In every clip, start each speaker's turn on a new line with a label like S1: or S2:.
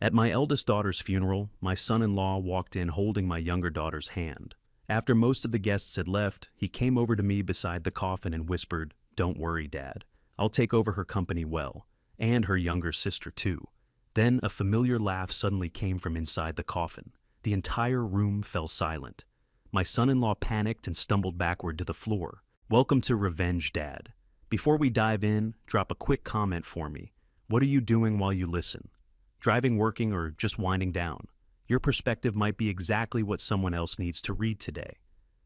S1: At my eldest daughter's funeral, my son-in-law walked in holding my younger daughter's hand. After most of the guests had left, he came over to me beside the coffin and whispered, "Don't worry, Dad. I'll take over her company well, and her younger sister too." Then a familiar laugh suddenly came from inside the coffin. The entire room fell silent. My son-in-law panicked and stumbled backward to the floor. "Welcome to revenge, Dad. Before we dive in, drop a quick comment for me. What are you doing while you listen? Driving, working, or just winding down? Your perspective might be exactly what someone else needs to read today.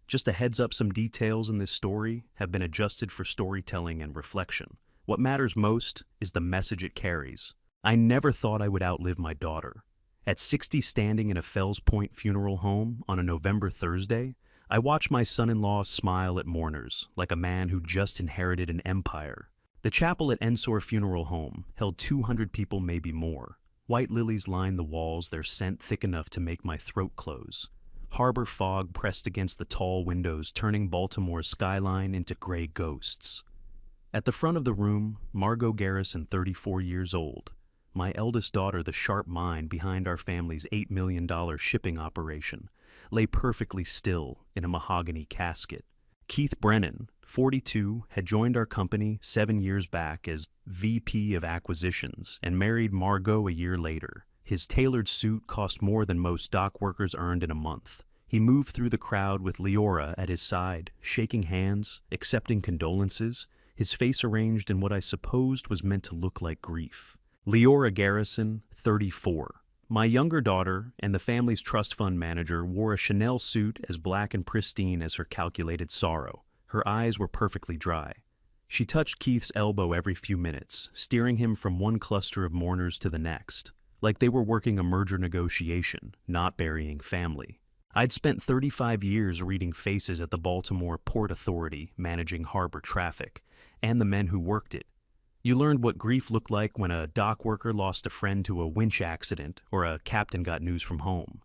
S1: Just a heads up, some details in this story have been adjusted for storytelling and reflection. What matters most is the message it carries. I never thought I would outlive my daughter. At 60, standing in a Fells Point funeral home on a November Thursday, I watched my son-in-law smile at mourners like a man who just inherited an empire. The chapel at Ensor Funeral Home held 200 people, maybe more. White lilies lined the walls, their scent thick enough to make my throat close. Harbor fog pressed against the tall windows, turning Baltimore's skyline into gray ghosts. At the front of the room, Margot Garrison, 34 years old. My eldest daughter, the sharp mind behind our family's $8 million shipping operation, lay perfectly still in a mahogany casket. Keith Brennan, 42, had joined our company 7 years back as VP of Acquisitions and married Margot a year later. His tailored suit cost more than most dock workers earned in a month. He moved through the crowd with Leora at his side, shaking hands, accepting condolences, his face arranged in what I supposed was meant to look like grief. Leora Garrison, 34. My younger daughter and the family's trust fund manager wore a Chanel suit as black and pristine as her calculated sorrow. Her eyes were perfectly dry. She touched Keith's elbow every few minutes, steering him from one cluster of mourners to the next, like they were working a merger negotiation, not burying family. I'd spent 35 years reading faces at the Baltimore Port Authority, managing harbor traffic, and the men who worked it. You learned what grief looked like when a dock worker lost a friend to a winch accident or a captain got news from home.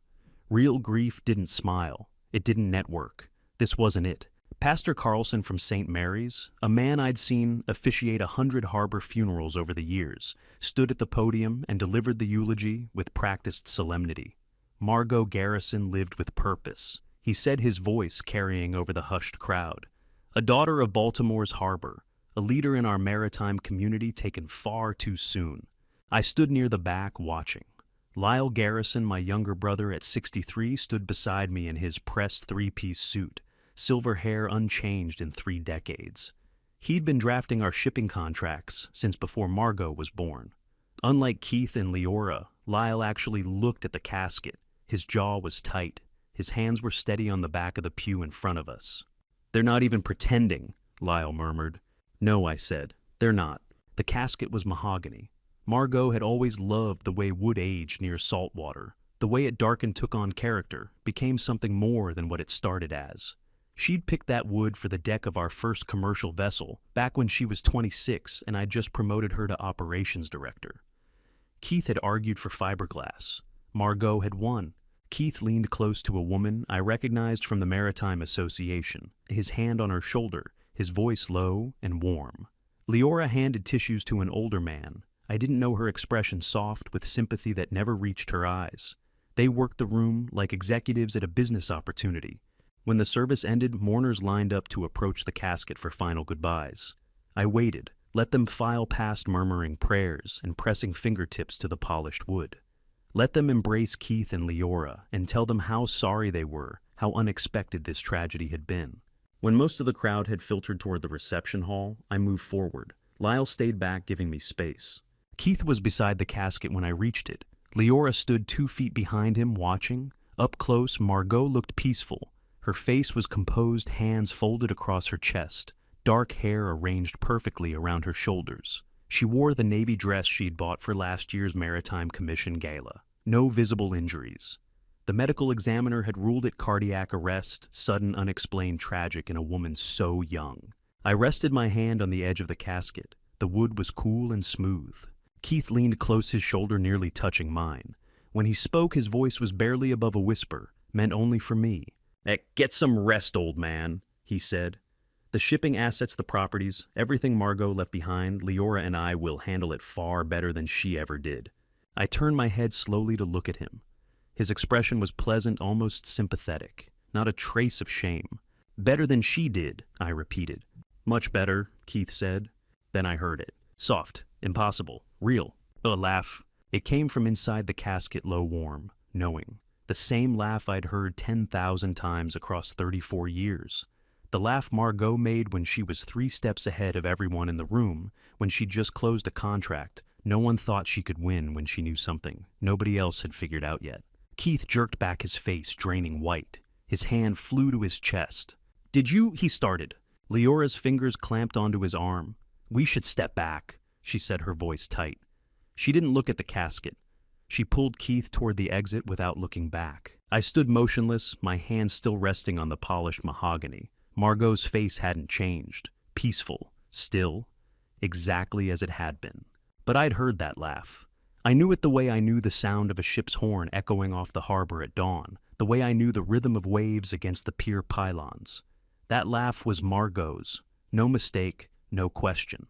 S1: Real grief didn't smile. It didn't network. This wasn't it. Pastor Carlson from St. Mary's, a man I'd seen officiate 100 harbor funerals over the years, stood at the podium and delivered the eulogy with practiced solemnity. Margot Garrison lived with purpose. He said, his voice carrying over the hushed crowd. A daughter of Baltimore's harbor, a leader in our maritime community taken far too soon. I stood near the back watching. Lyle Garrison, my younger brother at 63, stood beside me in his pressed three-piece suit, silver hair unchanged in 3 decades. He'd been drafting our shipping contracts since before Margot was born. Unlike Keith and Leora, Lyle actually looked at the casket. His jaw was tight. His hands were steady on the back of the pew in front of us. "They're not even pretending," Lyle murmured. "No," I said. "They're not." The casket was mahogany. Margot had always loved the way wood aged near salt water. The way it darkened took on character, became something more than what it started as. She'd picked that wood for the deck of our first commercial vessel back when she was 26 and I'd just promoted her to operations director. Keith had argued for fiberglass. Margot had won. Keith leaned close to a woman I recognized from the Maritime Association, his hand on her shoulder, his voice low and warm. Leora handed tissues to an older man. I didn't know her expression, soft with sympathy that never reached her eyes. They worked the room like executives at a business opportunity. When the service ended, mourners lined up to approach the casket for final goodbyes. I waited, let them file past murmuring prayers and pressing fingertips to the polished wood. Let them embrace Keith and Leora and tell them how sorry they were, how unexpected this tragedy had been. When most of the crowd had filtered toward the reception hall, I moved forward. Lyle stayed back, giving me space. Keith was beside the casket when I reached it. Leora stood 2 feet behind him, watching. Up close, Margot looked peaceful. Her face was composed, hands folded across her chest, dark hair arranged perfectly around her shoulders. She wore the navy dress she'd bought for last year's Maritime Commission gala. No visible injuries. The medical examiner had ruled it cardiac arrest, sudden, unexplained, tragic in a woman so young. I rested my hand on the edge of the casket. The wood was cool and smooth. Keith leaned close, his shoulder nearly touching mine. When he spoke, his voice was barely above a whisper, meant only for me. "Get some rest, old man," he said. "The shipping assets, the properties, everything Margot left behind, Leora and I will handle it far better than she ever did. I turned my head slowly to look at him. His expression was pleasant, almost sympathetic, not a trace of shame. Better than she did, I repeated. Much better, Keith said. Then I heard it. Soft, impossible, real. A laugh. It came from inside the casket, low, warm, knowing. The same laugh I'd heard 10,000 times across 34 years. The laugh Margot made when she was 3 steps ahead of everyone in the room, when she'd just closed a contract. No one thought she could win when she knew something nobody else had figured out yet. Keith jerked back his face, draining white. His hand flew to his chest. Did you? He started. Leora's fingers clamped onto his arm. We should step back, she said, her voice tight. She didn't look at the casket. She pulled Keith toward the exit without looking back. I stood motionless, my hand still resting on the polished mahogany. Margot's face hadn't changed. Peaceful. Still. Exactly as it had been. But I'd heard that laugh. I knew it the way I knew the sound of a ship's horn echoing off the harbor at dawn, the way I knew the rhythm of waves against the pier pylons. That laugh was Margot's. No mistake, no question.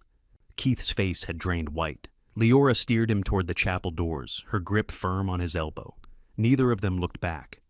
S1: Keith's face had drained white. Leora steered him toward the chapel doors, her grip firm on his elbow. Neither of them looked back.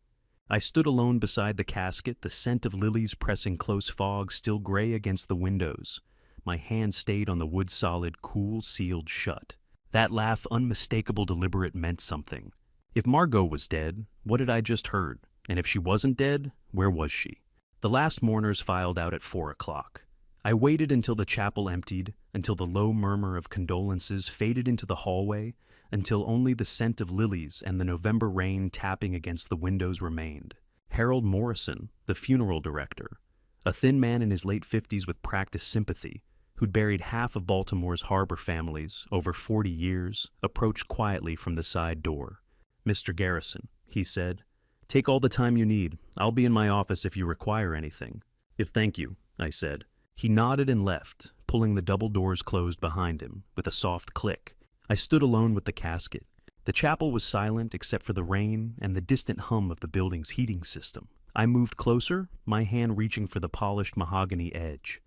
S1: I stood alone beside the casket, the scent of lilies pressing close fog still gray against the windows. My hand stayed on the wood-solid, cool, sealed shut. That laugh, unmistakable, deliberate, meant something. If Margot was dead, what had I just heard? And if she wasn't dead, where was she? The last mourners filed out at 4 o'clock. I waited until the chapel emptied, until the low murmur of condolences faded into the hallway, until only the scent of lilies and the November rain tapping against the windows remained. Harold Morrison, the funeral director, a thin man in his late 50s with practiced sympathy, who'd buried half of Baltimore's harbor families over 40 years, approached quietly from the side door. Mr. Garrison, he said, take all the time you need. I'll be in my office if you require anything. Thank you, I said. He nodded and left, pulling the double doors closed behind him with a soft click. I stood alone with the casket. The chapel was silent except for the rain and the distant hum of the building's heating system. I moved closer, my hand reaching for the polished mahogany edge.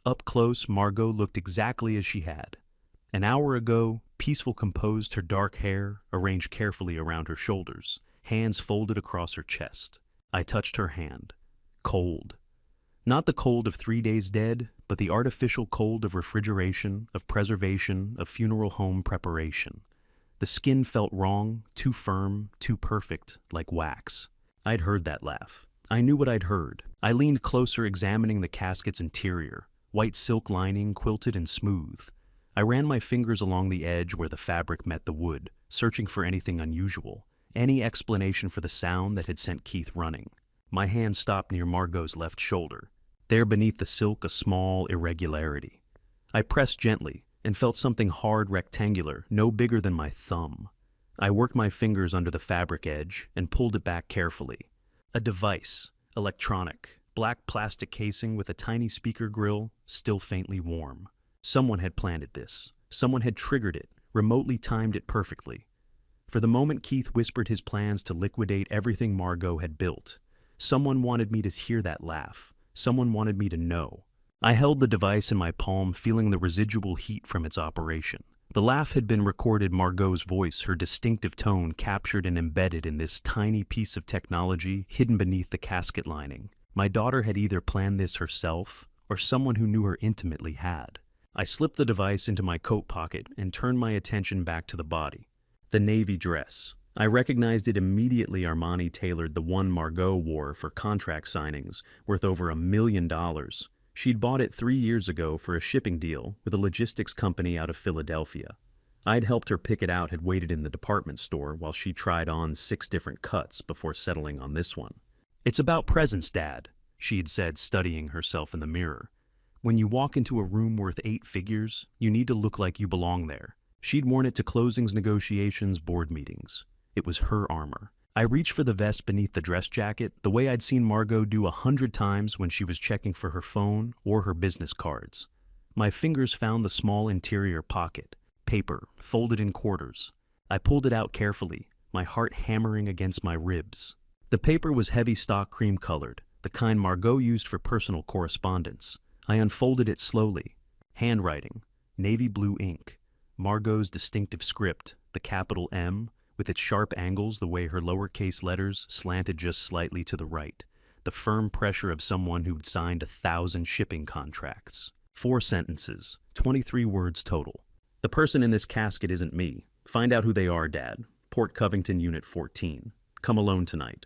S1: Up close, Margot looked exactly as she had. An hour ago, peaceful, composed, her dark hair arranged carefully around her shoulders, hands folded across her chest. I touched her hand. Cold. Not the cold of 3 days dead, but the artificial cold of refrigeration, of preservation, of funeral home preparation. The skin felt wrong, too firm, too perfect, like wax. I'd heard that laugh. I knew what I'd heard. I leaned closer, examining the casket's interior, white silk lining, quilted and smooth. I ran my fingers along the edge where the fabric met the wood, searching for anything unusual, any explanation for the sound that had sent Keith running. My hand stopped near Margot's left shoulder. There beneath the silk, a small irregularity. I pressed gently and felt something hard, rectangular, no bigger than my thumb. I worked my fingers under the fabric edge and pulled it back carefully. A device, electronic, black plastic casing with a tiny speaker grill, still faintly warm. Someone had planted this. Someone had triggered it, remotely timed it perfectly. For the moment, Keith whispered his plans to liquidate everything Margot had built. Someone wanted me to hear that laugh. Someone wanted me to know. I held the device in my palm, feeling the residual heat from its operation. The laugh had been recorded, Margot's voice, her distinctive tone captured and embedded in this tiny piece of technology hidden beneath the casket lining. My daughter had either planned this herself, or someone who knew her intimately had. I slipped the device into my coat pocket and turned my attention back to the body. The navy dress. I recognized it immediately. Armani tailored the one Margot wore for contract signings, worth over $1 million. She'd bought it 3 years ago for a shipping deal with a logistics company out of Philadelphia. I'd helped her pick it out, had waited in the department store while she tried on 6 different cuts before settling on this one. It's about presence, Dad, she'd said, studying herself in the mirror. When you walk into a room worth 8 figures, you need to look like you belong there. She'd worn it to closings, negotiations, board meetings. It was her armor. I reached for the vest beneath the dress jacket, the way I'd seen Margot do 100 times when she was checking for her phone or her business cards. My fingers found the small interior pocket, paper, folded in quarters. I pulled it out carefully, my heart hammering against my ribs. The paper was heavy stock cream-colored, the kind Margot used for personal correspondence. I unfolded it slowly. Handwriting, navy blue ink. Margot's distinctive script, the capital M, with its sharp angles the way her lowercase letters slanted just slightly to the right. The firm pressure of someone who'd signed 1,000 shipping contracts. 4 sentences, 23 words total. The person in this casket isn't me. Find out who they are, Dad. Port Covington, Unit 14. Come alone tonight.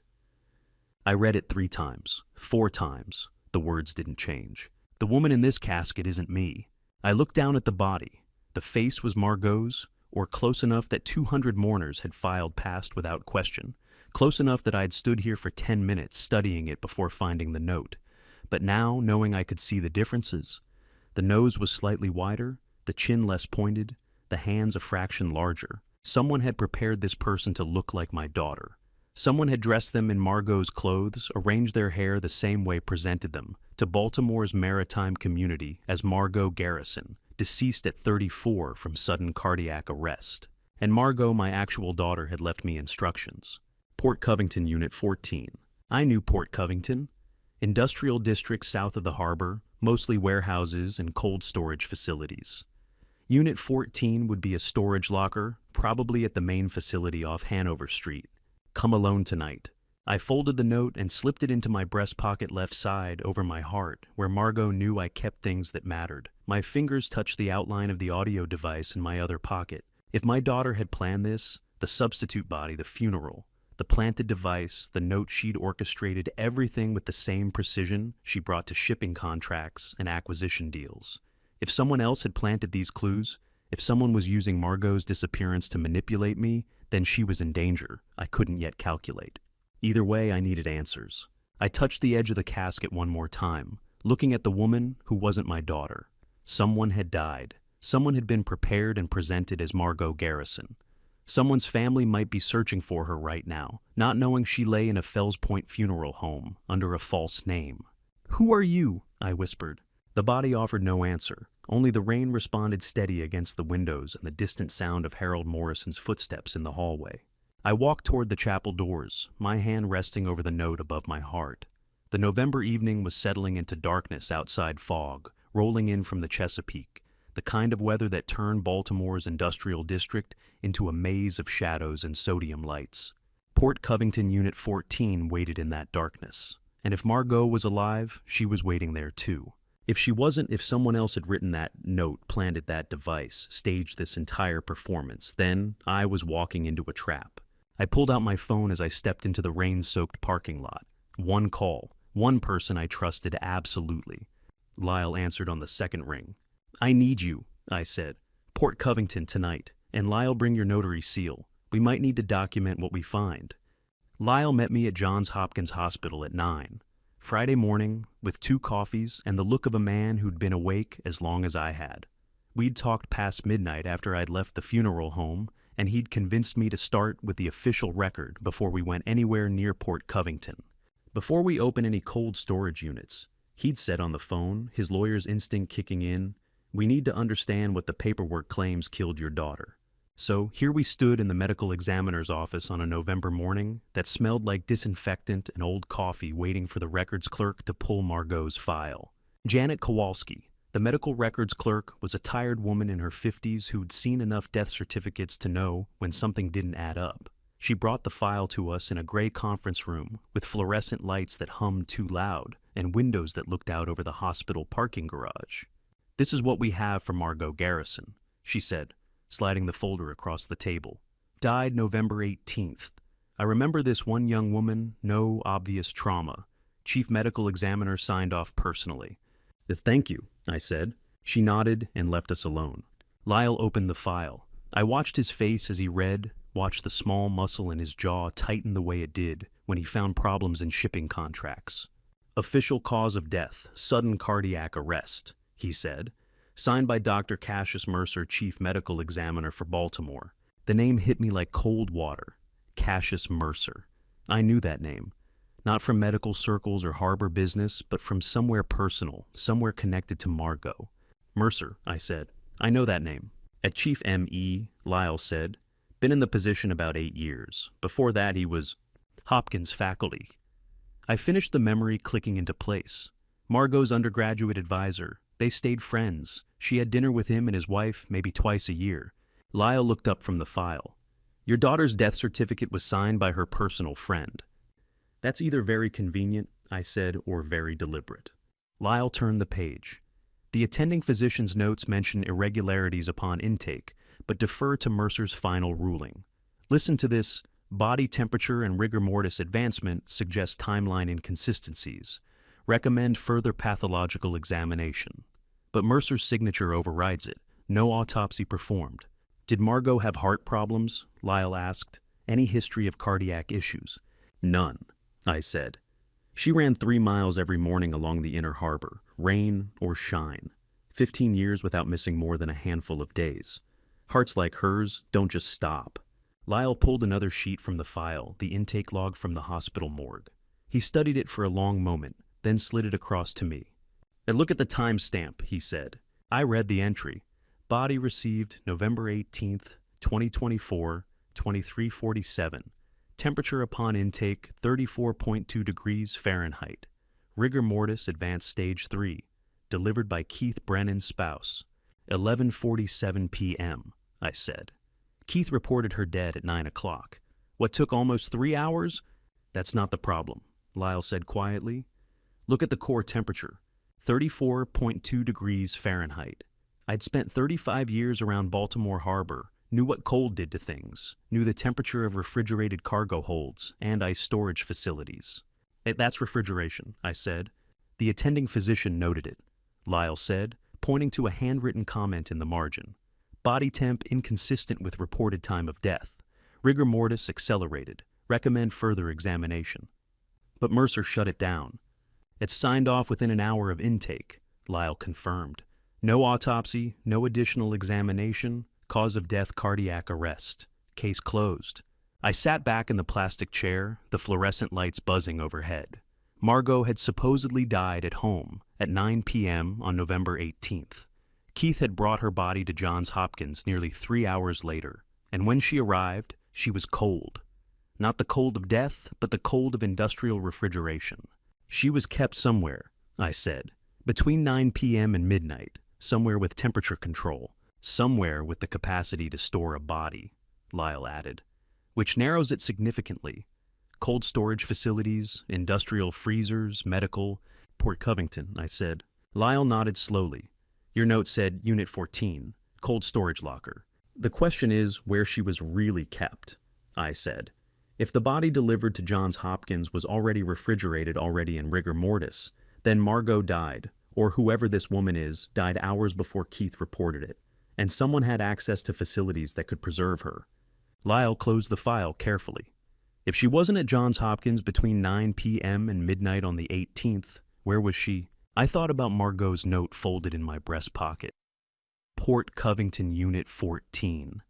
S1: I read it 3 times, 4 times. The words didn't change. The woman in this casket isn't me. I looked down at the body. The face was Margot's, or close enough that 200 mourners had filed past without question. Close enough that I'd stood here for 10 minutes studying it before finding the note. But now, knowing I could see the differences, the nose was slightly wider, the chin less pointed, the hands a fraction larger. Someone had prepared this person to look like my daughter. Someone had dressed them in Margot's clothes, arranged their hair the same way, presented them to Baltimore's maritime community as Margot Garrison, deceased at 34 from sudden cardiac arrest. And Margot, my actual daughter, had left me instructions. Port Covington, Unit 14. I knew Port Covington. Industrial district south of the harbor, mostly warehouses and cold storage facilities. Unit 14 would be a storage locker, probably at the main facility off Hanover Street. Come alone tonight. I folded the note and slipped it into my breast pocket left side over my heart, where Margot knew I kept things that mattered. My fingers touched the outline of the audio device in my other pocket. If my daughter had planned this, the substitute body, the funeral, the planted device, the note she'd orchestrated, everything with the same precision she brought to shipping contracts and acquisition deals. If someone else had planted these clues, if someone was using Margot's disappearance to manipulate me, then she was in danger. I couldn't yet calculate. Either way, I needed answers. I touched the edge of the casket one more time, looking at the woman who wasn't my daughter. Someone had died. Someone had been prepared and presented as Margot Garrison. Someone's family might be searching for her right now, not knowing she lay in a Fells Point funeral home under a false name. "Who are you?" I whispered. The body offered no answer. Only the rain responded steady against the windows and the distant sound of Harold Morrison's footsteps in the hallway. I walked toward the chapel doors, my hand resting over the note above my heart. The November evening was settling into darkness outside, fog rolling in from the Chesapeake, the kind of weather that turned Baltimore's industrial district into a maze of shadows and sodium lights. Port Covington Unit 14 waited in that darkness. And if Margot was alive, she was waiting there too. If she wasn't, if someone else had written that note, planted that device, staged this entire performance, then I was walking into a trap. I pulled out my phone as I stepped into the rain-soaked parking lot. One call, one person I trusted absolutely. Lyle answered on the second ring. "I need you," I said. "Port Covington tonight. And Lyle, bring your notary seal. We might need to document what we find." Lyle met me at Johns Hopkins Hospital at 9. Friday morning, with 2 coffees and the look of a man who'd been awake as long as I had. We'd talked past midnight after I'd left the funeral home, and he'd convinced me to start with the official record before we went anywhere near Port Covington. Before we open any cold storage units, he'd said on the phone, his lawyer's instinct kicking in, "We need to understand what the paperwork claims killed your daughter." So here we stood in the medical examiner's office on a November morning that smelled like disinfectant and old coffee, waiting for the records clerk to pull Margot's file. Janet Kowalski, the medical records clerk, was a tired woman in her 50s who'd seen enough death certificates to know when something didn't add up. She brought the file to us in a gray conference room with fluorescent lights that hummed too loud and windows that looked out over the hospital parking garage. "This is what we have for Margot Garrison," she said, sliding the folder across the table. "Died November 18th. I remember this one young woman, no obvious trauma. Chief medical examiner signed off personally." "Thank you," I said. She nodded and left us alone. Lyle opened the file. I watched his face as he read, watched the small muscle in his jaw tighten the way it did when he found problems in shipping contracts. "Official cause of death, sudden cardiac arrest," he said. "Signed by Dr. Cassius Mercer, Chief Medical Examiner for Baltimore." The name hit me like cold water. Cassius Mercer. I knew that name. Not from medical circles or harbor business, but from somewhere personal, somewhere connected to Margot. "Mercer," I said. "I know that name." "At Chief M.E., Lyle said. "Been in the position about 8 years. Before that, he was Hopkins faculty." I finished the memory clicking into place. Margot's undergraduate advisor. They stayed friends. She had dinner with him and his wife maybe twice a year. Lyle looked up from the file. Your daughter's death certificate was signed by her personal friend. That's either very convenient, I said, or very deliberate. Lyle turned the page. The attending physician's notes mention irregularities upon intake, but defer to Mercer's final ruling. Listen to this. Body temperature and rigor mortis advancement suggest timeline inconsistencies. Recommend further pathological examination. But Mercer's signature overrides it. No autopsy performed. Did Margot have heart problems? Lyle asked. Any history of cardiac issues? None, I said. She ran 3 miles every morning along the inner harbor, rain or shine. 15 years without missing more than a handful of days. Hearts like hers don't just stop. Lyle pulled another sheet from the file, the intake log from the hospital morgue. He studied it for a long moment, then slid it across to me. And look at the timestamp, he said. I read the entry. Body received November 18th, 2024, 23:47. Temperature upon intake 34.2 degrees Fahrenheit. Rigor mortis advanced stage 3. Delivered by Keith Brennan's spouse. 11:47 p.m., I said. Keith reported her dead at 9 o'clock. What took almost 3 hours? That's not the problem, Lyle said quietly. Look at the core temperature. 34.2 degrees Fahrenheit. I'd spent 35 years around Baltimore Harbor, knew what cold did to things, knew the temperature of refrigerated cargo holds and ice storage facilities. That's refrigeration, I said. The attending physician noted it. Lyle said, pointing to a handwritten comment in the margin. Body temp inconsistent with reported time of death. Rigor mortis accelerated. Recommend further examination. But Mercer shut it down. It's signed off within an hour of intake, Lyle confirmed. No autopsy, no additional examination, cause of death cardiac arrest. Case closed. I sat back in the plastic chair, the fluorescent lights buzzing overhead. Margot had supposedly died at home at 9 p.m. on November 18th. Keith had brought her body to Johns Hopkins nearly 3 hours later, and when she arrived, she was cold. Not the cold of death, but the cold of industrial refrigeration. She was kept somewhere, I said, between 9 p.m. and midnight, somewhere with temperature control, somewhere with the capacity to store a body, Lyle added, which narrows it significantly. Cold storage facilities, industrial freezers, medical. Port Covington, I said. Lyle nodded slowly. Your note said Unit 14, cold storage locker. The question is where she was really kept, I said. If the body delivered to Johns Hopkins was already refrigerated already in rigor mortis, then Margot died, or whoever this woman is, died hours before Keith reported it, and someone had access to facilities that could preserve her. Lyle closed the file carefully. If she wasn't at Johns Hopkins between 9 p.m. and midnight on the 18th, where was she? I thought about Margot's note folded in my breast pocket. Port Covington Unit 14.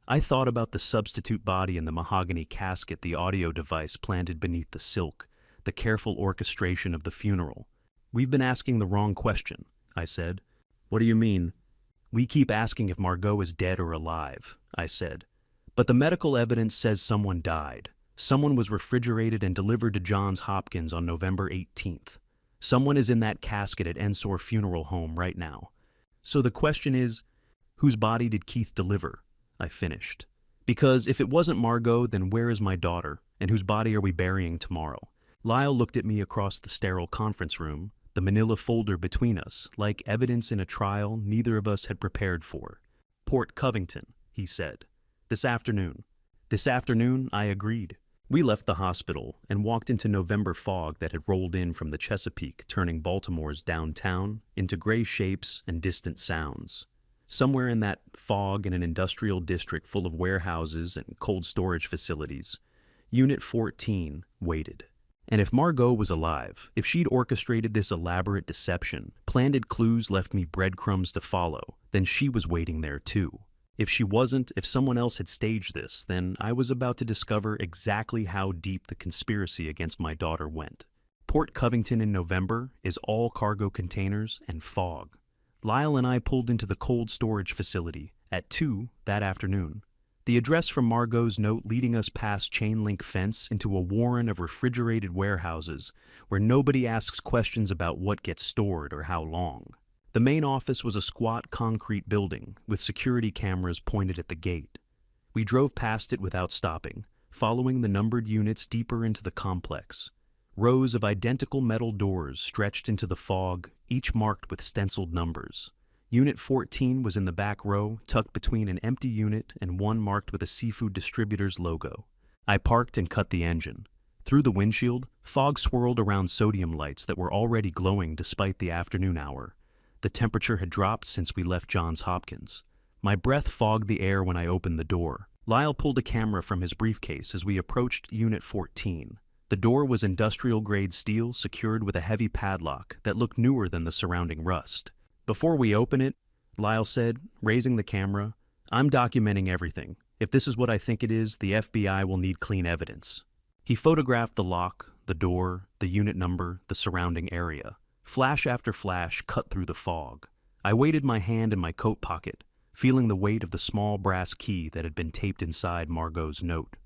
S1: I thought about the substitute body and the mahogany casket, the audio device planted beneath the silk, the careful orchestration of the funeral. We've been asking the wrong question, I said. What do you mean? We keep asking if Margot is dead or alive, I said. But the medical evidence says someone died. Someone was refrigerated and delivered to Johns Hopkins on November 18th. Someone is in that casket at Ensor Funeral Home right now. So the question is, whose body did Keith deliver? I finished. Because if it wasn't Margot, then where is my daughter, and whose body are we burying tomorrow? Lyle looked at me across the sterile conference room, the manila folder between us, like evidence in a trial neither of us had prepared for. Port Covington, he said. This afternoon. This afternoon, I agreed. We left the hospital and walked into November fog that had rolled in from the Chesapeake, turning Baltimore's downtown into gray shapes and distant sounds. Somewhere in that fog, in an industrial district full of warehouses and cold storage facilities, Unit 14 waited. And if Margot was alive, if she'd orchestrated this elaborate deception, planted clues left me breadcrumbs to follow, then she was waiting there too. If she wasn't, if someone else had staged this, then I was about to discover exactly how deep the conspiracy against my daughter went. Port Covington in November is all cargo containers and fog. Lyle and I pulled into the cold storage facility at 2 that afternoon. The address from Margot's note leading us past chain-link fence into a warren of refrigerated warehouses where nobody asks questions about what gets stored or how long. The main office was a squat concrete building with security cameras pointed at the gate. We drove past it without stopping, following the numbered units deeper into the complex. Rows of identical metal doors stretched into the fog, each marked with stenciled numbers. Unit 14 was in the back row, tucked between an empty unit and one marked with a seafood distributor's logo. I parked and cut the engine. Through the windshield, fog swirled around sodium lights that were already glowing despite the afternoon hour. The temperature had dropped since we left Johns Hopkins. My breath fogged the air when I opened the door. Lyle pulled a camera from his briefcase as we approached Unit 14. The door was industrial-grade steel secured with a heavy padlock that looked newer than the surrounding rust. "Before we open it," Lyle said, raising the camera, "I'm documenting everything. If this is what I think it is, the FBI will need clean evidence." He photographed the lock, the door, the unit number, the surrounding area. Flash after flash cut through the fog. I weighted my hand in my coat pocket, feeling the weight of the small brass key that had been taped inside Margot's note.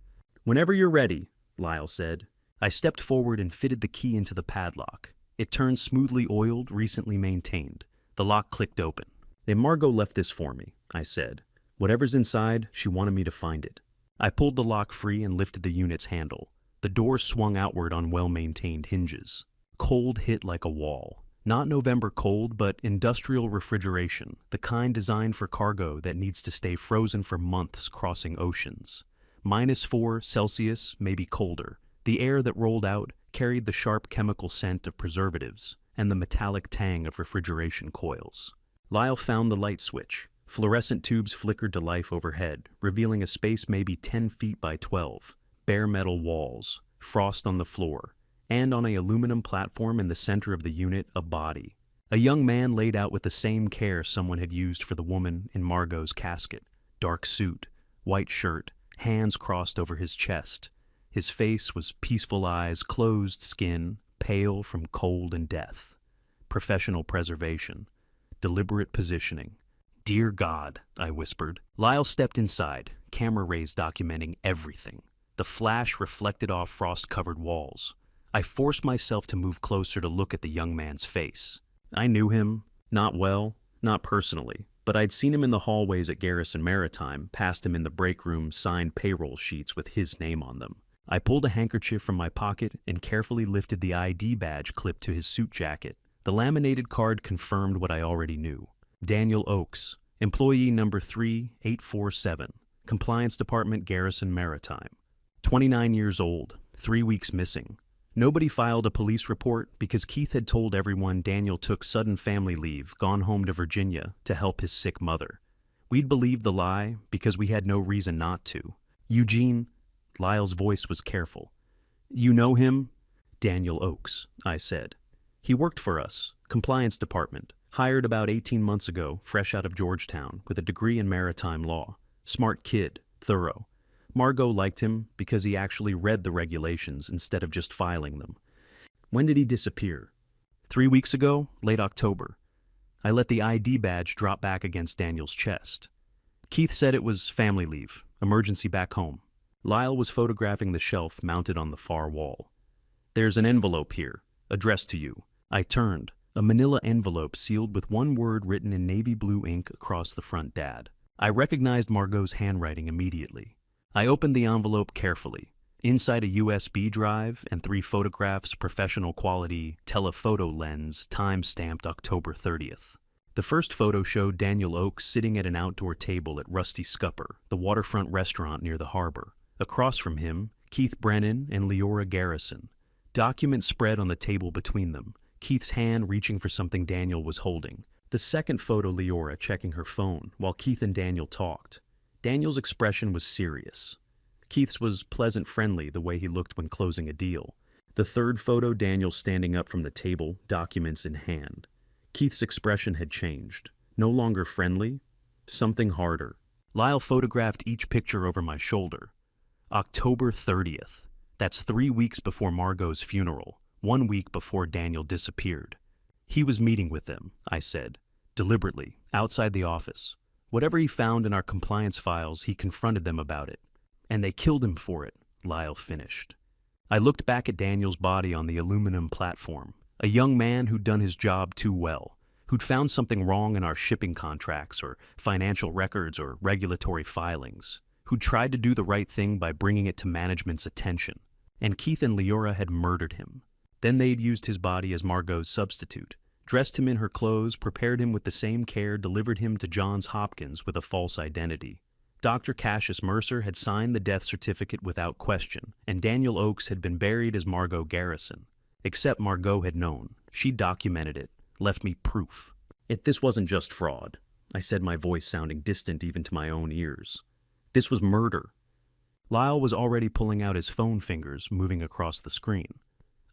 S1: "Whenever you're ready," Lyle said. I stepped forward and fitted the key into the padlock. It turned smoothly oiled, recently maintained. The lock clicked open. "Margot left this for me," I said. "Whatever's inside, she wanted me to find it." I pulled the lock free and lifted the unit's handle. The door swung outward on well-maintained hinges. Cold hit like a wall. Not November cold, but industrial refrigeration, the kind designed for cargo that needs to stay frozen for months crossing oceans. -4 Celsius, maybe colder. The air that rolled out carried the sharp chemical scent of preservatives and the metallic tang of refrigeration coils. Lyle found the light switch. Fluorescent tubes flickered to life overhead, revealing a space maybe 10 feet by 12. Bare metal walls, frost on the floor, and on an aluminum platform in the center of the unit, a body. A young man laid out with the same care someone had used for the woman in Margot's casket. Dark suit, white shirt, hands crossed over his chest. His face was peaceful eyes, closed skin, pale from cold and death. Professional preservation. Deliberate positioning. "Dear God," I whispered. Lyle stepped inside, camera rays documenting everything. The flash reflected off frost-covered walls. I forced myself to move closer to look at the young man's face. I knew him, not well, not personally, but I'd seen him in the hallways at Garrison Maritime, past him in the break room, signed payroll sheets with his name on them. I pulled a handkerchief from my pocket and carefully lifted the ID badge clipped to his suit jacket. The laminated card confirmed what I already knew. Daniel Oakes, employee number 3847, Compliance Department, Garrison Maritime. 29 years old, 3 weeks missing. Nobody filed a police report because Keith had told everyone Daniel took sudden family leave, gone home to Virginia to help his sick mother. We'd believed the lie because we had no reason not to. "Eugene," Lyle's voice was careful. "You know him?" "Daniel Oakes," I said. "He worked for us, Compliance Department, hired about 18 months ago, fresh out of Georgetown, with a degree in maritime law. Smart kid, thorough. Margot liked him because he actually read the regulations instead of just filing them." "When did he disappear?" 3 weeks ago, late October. I let the ID badge drop back against Daniel's chest. Keith said it was family leave, emergency back home. Lyle was photographing the shelf mounted on the far wall. "There's an envelope here, addressed to you." I turned, a manila envelope sealed with one word written in navy blue ink across the front, "Dad." I recognized Margot's handwriting immediately. I opened the envelope carefully. Inside a USB drive and 3 photographs, professional quality, telephoto lens, time-stamped October 30th. The first photo showed Daniel Oakes sitting at an outdoor table at Rusty Scupper, the waterfront restaurant near the harbor. Across from him, Keith Brennan and Leora Garrison. Documents spread on the table between them, Keith's hand reaching for something Daniel was holding. The second photo, Leora checking her phone while Keith and Daniel talked. Daniel's expression was serious. Keith's was pleasant, friendly, the way he looked when closing a deal. The third photo, Daniel standing up from the table, documents in hand. Keith's expression had changed. No longer friendly, something harder. Lyle photographed each picture over my shoulder. October 30th. That's 3 weeks before Margot's funeral, 1 week before Daniel disappeared. He was meeting with them, I said, deliberately, outside the office. Whatever he found in our compliance files, he confronted them about it. And they killed him for it, Lyle finished. I looked back at Daniel's body on the aluminum platform, a young man who'd done his job too well, who'd found something wrong in our shipping contracts or financial records or regulatory filings, who'd tried to do the right thing by bringing it to management's attention. And Keith and Leora had murdered him. Then they'd used his body as Margot's substitute, dressed him in her clothes, prepared him with the same care, delivered him to Johns Hopkins with a false identity. Dr. Cassius Mercer had signed the death certificate without question, and Daniel Oakes had been buried as Margot Garrison. Except Margot had known. She documented it, left me proof. This wasn't just fraud, I said, my voice sounding distant even to my own ears. This was murder. Lyle was already pulling out his phone fingers, moving across the screen.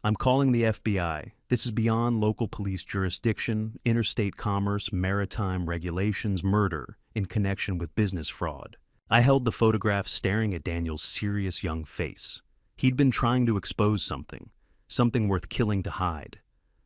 S1: I'm calling the FBI. This is beyond local police jurisdiction, interstate commerce, maritime regulations, murder in connection with business fraud. I held the photograph staring at Daniel's serious young face. He'd been trying to expose something worth killing to hide.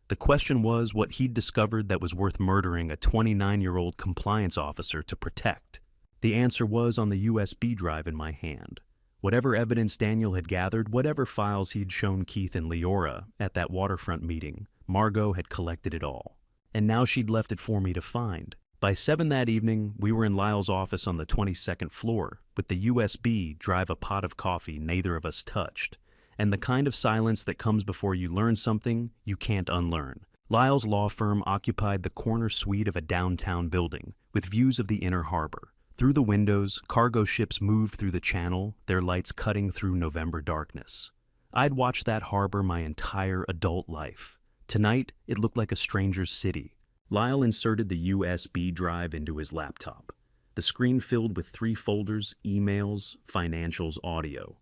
S1: The question was what he'd discovered that was worth murdering a 29-year-old compliance officer to protect. The answer was on the USB drive in my hand. Whatever evidence Daniel had gathered, whatever files he'd shown Keith and Leora at that waterfront meeting, Margot had collected it all. And now she'd left it for me to find. By 7 that evening, we were in Lyle's office on the 22nd floor, with the USB drive, a pot of coffee neither of us touched, and the kind of silence that comes before you learn something you can't unlearn. Lyle's law firm occupied the corner suite of a downtown building, with views of the inner harbor. Through the windows, cargo ships moved through the channel, their lights cutting through November darkness. I'd watched that harbor my entire adult life. Tonight, it looked like a stranger's city. Lyle inserted the USB drive into his laptop. The screen filled with 3 folders: emails, financials, audio.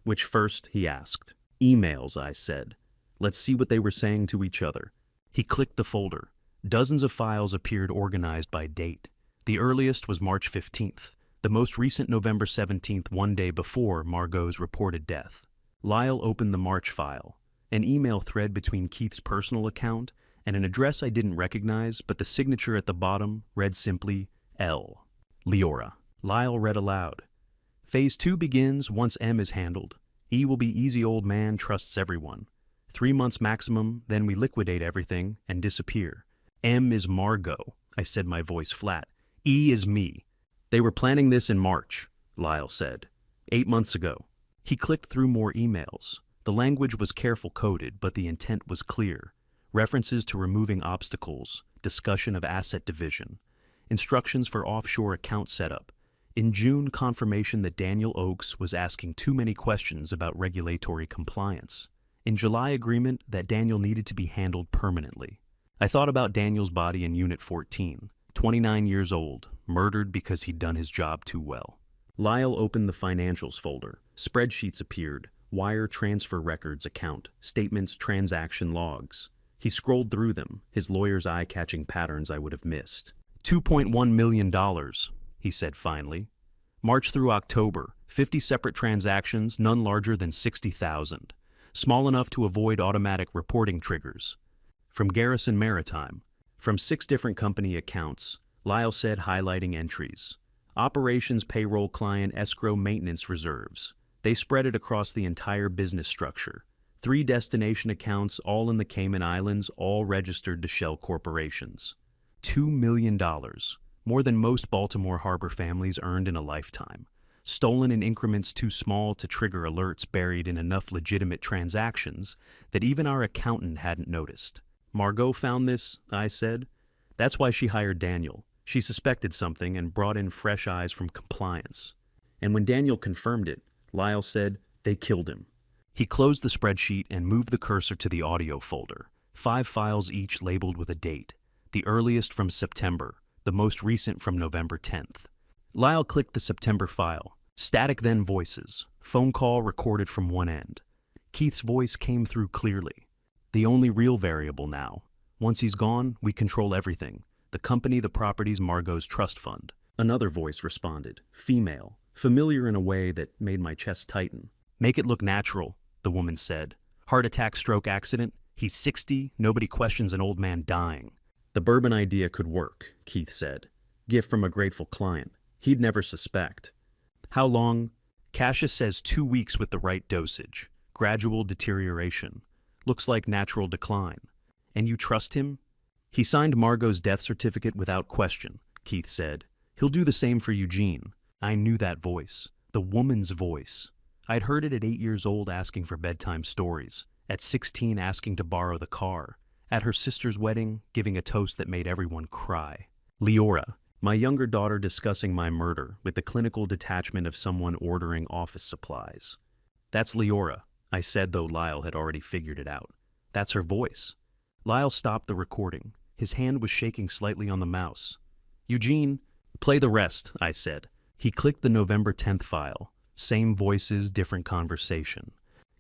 S1: Which first, he asked. Emails, I said. Let's see what they were saying to each other. He clicked the folder. Dozens of files appeared organized by date. The earliest was March 15th, the most recent November 17th, one day before Margot's reported death. Lyle opened the March file, an email thread between Keith's personal account and an address I didn't recognize, but the signature at the bottom read simply L. Leora. Lyle read aloud. Phase 2 begins once M is handled. E will be easy, old man trusts everyone. 3 months maximum, then we liquidate everything and disappear. M is Margot, I said, my voice flat. E is me. They were planning this in March, Lyle said. 8 months ago. He clicked through more emails. The language was careful coded, but the intent was clear. References to removing obstacles, discussion of asset division, instructions for offshore account setup. In June, confirmation that Daniel Oakes was asking too many questions about regulatory compliance. In July, agreement that Daniel needed to be handled permanently. I thought about Daniel's body in Unit 14. 29 years old, murdered because he'd done his job too well. Lyle opened the financials folder. Spreadsheets appeared, wire transfer records, account, statements, transaction logs. He scrolled through them, his lawyer's eye-catching patterns I would have missed. $2.1 million, he said finally. March through October, 50 separate transactions, none larger than 60,000. Small enough to avoid automatic reporting triggers. From Garrison Maritime. From 6 different company accounts, Lyle said, highlighting entries. Operations, payroll, client, escrow, maintenance reserves. They spread it across the entire business structure. 3 destination accounts, all in the Cayman Islands, all registered to shell corporations. $2 million, more than most Baltimore Harbor families earned in a lifetime. Stolen in increments too small to trigger alerts, buried in enough legitimate transactions that even our accountant hadn't noticed. Margot found this, I said. That's why she hired Daniel. She suspected something and brought in fresh eyes from compliance. And when Daniel confirmed it, Lyle said, they killed him. He closed the spreadsheet and moved the cursor to the audio folder. 5 files each labeled with a date. The earliest from September, the most recent from November 10th. Lyle clicked the September file. Static then voices. Phone call recorded from one end. Keith's voice came through clearly. The only real variable now. Once he's gone, we control everything. The company, the properties, Margot's trust fund. Another voice responded. Female. Familiar in a way that made my chest tighten. Make it look natural, the woman said. Heart attack, stroke, accident. He's 60. Nobody questions an old man dying. The bourbon idea could work, Keith said. Gift from a grateful client. He'd never suspect. How long? Cassius says 2 weeks with the right dosage. Gradual deterioration. Looks like natural decline. And you trust him? He signed Margot's death certificate without question, Keith said. He'll do the same for Eugene. I knew that voice. The woman's voice. I'd heard it at 8 years old asking for bedtime stories, at 16 asking to borrow the car, at her sister's wedding giving a toast that made everyone cry. Leora, my younger daughter discussing my murder with the clinical detachment of someone ordering office supplies. That's Leora, I said, though Lyle had already figured it out. That's her voice. Lyle stopped the recording. His hand was shaking slightly on the mouse. Eugene, play the rest, I said. He clicked the November 10th file. Same voices, different conversation.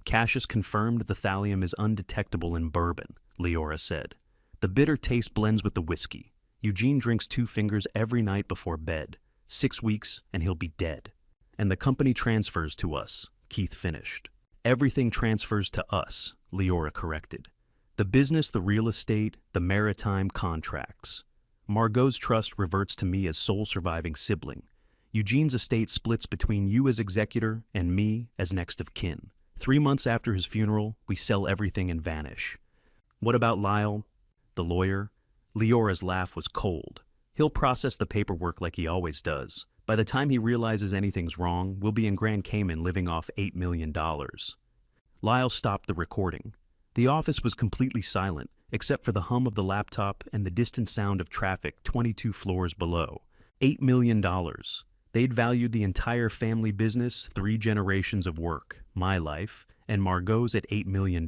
S1: Cassius confirmed the thallium is undetectable in bourbon, Leora said. The bitter taste blends with the whiskey. Eugene drinks 2 fingers every night before bed. 6 weeks and he'll be dead. And the company transfers to us, Keith finished. Everything transfers to us, Leora corrected. The business, the real estate, the maritime contracts. Margot's trust reverts to me as sole surviving sibling. Eugene's estate splits between you as executor and me as next of kin. 3 months after his funeral, we sell everything and vanish. What about Lyle, the lawyer? Leora's laugh was cold. He'll process the paperwork like he always does. By the time he realizes anything's wrong, we'll be in Grand Cayman living off $8 million. Lyle stopped the recording. The office was completely silent, except for the hum of the laptop and the distant sound of traffic 22 floors below. $8 million. They'd valued the entire family business, 3 generations of work, my life, and Margot's at $8 million.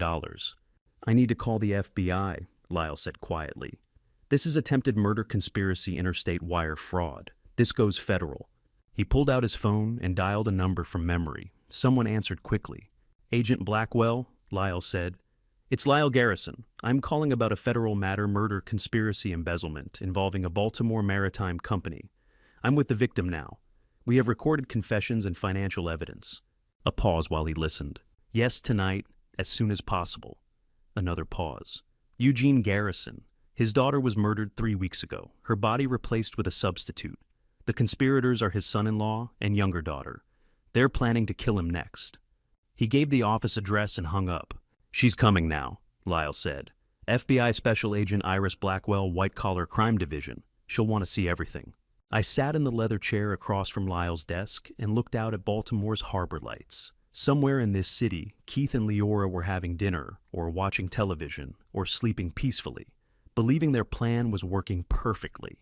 S1: I need to call the FBI, Lyle said quietly. This is attempted murder conspiracy interstate wire fraud. This goes federal. He pulled out his phone and dialed a number from memory. Someone answered quickly. Agent Blackwell, Lyle said. It's Lyle Garrison. I'm calling about a federal matter, murder conspiracy embezzlement involving a Baltimore maritime company. I'm with the victim now. We have recorded confessions and financial evidence. A pause while he listened. Yes, tonight, as soon as possible. Another pause. Eugene Garrison. His daughter was murdered 3 weeks ago, her body replaced with a substitute. The conspirators are his son-in-law and younger daughter. They're planning to kill him next. He gave the office address and hung up. She's coming now, Lyle said. FBI Special Agent Iris Blackwell, White Collar Crime Division. She'll want to see everything. I sat in the leather chair across from Lyle's desk and looked out at Baltimore's harbor lights. Somewhere in this city, Keith and Leora were having dinner, or watching television, or sleeping peacefully, believing their plan was working perfectly.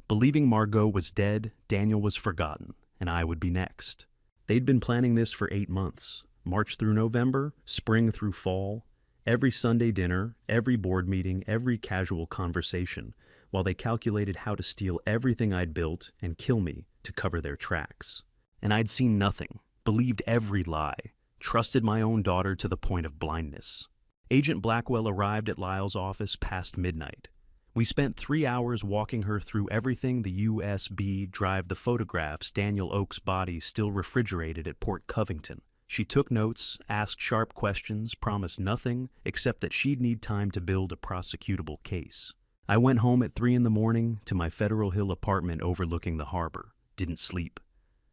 S1: Believing Margot was dead, Daniel was forgotten, and I would be next. They'd been planning this for 8 months. March through November, spring through fall, every Sunday dinner, every board meeting, every casual conversation, while they calculated how to steal everything I'd built and kill me to cover their tracks. And I'd seen nothing, believed every lie, trusted my own daughter to the point of blindness. Agent Blackwell arrived at Lyle's office past midnight. We spent 3 hours walking her through everything the USB drive, the photographs, Daniel Oak's body still refrigerated at Port Covington. She took notes, asked sharp questions, promised nothing except that she'd need time to build a prosecutable case. I went home at 3 a.m. to my Federal Hill apartment overlooking the harbor. Didn't sleep.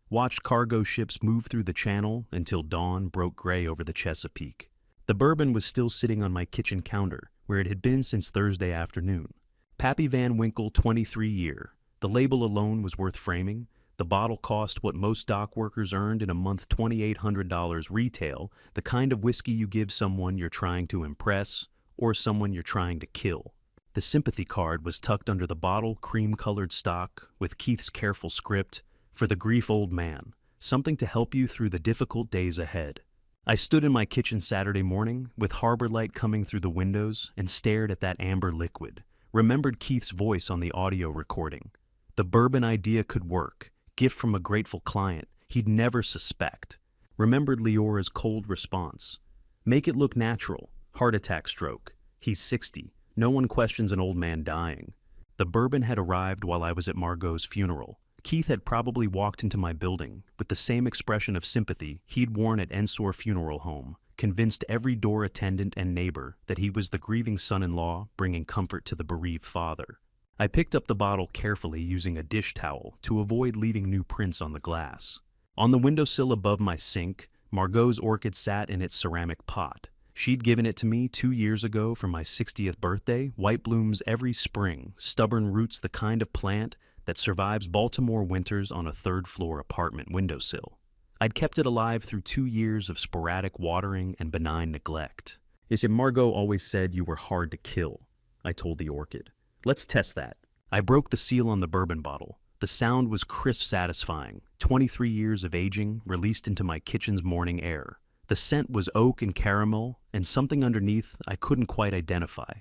S1: Watched cargo ships move through the channel until dawn broke gray over the Chesapeake. The bourbon was still sitting on my kitchen counter, where it had been since Thursday afternoon. Pappy Van Winkle 23 year. The label alone was worth framing. The bottle cost what most dock workers earned in a month, $2,800 retail, the kind of whiskey you give someone you're trying to impress or someone you're trying to kill. The sympathy card was tucked under the bottle, cream-colored stock, with Keith's careful script, "For the grief old man, something to help you through the difficult days ahead." I stood in my kitchen Saturday morning, with harbor light coming through the windows, and stared at that amber liquid. Remembered Keith's voice on the audio recording. The bourbon idea could work. Gift from a grateful client. He'd never suspect. Remembered Leora's cold response. Make it look natural. Heart attack, stroke. He's 60. No one questions an old man dying. The bourbon had arrived while I was at Margot's funeral. Keith had probably walked into my building with the same expression of sympathy he'd worn at Ensor Funeral Home, convinced every door attendant and neighbor that he was the grieving son-in-law bringing comfort to the bereaved father. I picked up the bottle carefully using a dish towel to avoid leaving new prints on the glass. On the windowsill above my sink, Margot's orchid sat in its ceramic pot. She'd given it to me 2 years ago for my 60th birthday. White blooms every spring, stubborn roots, the kind of plant that survives Baltimore winters on a third-floor apartment windowsill. I'd kept it alive through 2 years of sporadic watering and benign neglect. You see, Margot always said you were hard to kill, I told the orchid. Let's test that. I broke the seal on the bourbon bottle. The sound was crisp, satisfying. 23 years of aging released into my kitchen's morning air. The scent was oak and caramel, and something underneath I couldn't quite identify.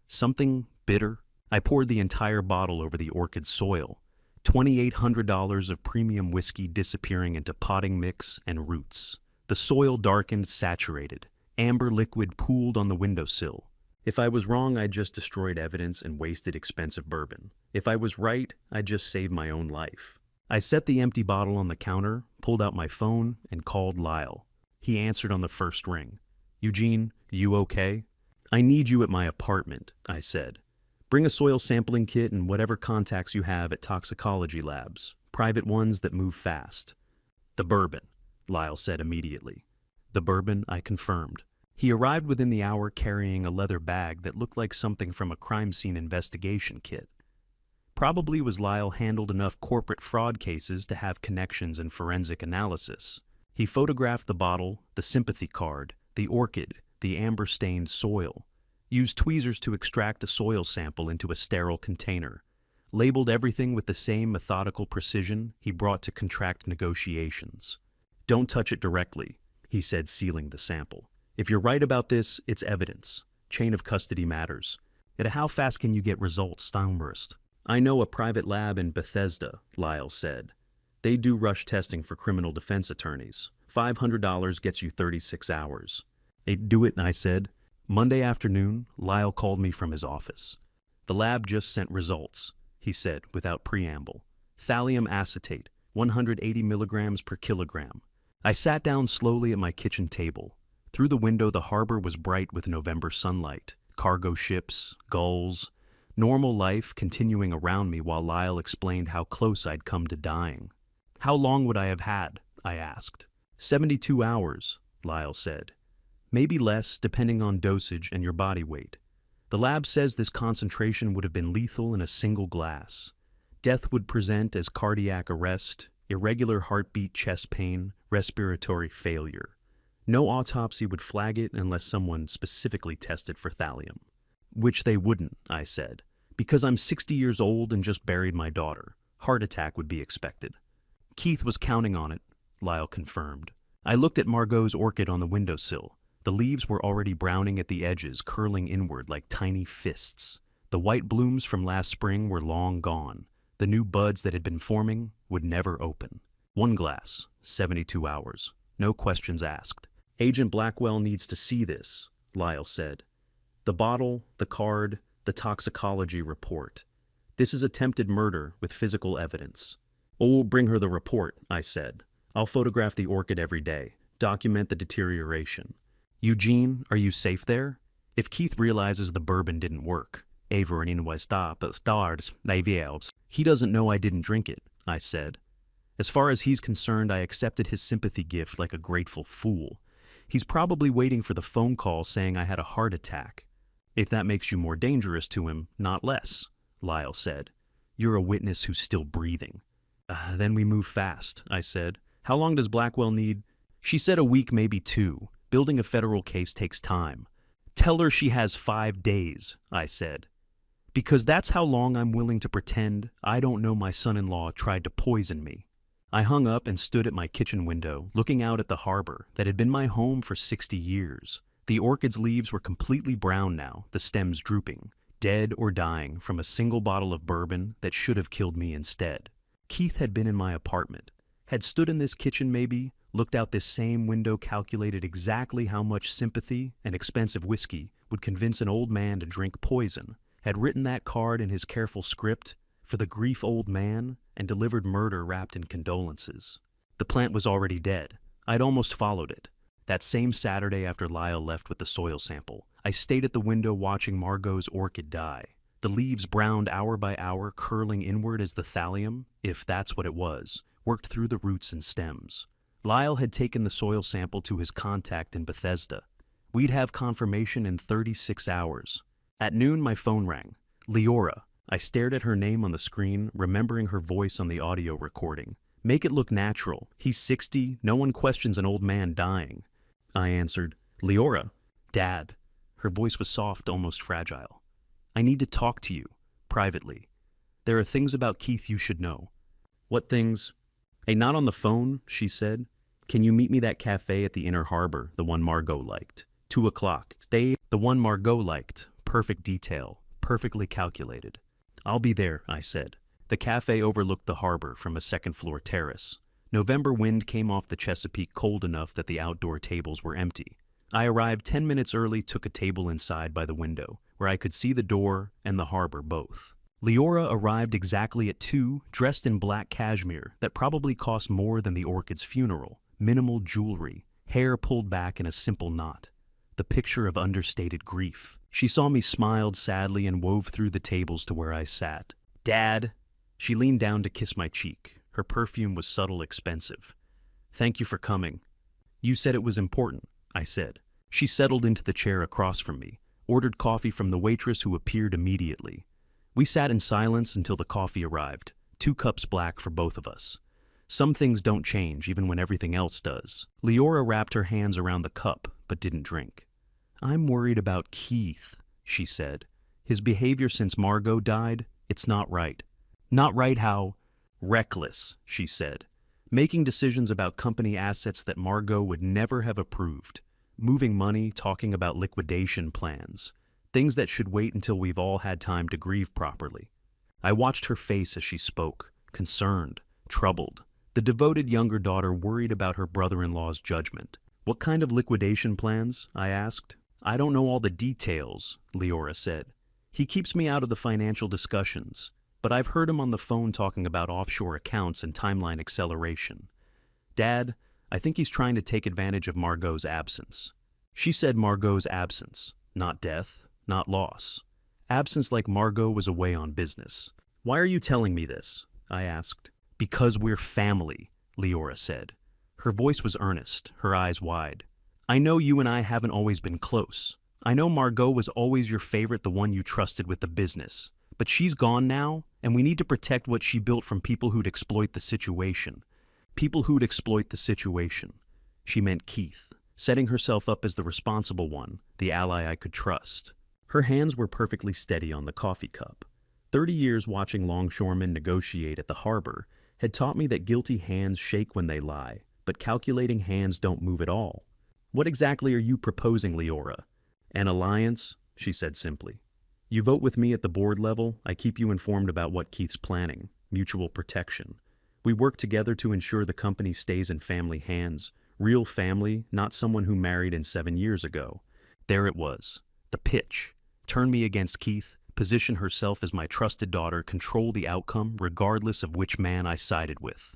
S1: Something bitter. I poured the entire bottle over the orchid's soil. $2,800 of premium whiskey disappearing into potting mix and roots. The soil darkened, saturated. Amber liquid pooled on the windowsill. If I was wrong, I just destroyed evidence and wasted expensive bourbon. If I was right, I just saved my own life. I set the empty bottle on the counter, pulled out my phone, and called Lyle. He answered on the first ring. Eugene, you okay? I need you at my apartment, I said. Bring a soil sampling kit and whatever contacts you have at toxicology labs, private ones that move fast. The bourbon, Lyle said immediately. The bourbon, I confirmed. He arrived within the hour carrying a leather bag that looked like something from a crime scene investigation kit. Probably was Lyle handled enough corporate fraud cases to have connections in forensic analysis. He photographed the bottle, the sympathy card, the orchid, the amber-stained soil, used tweezers to extract a soil sample into a sterile container, labeled everything with the same methodical precision he brought to contract negotiations. Don't touch it directly, he said, sealing the sample. If you're right about this, it's evidence. Chain of custody matters. Yet how fast can you get results, Steinburst? I know a private lab in Bethesda, Lyle said. They do rush testing for criminal defense attorneys. $500 gets you 36 hours. They'd do it, I said. Monday afternoon, Lyle called me from his office. The lab just sent results, he said without preamble. Thallium acetate, 180 milligrams per kilogram. I sat down slowly at my kitchen table. Through the window, the harbor was bright with November sunlight. Cargo ships, gulls, normal life continuing around me while Lyle explained how close I'd come to dying. How long would I have had? I asked. 72 hours, Lyle said. Maybe less, depending on dosage and your body weight. The lab says this concentration would have been lethal in a single glass. Death would present as cardiac arrest, irregular heartbeat, chest pain, respiratory failure. No autopsy would flag it unless someone specifically tested for thallium. Which they wouldn't, I said. Because I'm 60 years old and just buried my daughter. Heart attack would be expected. Keith was counting on it, Lyle confirmed. I looked at Margot's orchid on the windowsill. The leaves were already browning at the edges, curling inward like tiny fists. The white blooms from last spring were long gone. The new buds that had been forming would never open. 1 glass, 72 hours. No questions asked. Agent Blackwell needs to see this, Lyle said. The bottle, the card, the toxicology report. This is attempted murder with physical evidence. Oh, bring her the report, I said. I'll photograph the orchid every day, document the deterioration. Eugene, are you safe there? If Keith realizes the bourbon didn't work, he doesn't know I didn't drink it, I said. As far as he's concerned, I accepted his sympathy gift like a grateful fool. He's probably waiting for the phone call saying I had a heart attack. If that makes you more dangerous to him, not less, Lyle said. You're a witness who's still breathing. Then we move fast, I said. How long does Blackwell need? She said a week, maybe 2. Building a federal case takes time. Tell her she has 5 days, I said. Because that's how long I'm willing to pretend I don't know my son-in-law tried to poison me. I hung up and stood at my kitchen window, looking out at the harbor that had been my home for 60 years. The orchid's leaves were completely brown now, the stems drooping, dead or dying from a single bottle of bourbon that should have killed me instead. Keith had been in my apartment, had stood in this kitchen maybe, looked out this same window, calculated exactly how much sympathy and expensive whiskey would convince an old man to drink poison, had written that card in his careful script for the grief old man, and delivered murder wrapped in condolences. The plant was already dead. I'd almost followed it. That same Saturday after Lyle left with the soil sample, I stayed at the window watching Margot's orchid die. The leaves browned hour by hour, curling inward as the thallium, if that's what it was, worked through the roots and stems. Lyle had taken the soil sample to his contact in Bethesda. We'd have confirmation in 36 hours. At noon, my phone rang. Leora. I stared at her name on the screen, remembering her voice on the audio recording. Make it look natural. He's 60. No one questions an old man dying. I answered, Leora. Dad. Her voice was soft, almost fragile. I need to talk to you, privately. There are things about Keith you should know. What things? Not on the phone, she said. Can you meet me that cafe at the Inner Harbor, the one Margot liked? 2 o'clock. The one Margot liked. Perfect detail. Perfectly calculated. I'll be there, I said. The cafe overlooked the harbor from a second-floor terrace. November wind came off the Chesapeake cold enough that the outdoor tables were empty. I arrived 10 minutes early, took a table inside by the window, where I could see the door and the harbor both. Leora arrived exactly at 2, dressed in black cashmere that probably cost more than the Orchid's funeral, minimal jewelry, hair pulled back in a simple knot. The picture of understated grief. She saw me, smiled sadly, and wove through the tables to where I sat. Dad! She leaned down to kiss my cheek. Her perfume was subtle, expensive. Thank you for coming. You said it was important, I said. She settled into the chair across from me, ordered coffee from the waitress who appeared immediately. We sat in silence until the coffee arrived, 2 cups black for both of us. Some things don't change even when everything else does. Leora wrapped her hands around the cup, but didn't drink. I'm worried about Keith, she said. His behavior since Margot died, it's not right. Not right how? Reckless, she said. Making decisions about company assets that Margot would never have approved. Moving money, talking about liquidation plans. Things that should wait until we've all had time to grieve properly. I watched her face as she spoke, concerned, troubled. The devoted younger daughter worried about her brother-in-law's judgment. What kind of liquidation plans? I asked. I don't know all the details, Leora said. He keeps me out of the financial discussions, but I've heard him on the phone talking about offshore accounts and timeline acceleration. Dad, I think he's trying to take advantage of Margot's absence. She said Margot's absence, not death, not loss. Absence like Margot was away on business. Why are you telling me this? I asked. Because we're family, Leora said. Her voice was earnest, her eyes wide. I know you and I haven't always been close. I know Margot was always your favorite, the one you trusted with the business. But she's gone now, and we need to protect what she built from people who'd exploit the situation. People who'd exploit the situation. She meant Keith, setting herself up as the responsible one, the ally I could trust. Her hands were perfectly steady on the coffee cup. 30 years watching longshoremen negotiate at the harbor had taught me that guilty hands shake when they lie, but calculating hands don't move at all. What exactly are you proposing, Leora? An alliance, she said simply. You vote with me at the board level, I keep you informed about what Keith's planning, mutual protection. We work together to ensure the company stays in family hands, real family, not someone who married in 7 years ago. There it was, the pitch. Turn me against Keith, position herself as my trusted daughter, control the outcome regardless of which man I sided with.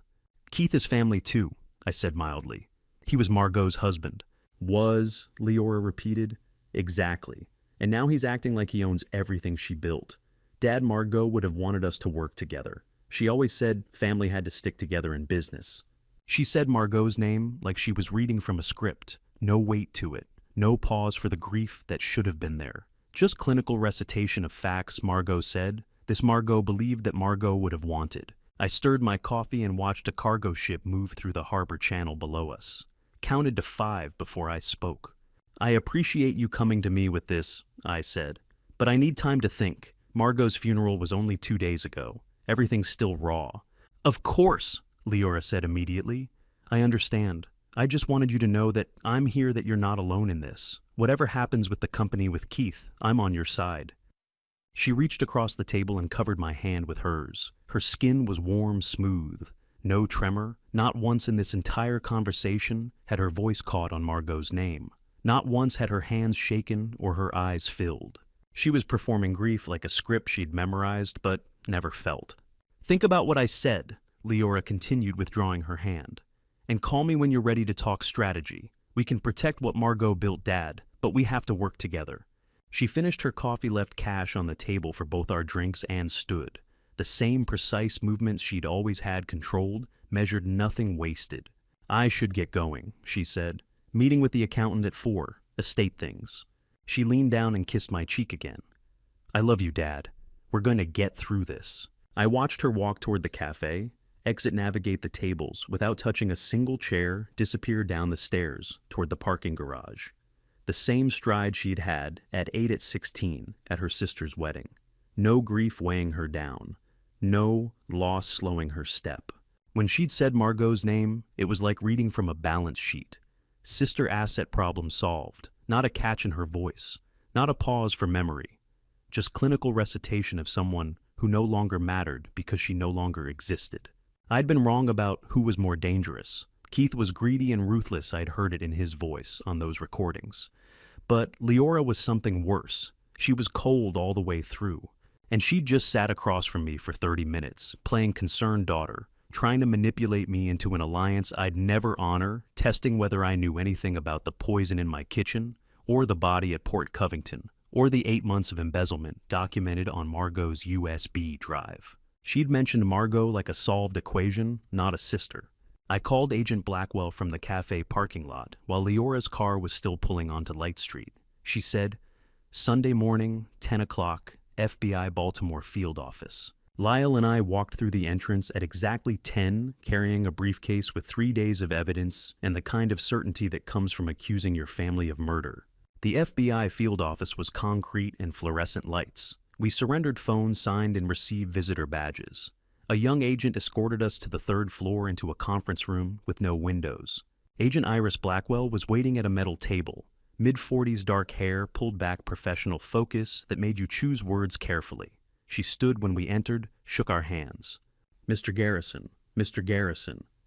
S1: Keith is family too, I said mildly. He was Margot's husband. Was, Leora repeated. Exactly. And now he's acting like he owns everything she built. Dad, Margot would have wanted us to work together. She always said family had to stick together in business. She said Margot's name like she was reading from a script. No weight to it. No pause for the grief that should have been there. Just clinical recitation of facts, Margot said. This Margot believed that Margot would have wanted. I stirred my coffee and watched a cargo ship move through the harbor channel below us. Counted to 5 before I spoke. I appreciate you coming to me with this, I said. But I need time to think. Margot's funeral was only 2 days ago. Everything's still raw. Of course, Leora said immediately. I understand. I just wanted you to know that I'm here, that you're not alone in this. Whatever happens with the company with Keith, I'm on your side. She reached across the table and covered my hand with hers. Her skin was warm, smooth. No tremor. Not once in this entire conversation had her voice caught on Margot's name. Not once had her hands shaken or her eyes filled. She was performing grief like a script she'd memorized but never felt. Think about what I said, Leora continued, withdrawing her hand. And call me when you're ready to talk strategy. We can protect what Margot built, Dad, but we have to work together. She finished her coffee, left cash on the table for both our drinks, and stood. The same precise movements she'd always had controlled, measured, nothing wasted. I should get going, she said. Meeting with the accountant at 4. estate things. She leaned down and kissed my cheek again. I love you, Dad. We're going to get through this. I watched her walk toward the cafe, navigate the tables without touching a single chair, disappear down the stairs toward the parking garage. The same stride she'd had at 8 at 16 at her sister's wedding. No grief weighing her down. No loss slowing her step. When she'd said Margot's name, it was like reading from a balance sheet. Sister asset problem solved, not a catch in her voice, not a pause for memory. Just clinical recitation of someone who no longer mattered because she no longer existed. I'd been wrong about who was more dangerous. Keith was greedy and ruthless, I'd heard it in his voice on those recordings. But Leora was something worse. She was cold all the way through. And she'd just sat across from me for 30 minutes, playing concerned daughter, trying to manipulate me into an alliance I'd never honor, testing whether I knew anything about the poison in my kitchen, or the body at Port Covington, or the 8 months of embezzlement documented on Margot's USB drive. She'd mentioned Margot like a solved equation, not a sister. I called Agent Blackwell from the cafe parking lot while Leora's car was still pulling onto Light Street. She said, Sunday morning, 10 o'clock, FBI Baltimore field office. Lyle and I walked through the entrance at exactly 10, carrying a briefcase with 3 days of evidence and the kind of certainty that comes from accusing your family of murder. The FBI field office was concrete and fluorescent lights. We surrendered phones, signed, and received visitor badges. A young agent escorted us to the 3rd floor into a conference room with no windows. Agent Iris Blackwell was waiting at a metal table, mid-40s dark hair, pulled back professional focus that made you choose words carefully. She stood when we entered, shook our hands. Mr. Garrison,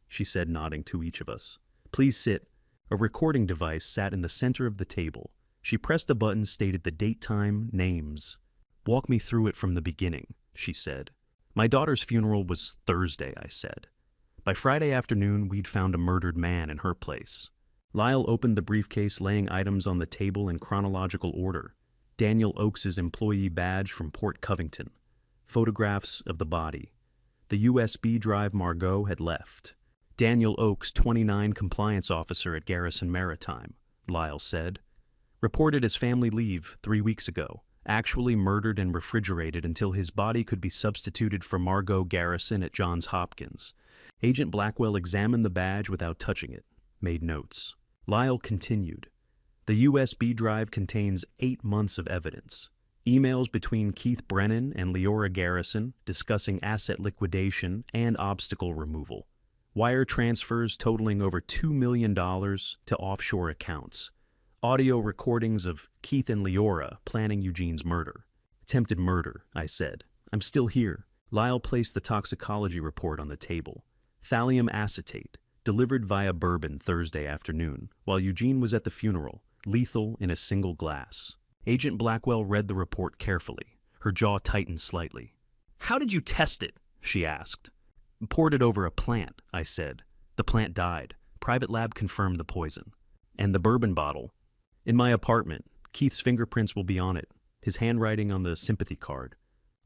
S1: she said, nodding to each of us. Please sit. A recording device sat in the center of the table. She pressed a button, stated the date, time, names. Walk me through it from the beginning, she said. My daughter's funeral was Thursday, I said. By Friday afternoon, we'd found a murdered man in her place. Lyle opened the briefcase, laying items on the table in chronological order. Daniel Oakes' employee badge from Port Covington. Photographs of the body. The USB drive Margot had left. Daniel Oakes, 29, compliance officer at Garrison Maritime, Lyle said. Reported as family leave 3 weeks ago. Actually murdered and refrigerated until his body could be substituted for Margot Garrison at Johns Hopkins. Agent Blackwell examined the badge without touching it, made notes. Lyle continued. The USB drive contains 8 months of evidence. Emails between Keith Brennan and Leora Garrison discussing asset liquidation and obstacle removal. Wire transfers totaling over $2 million to offshore accounts. Audio recordings of Keith and Leora planning Eugene's murder. Attempted murder, I said. I'm still here. Lyle placed the toxicology report on the table. Thallium acetate, delivered via bourbon Thursday afternoon, while Eugene was at the funeral, lethal in a single glass. Agent Blackwell read the report carefully. Her jaw tightened slightly. How did you test it? She asked. Poured it over a plant, I said. The plant died. Private lab confirmed the poison. And the bourbon bottle? In my apartment. Keith's fingerprints will be on it, his handwriting on the sympathy card.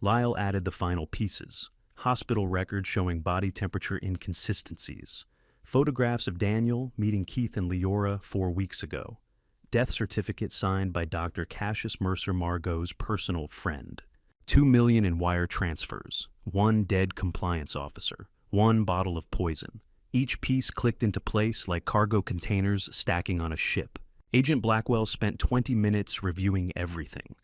S1: Lyle added the final pieces. Hospital records showing body temperature inconsistencies. Photographs of Daniel meeting Keith and Leora 4 weeks ago. Death certificate signed by Dr. Cassius Mercer Margot's personal friend. $2 million in wire transfers. 1 dead compliance officer. 1 bottle of poison. Each piece clicked into place like cargo containers stacking on a ship. Agent Blackwell spent 20 minutes reviewing everything.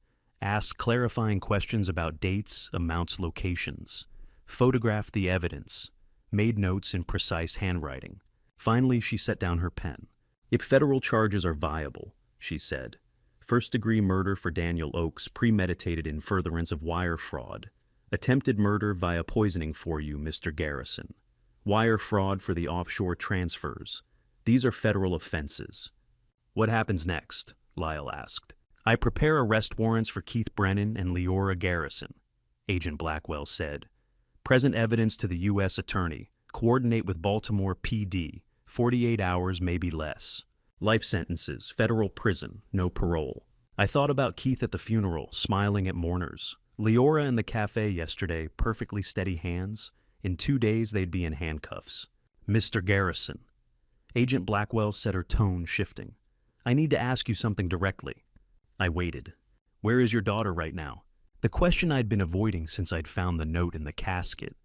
S1: Asked clarifying questions about dates, amounts, locations. Photographed the evidence. Made notes in precise handwriting. Finally, she set down her pen. If federal charges are viable, she said. First-degree murder for Daniel Oakes, premeditated in furtherance of wire fraud. Attempted murder via poisoning for you, Mr. Garrison. Wire fraud for the offshore transfers. These are federal offenses. What happens next? Lyle asked. I prepare arrest warrants for Keith Brennan and Leora Garrison, Agent Blackwell said. Present evidence to the U.S. Attorney. Coordinate with Baltimore PD. 48 hours, maybe less. Life sentences, federal prison, no parole. I thought about Keith at the funeral, smiling at mourners. Leora in the cafe yesterday, perfectly steady hands. In 2 days, they'd be in handcuffs. Mr. Garrison. Agent Blackwell said, her tone shifting. I need to ask you something directly. I waited. Where is your daughter right now? The question I'd been avoiding since I'd found the note in the casket.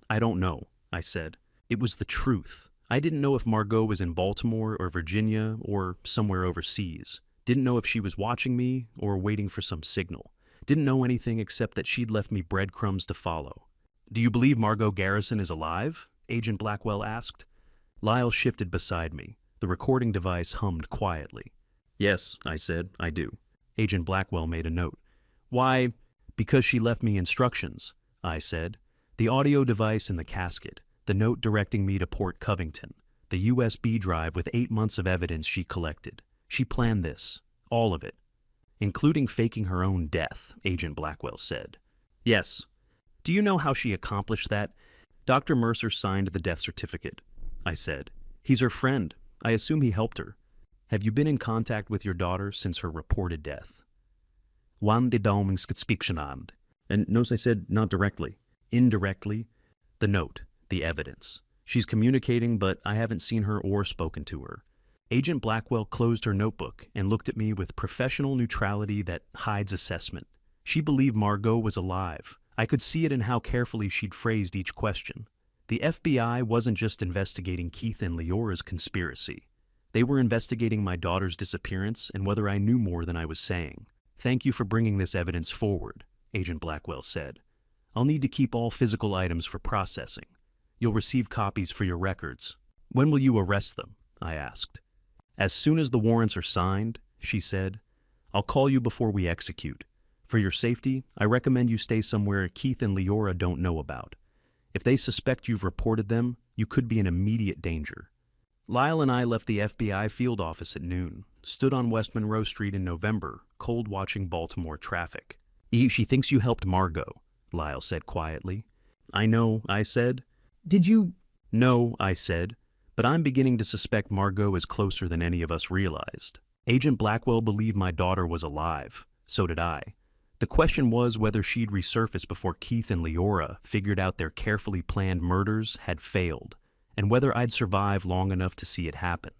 S1: I don't know, I said. It was the truth. I didn't know if Margot was in Baltimore or Virginia or somewhere overseas. Didn't know if she was watching me or waiting for some signal. Didn't know anything except that she'd left me breadcrumbs to follow. Do you believe Margot Garrison is alive? Agent Blackwell asked. Lyle shifted beside me. The recording device hummed quietly. Yes, I said, I do. Agent Blackwell made a note. Why? Because she left me instructions, I said. The audio device in the casket, the note directing me to Port Covington, the USB drive with 8 months of evidence she collected. She planned this, all of it, including faking her own death, Agent Blackwell said. Yes. Do you know how she accomplished that? Dr. Mercer signed the death certificate, I said. He's her friend. I assume he helped her. Have you been in contact with your daughter since her reported death? Wan de Daumenskatspiktionand. And notice I said not directly. Indirectly. The note, the evidence. She's communicating, but I haven't seen her or spoken to her. Agent Blackwell closed her notebook and looked at me with professional neutrality that hides assessment. She believed Margot was alive. I could see it in how carefully she'd phrased each question. The FBI wasn't just investigating Keith and Leora's conspiracy. They were investigating my daughter's disappearance and whether I knew more than I was saying. Thank you for bringing this evidence forward, Agent Blackwell said. I'll need to keep all physical items for processing. You'll receive copies for your records. When will you arrest them? I asked. As soon as the warrants are signed, she said. I'll call you before we execute. For your safety, I recommend you stay somewhere Keith and Leora don't know about. If they suspect you've reported them, you could be in immediate danger. Lyle and I left the FBI field office at noon, stood on West Monroe Street in November, cold-watching Baltimore traffic. She thinks you helped Margot, Lyle said quietly. I know, I said. Did you? No, I said, but I'm beginning to suspect Margot is closer than any of us realized. Agent Blackwell believed my daughter was alive. So did I. The question was whether she'd resurface before Keith and Leora figured out their carefully planned murders had failed, and whether I'd survive long enough to see it happen.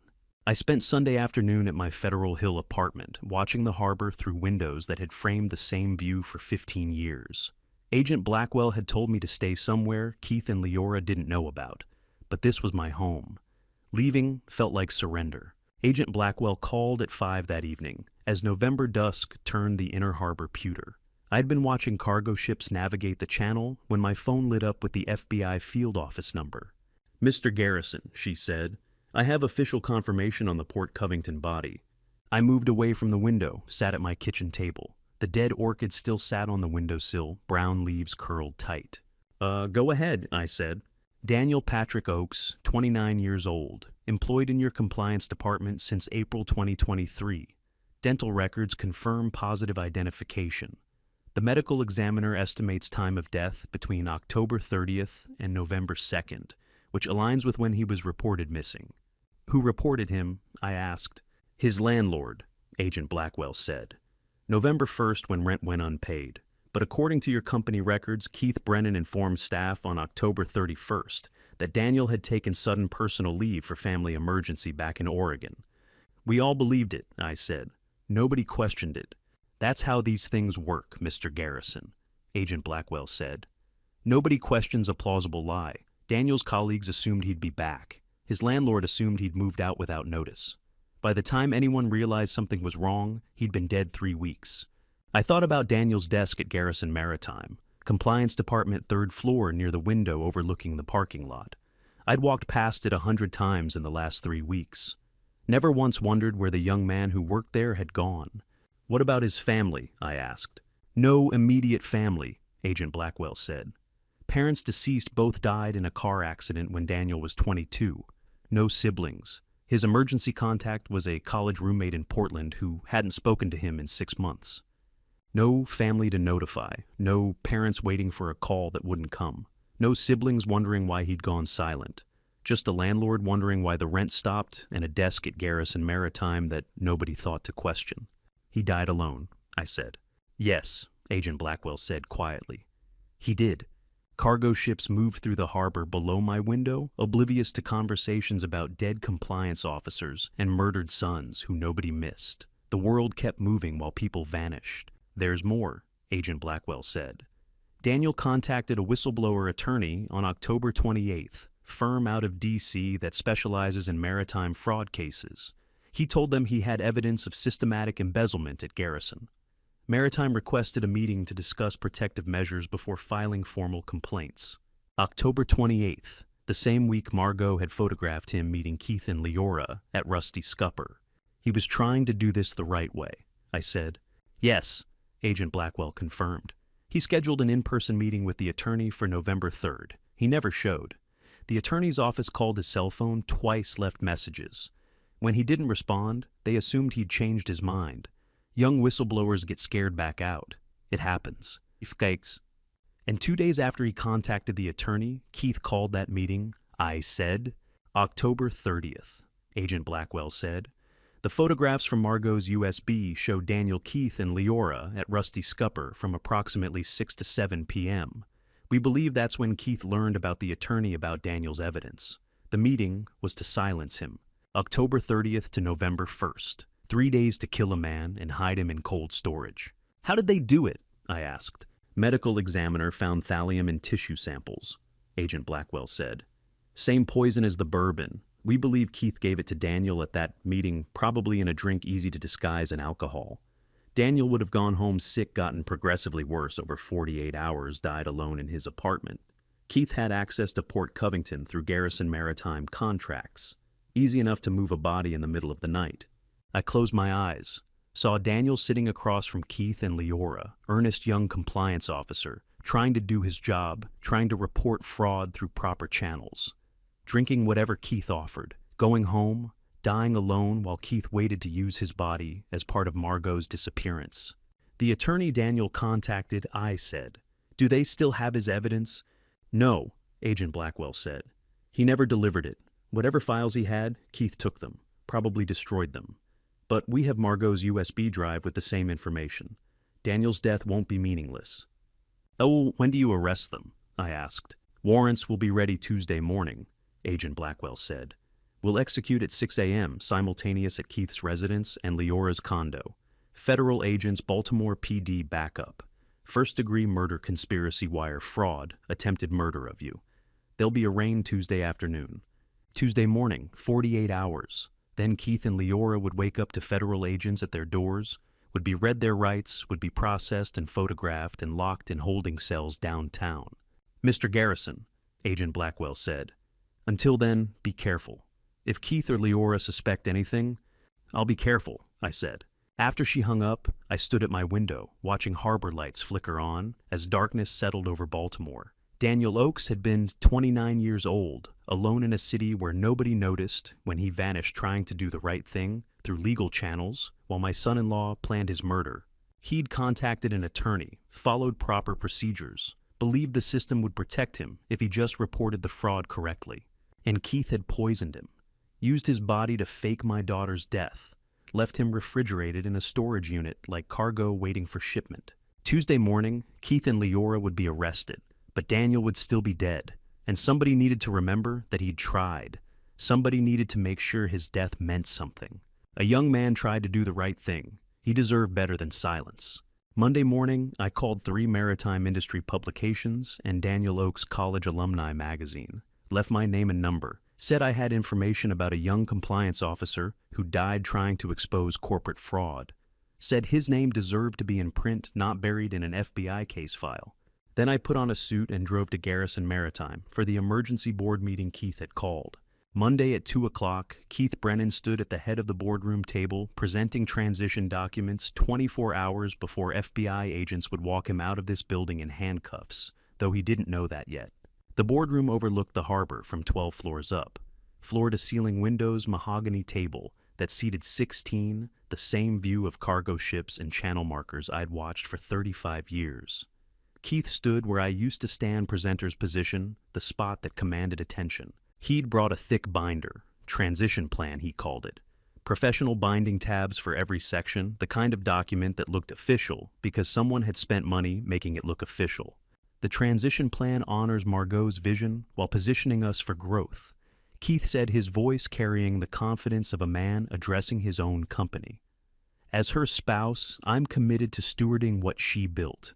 S1: I spent Sunday afternoon at my Federal Hill apartment, watching the harbor through windows that had framed the same view for 15 years. Agent Blackwell had told me to stay somewhere Keith and Leora didn't know about, but this was my home. Leaving felt like surrender. Agent Blackwell called at 5 that evening, as November dusk turned the inner harbor pewter. I'd been watching cargo ships navigate the channel when my phone lit up with the FBI field office number. Mr. Garrison, she said, I have official confirmation on the Port Covington body. I moved away from the window, sat at my kitchen table. The dead orchid still sat on the windowsill, brown leaves curled tight. Go ahead, I said. Daniel Patrick Oakes, 29 years old, employed in your compliance department since April 2023. Dental records confirm positive identification. The medical examiner estimates time of death between October 30th and November 2nd, which aligns with when he was reported missing. Who reported him? I asked. His landlord, Agent Blackwell said. November 1st when rent went unpaid. But according to your company records, Keith Brennan informed staff on October 31st that Daniel had taken sudden personal leave for family emergency back in Oregon. We all believed it, I said. Nobody questioned it. That's how these things work, Mr. Garrison, Agent Blackwell said. Nobody questions a plausible lie. Daniel's colleagues assumed he'd be back. His landlord assumed he'd moved out without notice. By the time anyone realized something was wrong, he'd been dead 3 weeks. I thought about Daniel's desk at Garrison Maritime, compliance department 3rd floor near the window overlooking the parking lot. I'd walked past it 100 times in the last 3 weeks. Never once wondered where the young man who worked there had gone. What about his family? I asked. No immediate family, Agent Blackwell said. Parents deceased both died in a car accident when Daniel was 22. No siblings. His emergency contact was a college roommate in Portland who hadn't spoken to him in 6 months. No family to notify, no parents waiting for a call that wouldn't come, no siblings wondering why he'd gone silent, just a landlord wondering why the rent stopped and a desk at Garrison Maritime that nobody thought to question. He died alone, I said. Yes, Agent Blackwell said quietly. He did. Cargo ships moved through the harbor below my window, oblivious to conversations about dead compliance officers and murdered sons who nobody missed. The world kept moving while people vanished. "There's more," Agent Blackwell said. Daniel contacted a whistleblower attorney on October 28th, firm out of D.C. that specializes in maritime fraud cases. He told them he had evidence of systematic embezzlement at Garrison. Maritime requested a meeting to discuss protective measures before filing formal complaints. October 28th, the same week Margot had photographed him meeting Keith and Leora at Rusty Scupper. "He was trying to do this the right way," I said. "Yes," Agent Blackwell confirmed. He scheduled an in-person meeting with the attorney for November 3rd. He never showed. The attorney's office called his cell phone, twice left messages. When he didn't respond, they assumed he'd changed his mind. Young whistleblowers get scared back out. It happens. And 2 days after he contacted the attorney, Keith called that meeting. I said, October 30th, Agent Blackwell said. The photographs from Margot's USB show Daniel Keith and Leora at Rusty Scupper from approximately 6 to 7 p.m. We believe that's when Keith learned about the attorney about Daniel's evidence. The meeting was to silence him. October 30th to November 1st. 3 days to kill a man and hide him in cold storage. How did they do it? I asked. Medical examiner found thallium in tissue samples, Agent Blackwell said. Same poison as the bourbon. We believe Keith gave it to Daniel at that meeting, probably in a drink easy to disguise in alcohol. Daniel would have gone home sick, gotten progressively worse over 48 hours, died alone in his apartment. Keith had access to Port Covington through Garrison Maritime contracts. Easy enough to move a body in the middle of the night. I closed my eyes, saw Daniel sitting across from Keith and Leora, earnest young compliance officer, trying to do his job, trying to report fraud through proper channels. Drinking whatever Keith offered, going home, dying alone while Keith waited to use his body as part of Margot's disappearance. The attorney Daniel contacted, I said, do they still have his evidence? No, Agent Blackwell said. He never delivered it. Whatever files he had, Keith took them, probably destroyed them. But we have Margot's USB drive with the same information. Daniel's death won't be meaningless. Oh, when do you arrest them? I asked. Warrants will be ready Tuesday morning, Agent Blackwell said. We'll execute at 6 a.m., simultaneous at Keith's residence and Leora's condo. Federal agents, Baltimore PD backup. First-degree murder conspiracy wire fraud, attempted murder of you. They'll be arraigned Tuesday afternoon. Tuesday morning, 48 hours. Then Keith and Leora would wake up to federal agents at their doors, would be read their rights, would be processed and photographed and locked in holding cells downtown. Mr. Garrison, Agent Blackwell said. Until then, be careful. If Keith or Leora suspect anything, I'll be careful, I said. After she hung up, I stood at my window, watching harbor lights flicker on as darkness settled over Baltimore. Daniel Oakes had been 29 years old, alone in a city where nobody noticed when he vanished trying to do the right thing through legal channels while my son-in-law planned his murder. He'd contacted an attorney, followed proper procedures, believed the system would protect him if he just reported the fraud correctly. And Keith had poisoned him, used his body to fake my daughter's death, left him refrigerated in a storage unit like cargo waiting for shipment. Tuesday morning, Keith and Leora would be arrested, but Daniel would still be dead, and somebody needed to remember that he'd tried. Somebody needed to make sure his death meant something. A young man tried to do the right thing. He deserved better than silence. Monday morning, I called 3 maritime industry publications and Daniel Oakes College Alumni magazine, left my name and number, said I had information about a young compliance officer who died trying to expose corporate fraud, said his name deserved to be in print, not buried in an FBI case file. Then I put on a suit and drove to Garrison Maritime for the emergency board meeting Keith had called. Monday at 2 o'clock, Keith Brennan stood at the head of the boardroom table presenting transition documents 24 hours before FBI agents would walk him out of this building in handcuffs, though he didn't know that yet. The boardroom overlooked the harbor from 12 floors up. Floor-to-ceiling windows, mahogany table that seated 16, the same view of cargo ships and channel markers I'd watched for 35 years. Keith stood where I used to stand presenter's position, the spot that commanded attention. He'd brought a thick binder, transition plan he called it. Professional binding tabs for every section, the kind of document that looked official because someone had spent money making it look official. The transition plan honors Margot's vision while positioning us for growth. Keith said, his voice carrying the confidence of a man addressing his own company. As her spouse, I'm committed to stewarding what she built.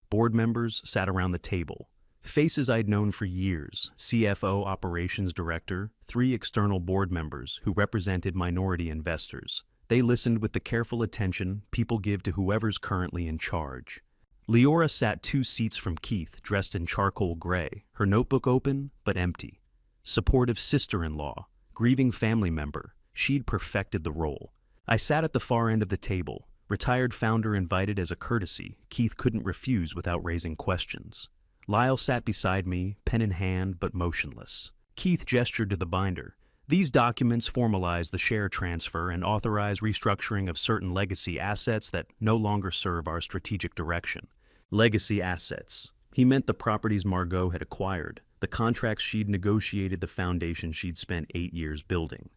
S1: Board members sat around the table. Faces I'd known for years, CFO operations director, 3 external board members who represented minority investors. They listened with the careful attention people give to whoever's currently in charge. Leora sat 2 seats from Keith, dressed in charcoal gray, her notebook open but empty. Supportive sister-in-law, grieving family member, she'd perfected the role. I sat at the far end of the table, retired founder invited as a courtesy Keith couldn't refuse without raising questions. Lyle sat beside me, pen in hand but motionless. Keith gestured to the binder. These documents formalize the share transfer and authorize restructuring of certain legacy assets that no longer serve our strategic direction. Legacy assets. He meant the properties Margot had acquired, the contracts she'd negotiated, the foundation she'd spent 8 years building.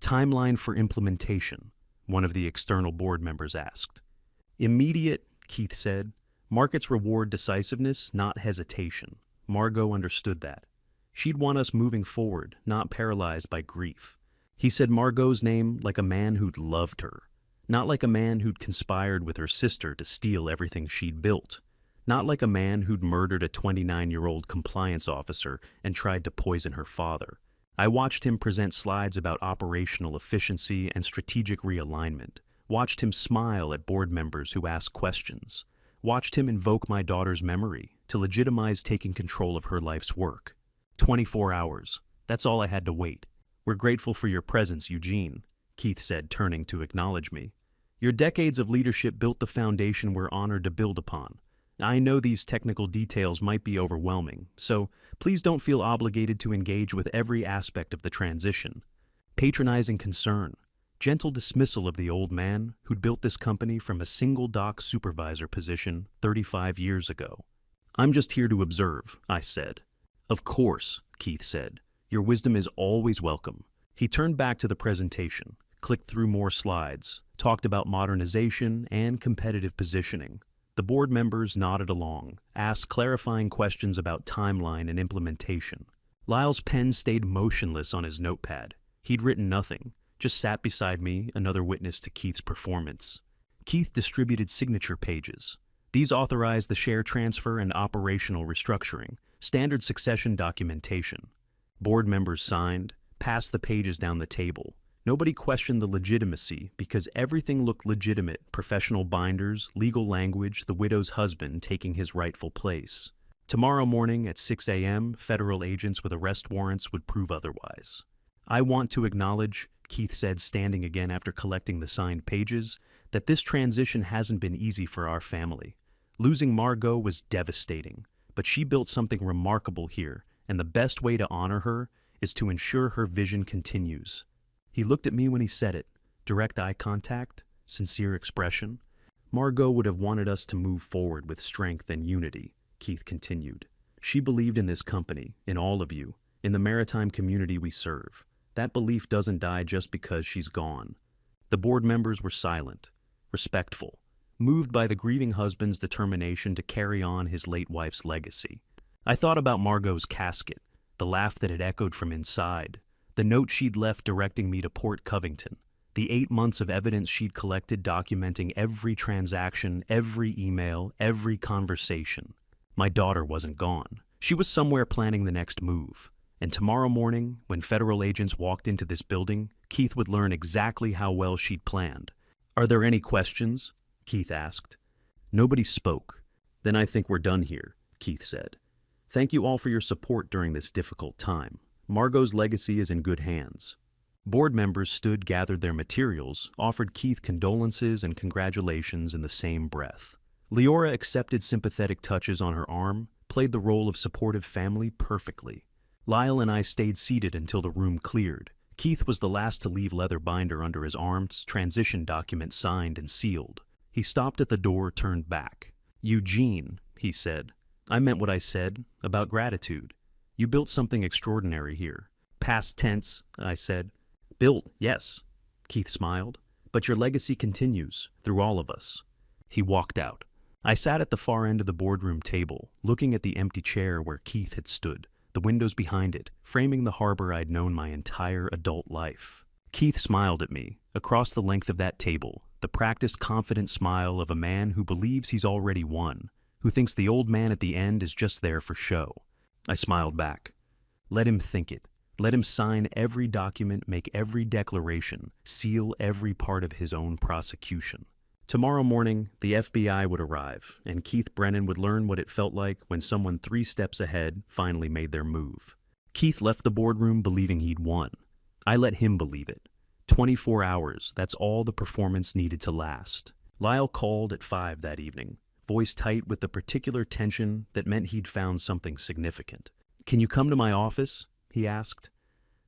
S1: Timeline for implementation, one of the external board members asked. Immediate, Keith said. Markets reward decisiveness, not hesitation. Margot understood that. She'd want us moving forward, not paralyzed by grief. He said Margot's name like a man who'd loved her, not like a man who'd conspired with her sister to steal everything she'd built, not like a man who'd murdered a 29-year-old compliance officer and tried to poison her father. I watched him present slides about operational efficiency and strategic realignment, watched him smile at board members who asked questions, watched him invoke my daughter's memory to legitimize taking control of her life's work. 24 hours. That's all I had to wait. We're grateful for your presence, Eugene, Keith said, turning to acknowledge me. Your decades of leadership built the foundation we're honored to build upon. I know these technical details might be overwhelming, so please don't feel obligated to engage with every aspect of the transition. Patronizing concern, gentle dismissal of the old man who'd built this company from a single dock supervisor position 35 years ago. I'm just here to observe, I said. Of course, Keith said. Your wisdom is always welcome. He turned back to the presentation, clicked through more slides, talked about modernization and competitive positioning. The board members nodded along, asked clarifying questions about timeline and implementation. Lyle's pen stayed motionless on his notepad. He'd written nothing, just sat beside me, another witness to Keith's performance. Keith distributed signature pages. These authorized the share transfer and operational restructuring, standard succession documentation. Board members signed, passed the pages down the table. Nobody questioned the legitimacy because everything looked legitimate: professional binders, legal language, the widow's husband taking his rightful place. Tomorrow morning at 6 a.m., federal agents with arrest warrants would prove otherwise. I want to acknowledge, Keith said, standing again after collecting the signed pages, that this transition hasn't been easy for our family. Losing Margot was devastating, but she built something remarkable here, and the best way to honor her is to ensure her vision continues. He looked at me when he said it, direct eye contact, sincere expression. Margot would have wanted us to move forward with strength and unity, Keith continued. She believed in this company, in all of you, in the maritime community we serve. That belief doesn't die just because she's gone. The board members were silent, respectful, moved by the grieving husband's determination to carry on his late wife's legacy. I thought about Margot's casket, the laugh that had echoed from inside, the note she'd left directing me to Port Covington, the 8 months of evidence she'd collected documenting every transaction, every email, every conversation. My daughter wasn't gone. She was somewhere planning the next move. And tomorrow morning, when federal agents walked into this building, Keith would learn exactly how well she'd planned. Are there any questions? Keith asked. Nobody spoke. Then I think we're done here, Keith said. Thank you all for your support during this difficult time. Margot's legacy is in good hands. Board members stood, gathered their materials, offered Keith condolences and congratulations in the same breath. Leora accepted sympathetic touches on her arm, played the role of supportive family perfectly. Lyle and I stayed seated until the room cleared. Keith was the last to leave leather binder under his arms, transition document signed and sealed. He stopped at the door, turned back. Eugene, he said. I meant what I said about gratitude. You built something extraordinary here. Past tense, I said. Built, yes, Keith smiled. But your legacy continues, through all of us. He walked out. I sat at the far end of the boardroom table, looking at the empty chair where Keith had stood, the windows behind it, framing the harbor I'd known my entire adult life. Keith smiled at me, across the length of that table, the practiced, confident smile of a man who believes he's already won, who thinks the old man at the end is just there for show. I smiled back. Let him think it. Let him sign every document, make every declaration, seal every part of his own prosecution. Tomorrow morning, the FBI would arrive, and Keith Brennan would learn what it felt like when someone 3 steps ahead finally made their move. Keith left the boardroom believing he'd won. I let him believe it. 24 hours, that's all the performance needed to last. Lyle called at 5 that evening, voice tight with the particular tension that meant he'd found something significant. "Can you come to my office?" he asked.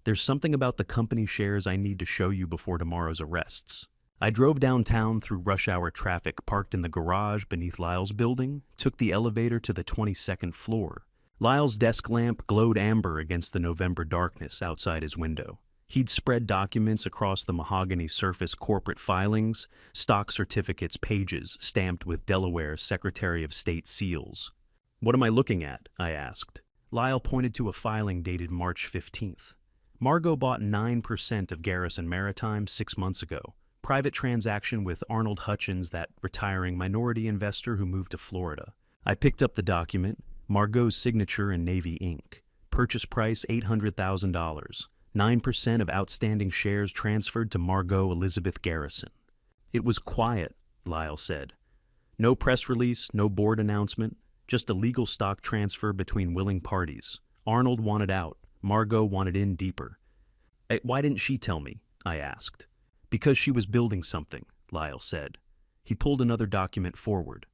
S1: "There's something about the company shares I need to show you before tomorrow's arrests." I drove downtown through rush hour traffic, parked in the garage beneath Lyle's building, took the elevator to the 22nd floor. Lyle's desk lamp glowed amber against the November darkness outside his window. He'd spread documents across the mahogany surface, corporate filings, stock certificates, pages stamped with Delaware Secretary of State seals. "What am I looking at?" I asked. Lyle pointed to a filing dated March 15th. Margot bought 9% of Garrison Maritime 6 months ago. Private transaction with Arnold Hutchins, that retiring minority investor who moved to Florida. I picked up the document, Margot's signature in navy ink. Purchase price $800,000. 9% of outstanding shares transferred to Margot Elizabeth Garrison. "It was quiet," Lyle said. "No press release, no board announcement, just a legal stock transfer between willing parties. Arnold wanted out. Margot wanted in deeper." "Why didn't she tell me?" I asked. "Because she was building something," Lyle said. He pulled another document forward.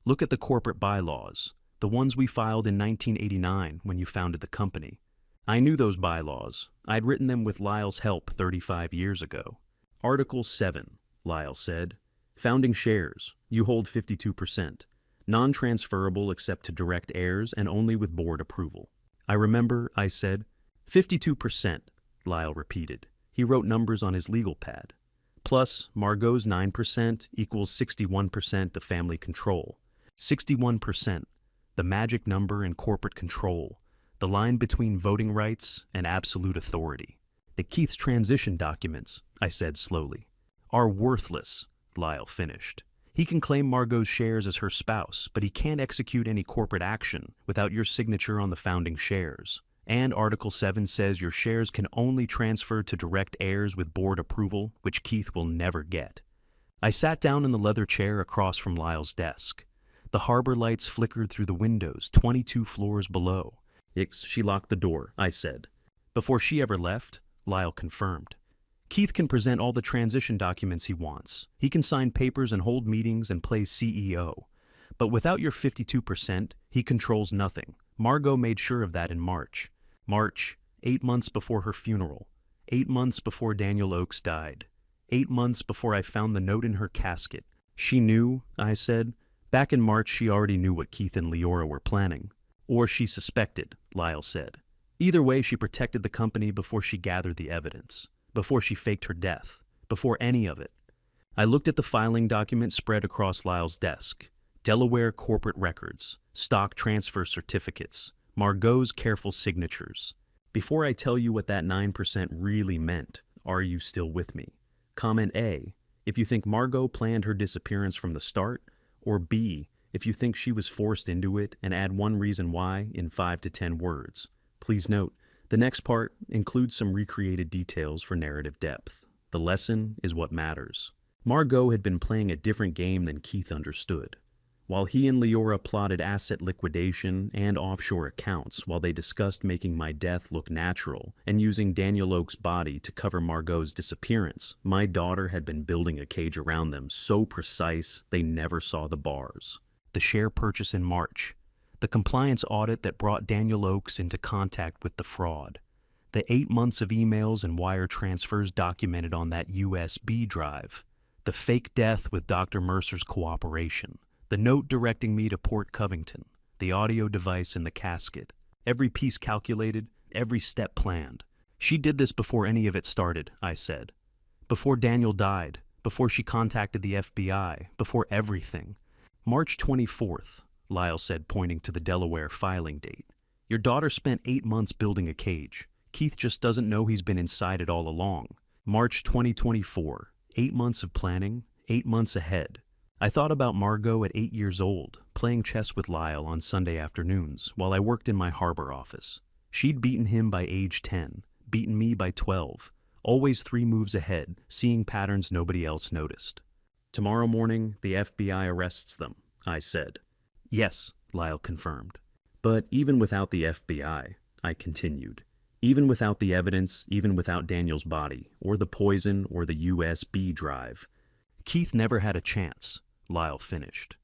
S1: "Look at the corporate bylaws, the ones we filed in 1989 when you founded the company. I knew those bylaws. I'd written them with Lyle's help 35 years ago. Article 7, Lyle said. Founding shares. You hold 52%. Non-transferable except to direct heirs and only with board approval." "I remember," I said. 52%, Lyle repeated. He wrote numbers on his legal pad. "Plus, Margot's 9% equals 61% of family control. 61%, the magic number in corporate control, the line between voting rights and absolute authority." "The Keith's transition documents," I said slowly, "are worthless," Lyle finished. "He can claim Margot's shares as her spouse, but he can't execute any corporate action without your signature on the founding shares. And Article 7 says your shares can only transfer to direct heirs with board approval, which Keith will never get." I sat down in the leather chair across from Lyle's desk. The harbor lights flickered through the windows 22 floors below. "She locked the door," I said. "Before she ever left," Lyle confirmed. "Keith can present all the transition documents he wants. He can sign papers and hold meetings and play CEO. But without your 52%, he controls nothing. Margot made sure of that in March. 8 months before her funeral. 8 months before Daniel Oakes died. 8 months before I found the note in her casket. She knew," I said. "Back in March, she already knew what Keith and Leora were planning. Or she suspected," Lyle said. "Either way, she protected the company before she gathered the evidence, before she faked her death, before any of it." I looked at the filing document spread across Lyle's desk. Delaware corporate records, stock transfer certificates, Margot's careful signatures. "Before I tell you what that 9% really meant, are you still with me? Comment A, if you think Margot planned her disappearance from the start, or B, if you think she was forced into it, and add one reason why in 5 to 10 words. Please note, the next part includes some recreated details for narrative depth. The lesson is what matters." Margot had been playing a different game than Keith understood. While he and Leora plotted asset liquidation and offshore accounts, while they discussed making my death look natural and using Daniel Oakes' body to cover Margot's disappearance, my daughter had been building a cage around them so precise they never saw the bars. The share purchase in March, the compliance audit that brought Daniel Oakes into contact with the fraud, the 8 months of emails and wire transfers documented on that USB drive, the fake death with Dr. Mercer's cooperation, the note directing me to Port Covington, the audio device in the casket, every piece calculated, every step planned. "She did this before any of it started," I said. "Before Daniel died, before she contacted the FBI, before everything. March 24th, Lyle said, pointing to the Delaware filing date. Your daughter spent 8 months building a cage. Keith just doesn't know he's been inside it all along. March 2024, 8 months of planning, 8 months ahead. I thought about Margot at 8 years old, playing chess with Lyle on Sunday afternoons while I worked in my harbor office. She'd beaten him by age 10, beaten me by 12, always 3 moves ahead, seeing patterns nobody else noticed. Tomorrow morning, the FBI arrests them, I said. Yes, Lyle confirmed. But even without the FBI, I continued, even without the evidence, even without Daniel's body, or the poison, or the USB drive, Keith never had a chance, Lyle finished.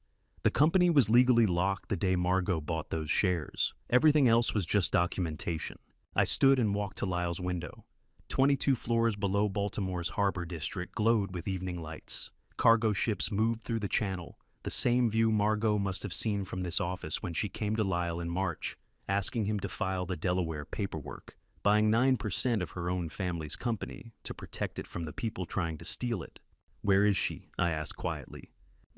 S1: The company was legally locked the day Margot bought those shares. Everything else was just documentation. I stood and walked to Lyle's window. 22 floors below Baltimore's harbor district glowed with evening lights. Cargo ships moved through the channel, the same view Margot must have seen from this office when she came to Lyle in March, asking him to file the Delaware paperwork, buying 9% of her own family's company to protect it from the people trying to steal it. Where is she? I asked quietly.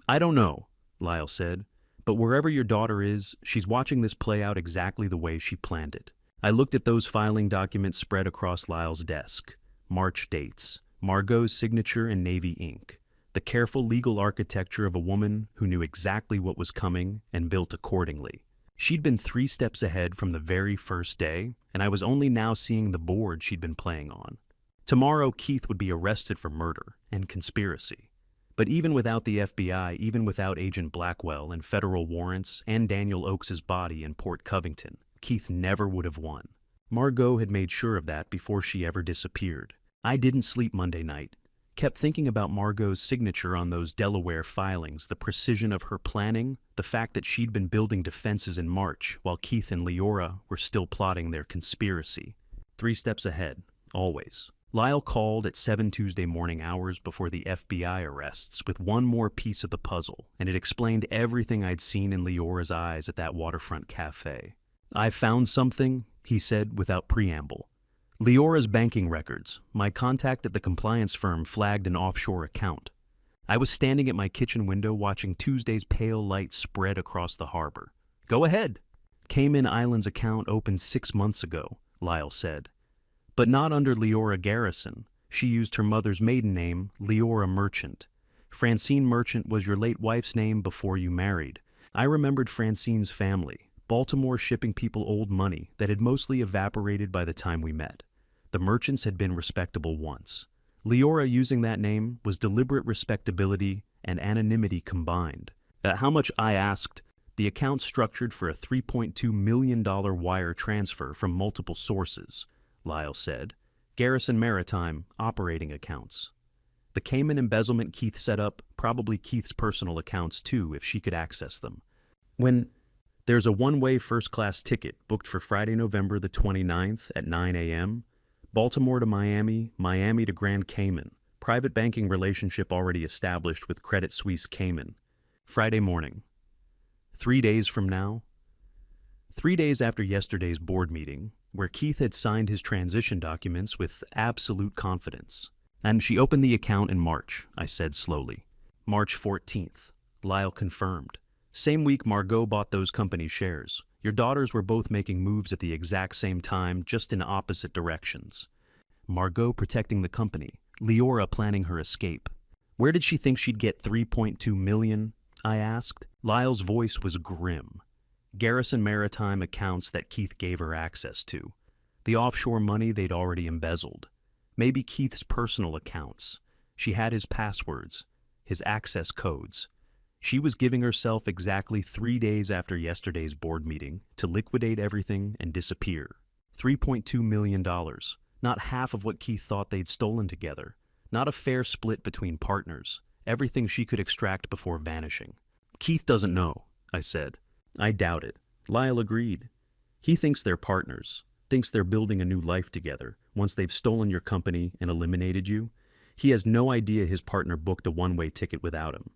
S1: I don't know, Lyle said, but wherever your daughter is, she's watching this play out exactly the way she planned it. I looked at those filing documents spread across Lyle's desk. March dates, Margot's signature in navy ink, the careful legal architecture of a woman who knew exactly what was coming and built accordingly. She'd been 3 steps ahead from the very first day, and I was only now seeing the board she'd been playing on. Tomorrow, Keith would be arrested for murder and conspiracy. But even without the FBI, even without Agent Blackwell and federal warrants and Daniel Oakes's body in Port Covington, Keith never would have won. Margot had made sure of that before she ever disappeared. I didn't sleep Monday night. Kept thinking about Margot's signature on those Delaware filings, the precision of her planning, the fact that she'd been building defenses in March while Keith and Leora were still plotting their conspiracy. 3 steps ahead, always. Lyle called at 7 Tuesday morning hours before the FBI arrests with one more piece of the puzzle, and it explained everything I'd seen in Leora's eyes at that waterfront cafe. I found something, he said without preamble. Leora's banking records. My contact at the compliance firm flagged an offshore account. I was standing at my kitchen window watching Tuesday's pale light spread across the harbor. Go ahead. Cayman Islands account opened 6 months ago, Lyle said. But not under Leora Garrison. She used her mother's maiden name, Leora Merchant. Francine Merchant was your late wife's name before you married. I remembered Francine's family, Baltimore shipping people old money that had mostly evaporated by the time we met. The Merchants had been respectable once. Leora using that name was deliberate respectability and anonymity combined. How much, I asked. The account structured for a $3.2 million wire transfer from multiple sources, Lyle said. Garrison Maritime operating accounts. The Cayman embezzlement Keith set up, probably Keith's personal accounts too, if she could access them. When there's a one-way first-class ticket booked for Friday, November the 29th at 9 a.m., Baltimore to Miami, Miami to Grand Cayman, private banking relationship already established with Credit Suisse Cayman. Friday morning. 3 days from now. 3 days after yesterday's board meeting, where Keith had signed his transition documents with absolute confidence. And she opened the account in March, I said slowly. March 14th. Lyle confirmed. Same week Margot bought those company shares. Your daughters were both making moves at the exact same time, just in opposite directions. Margot protecting the company, Leora planning her escape. Where did she think she'd get $3.2 million? I asked. Lyle's voice was grim. Garrison Maritime accounts that Keith gave her access to. The offshore money they'd already embezzled. Maybe Keith's personal accounts. She had his passwords, his access codes. She was giving herself exactly 3 days after yesterday's board meeting to liquidate everything and disappear. $3.2 million. Not half of what Keith thought they'd stolen together. Not a fair split between partners. Everything she could extract before vanishing. Keith doesn't know, I said. I doubt it. Lyle agreed. He thinks they're partners. Thinks they're building a new life together once they've stolen your company and eliminated you. He has no idea his partner booked a one-way ticket without him.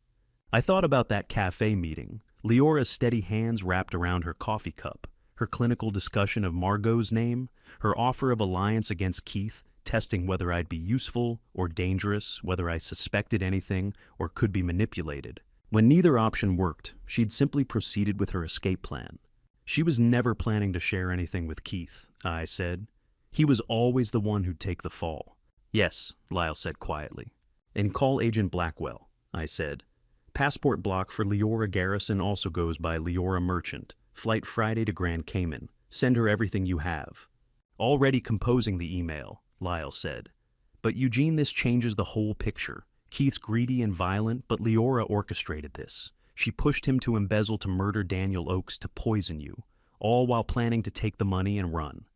S1: I thought about that cafe meeting, Leora's steady hands wrapped around her coffee cup, her clinical discussion of Margot's name, her offer of alliance against Keith, testing whether I'd be useful or dangerous, whether I suspected anything or could be manipulated. When neither option worked, she'd simply proceeded with her escape plan. She was never planning to share anything with Keith, I said. He was always the one who'd take the fall. Yes, Lyle said quietly. And call Agent Blackwell, I said. Passport block for Leora Garrison also goes by Leora Merchant. Flight Friday to Grand Cayman. Send her everything you have. Already composing the email, Lyle said. But Eugene, this changes the whole picture. Keith's greedy and violent, but Leora orchestrated this. She pushed him to embezzle to murder Daniel Oakes to poison you, all while planning to take the money and run.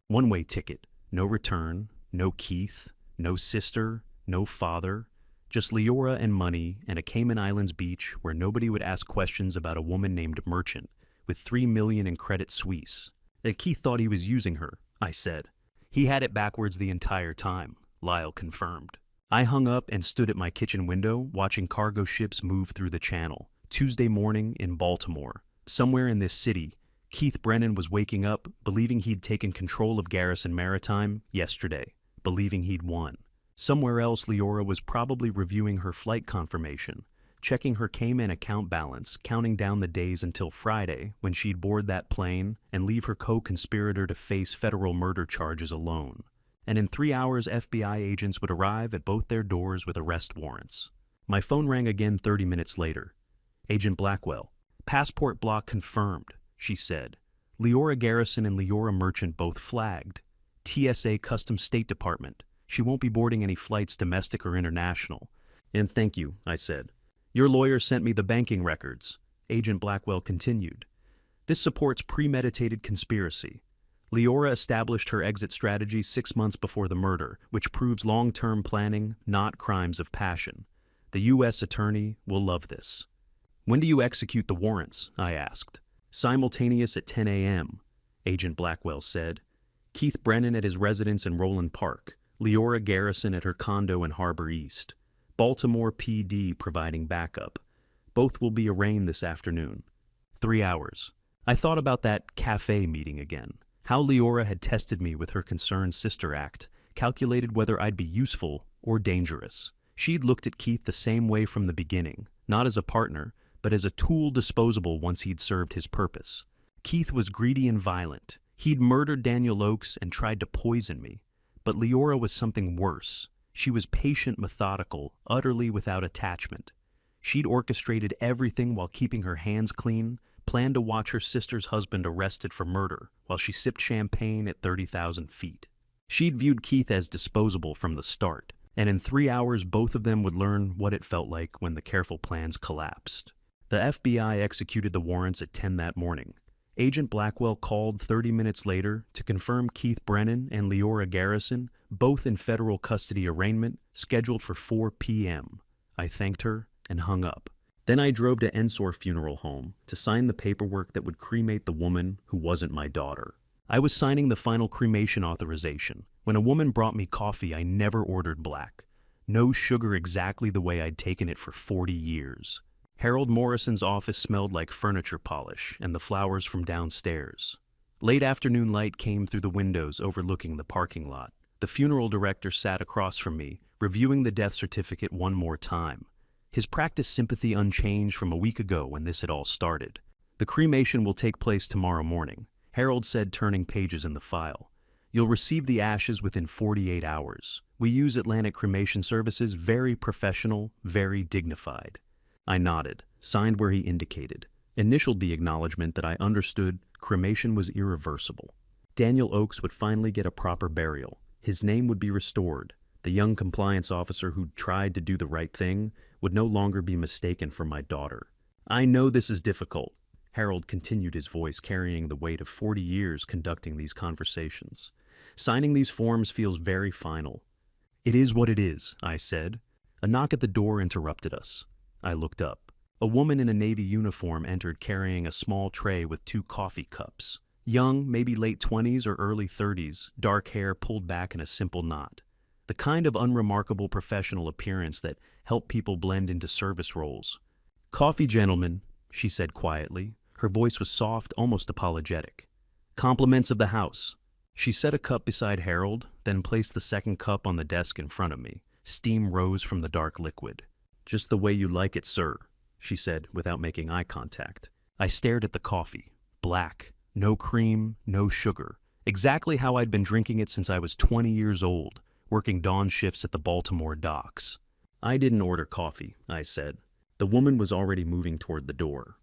S1: One-way ticket, no return, no Keith, no sister, no father, just Leora and money and a Cayman Islands beach where nobody would ask questions about a woman named Merchant with $3 million in Credit Suisse. That Keith thought he was using her, I said. He had it backwards the entire time, Lyle confirmed. I hung up and stood at my kitchen window watching cargo ships move through the channel. Tuesday morning in Baltimore. Somewhere in this city, Keith Brennan was waking up, believing he'd taken control of Garrison Maritime yesterday, believing he'd won. Somewhere else, Leora was probably reviewing her flight confirmation, checking her Cayman account balance, counting down the days until Friday when she'd board that plane and leave her co-conspirator to face federal murder charges alone. And in 3 hours, FBI agents would arrive at both their doors with arrest warrants. My phone rang again 30 minutes later. Agent Blackwell. Passport block confirmed, she said. Leora Garrison and Leora Merchant both flagged. TSA Customs State Department. She won't be boarding any flights domestic or international. And thank you, I said. Your lawyer sent me the banking records. Agent Blackwell continued. This supports premeditated conspiracy. Leora established her exit strategy 6 months before the murder, which proves long-term planning, not crimes of passion. The U.S. attorney will love this. When do you execute the warrants? I asked. Simultaneous at 10 a.m., Agent Blackwell said. Keith Brennan at his residence in Roland Park. Leora Garrison at her condo in Harbor East. Baltimore PD providing backup. Both will be arraigned this afternoon. 3 hours. I thought about that cafe meeting again. How Leora had tested me with her concerned sister act, calculated whether I'd be useful or dangerous. She'd looked at Keith the same way from the beginning, not as a partner, but as a tool disposable once he'd served his purpose. Keith was greedy and violent. He'd murdered Daniel Oakes and tried to poison me. But Leora was something worse. She was patient, methodical, utterly without attachment. She'd orchestrated everything while keeping her hands clean, planned to watch her sister's husband arrested for murder while she sipped champagne at 30,000 feet. She'd viewed Keith as disposable from the start, and in 3 hours both of them would learn what it felt like when the careful plans collapsed. The FBI executed the warrants at 10 that morning. Agent Blackwell called 30 minutes later to confirm Keith Brennan and Leora Garrison, both in federal custody arraignment, scheduled for 4 p.m. I thanked her and hung up. Then I drove to Ensor Funeral Home to sign the paperwork that would cremate the woman who wasn't my daughter. I was signing the final cremation authorization when a woman brought me coffee I never ordered black. No sugar, exactly the way I'd taken it for 40 years. Harold Morrison's office smelled like furniture polish and the flowers from downstairs. Late afternoon light came through the windows overlooking the parking lot. The funeral director sat across from me, reviewing the death certificate one more time. His practiced sympathy unchanged from a week ago when this had all started. The cremation will take place tomorrow morning, Harold said, turning pages in the file. You'll receive the ashes within 48 hours. We use Atlantic Cremation Services, very professional, very dignified. I nodded, signed where he indicated, initialed the acknowledgement that I understood cremation was irreversible. Daniel Oakes would finally get a proper burial. His name would be restored. The young compliance officer who'd tried to do the right thing would no longer be mistaken for my daughter. I know this is difficult, Harold continued, his voice carrying the weight of 40 years conducting these conversations. Signing these forms feels very final. It is what it is, I said. A knock at the door interrupted us. I looked up. A woman in a Navy uniform entered carrying a small tray with 2 coffee cups. Young, maybe late 20s or early 30s, dark hair pulled back in a simple knot. The kind of unremarkable professional appearance that helped people blend into service roles. Coffee, gentlemen, she said quietly. Her voice was soft, almost apologetic. Compliments of the house. She set a cup beside Harold, then placed the second cup on the desk in front of me. Steam rose from the dark liquid. Just the way you like it, sir, she said without making eye contact. I stared at the coffee. Black. No cream, no sugar. Exactly how I'd been drinking it since I was 20 years old, working dawn shifts at the Baltimore docks. I didn't order coffee, I said. The woman was already moving toward the door.